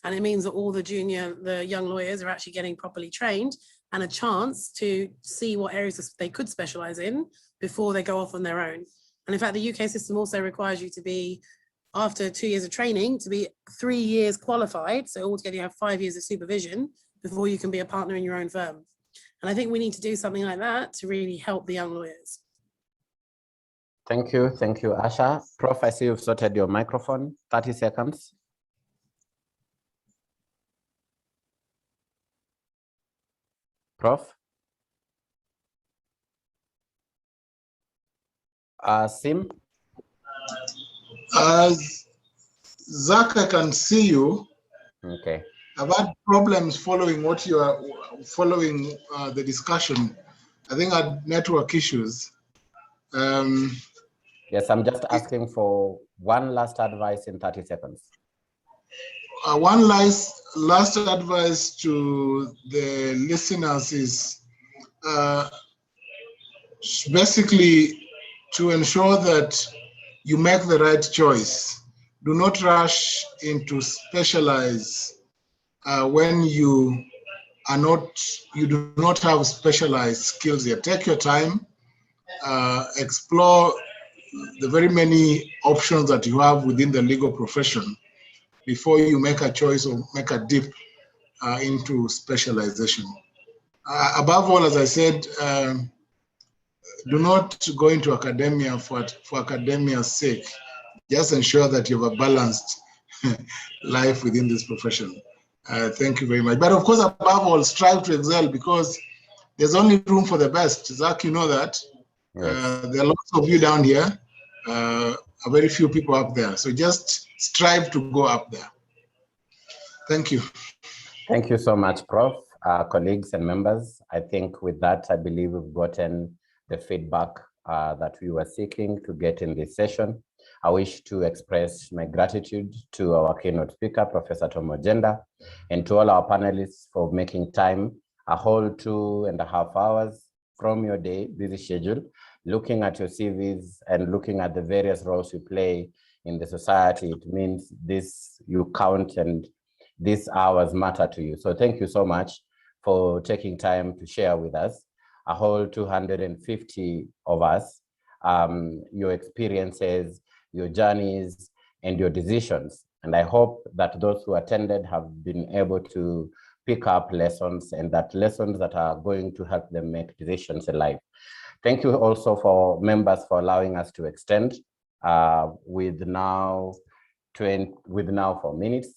And it means that all the young lawyers are actually getting properly trained and a chance to see what areas they could specialize in before they go off on their own. And in fact, the UK system also requires you to be, after 2 years of training, to be 3 years qualified. So altogether you have 5 years of supervision before you can be a partner in your own firm. And I think we need to do something like that to really help the young lawyers. Thank you, Asha. Prof, I see you've sorted your microphone, 30 seconds. Prof? Sim? Zach, I can see you. Okay. I've had problems following what you are following the discussion. I think I had network issues. Yes, I'm just asking for one last advice in 30 seconds. One last advice to the listeners is basically to ensure that you make the right choice. Do not rush into Specialise when you do not have specialized skills yet. Take your time, explore the very many options that you have within the legal profession before you make a choice or make a dip into specialization. Above all, as I said, do not go into academia for academia's sake. Just ensure that you have a balanced life within this profession. Thank you very much. But of course, above all, strive to excel, because there's only room for the best. Zach, you know that. Yes. There are lots of you down here, very few people up there. So just strive to go up there. Thank you. Thank you so much, Prof. Colleagues and members. I think with that, I believe we've gotten the feedback that we were seeking to get in this session. I wish to express my gratitude to our keynote speaker, Professor Tom Ojenda, and to all our panelists for making time, a whole 2.5 hours from your busy schedule, looking at your CVs and looking at the various roles you play in the society. It means you count and these hours matter to you. So thank you so much for taking time to share with us, a whole 250 of us, your experiences, your journeys, and your decisions. And I hope that those who attended have been able to pick up lessons, and that lessons that are going to help them make decisions in life. Thank you also for members for allowing us to extend with now 24 minutes.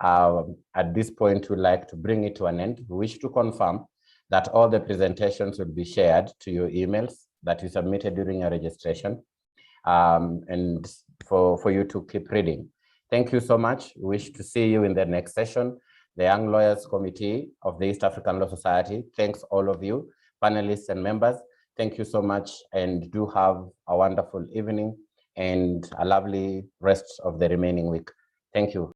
At this point, we'd like to bring it to an end. We wish to confirm that all the presentations will be shared to your emails that you submitted during your registration, and for you to keep reading. Thank you so much. We wish to see you in the next session. The Young Lawyers Committee of the East African Law Society thanks all of you, panelists and members. Thank you so much, and do have a wonderful evening and a lovely rest of the remaining week. Thank you.